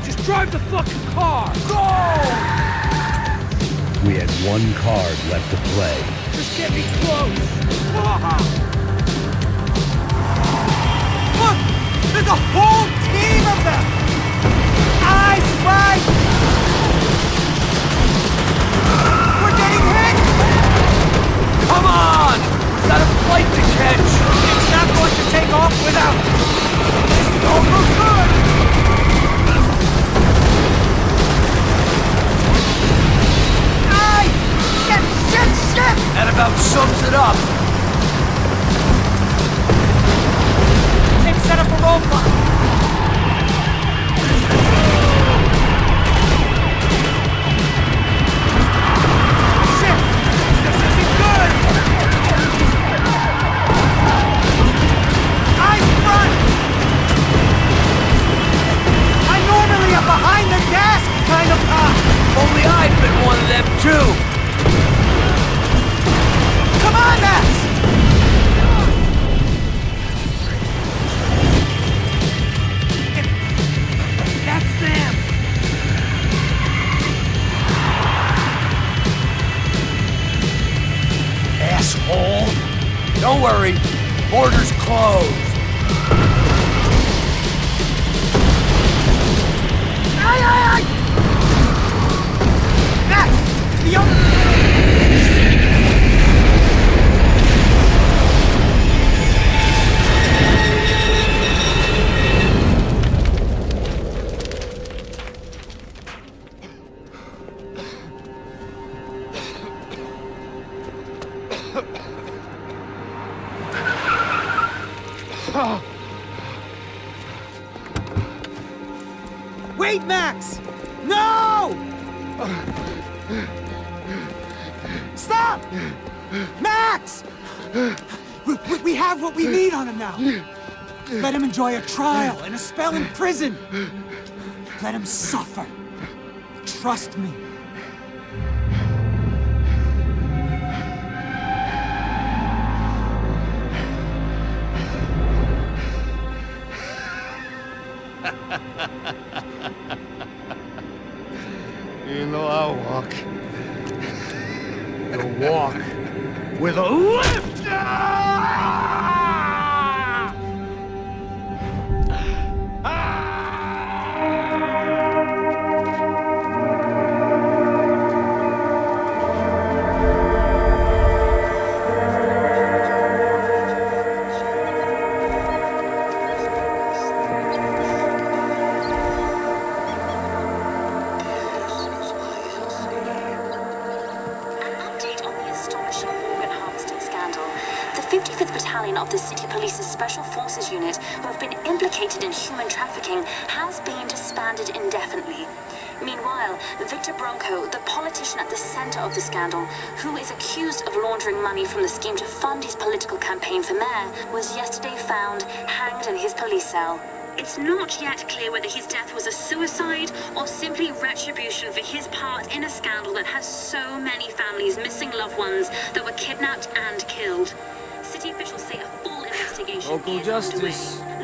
Just drive the fucking car! Go! We had one card left to play. Just get me close! Look! There's a whole team of them! Eyes right! We're getting hit! Come on! We've got a flight to catch! It's not going to take off without... Don't look good! That about sums it up. They've set up a roadblock. Shit! This isn't good! Eyes front! I normally am behind the desk kind of cop. Only I've been one of them too. Come on, Max! That's them! Asshole! Don't worry, border's closed. Aye, aye, aye! Max! The other... Wait, Max! No! Stop! Max! We have what we need on him now. Let him enjoy a trial and a spell in prison. Let him suffer. Trust me. You know I'll walk. You'll walk with a lift! Of the City Police's Special Forces unit who have been implicated in human trafficking has been disbanded indefinitely. Meanwhile, Victor Bronco, the politician at the center of the scandal, who is accused of laundering money from the scheme to fund his political campaign for mayor, was yesterday found hanged in his police cell. It's not yet clear whether his death was a suicide or simply retribution for his part in a scandal that has so many families missing loved ones that were kidnapped and killed. City officials say a full investigation Local is justice. underway.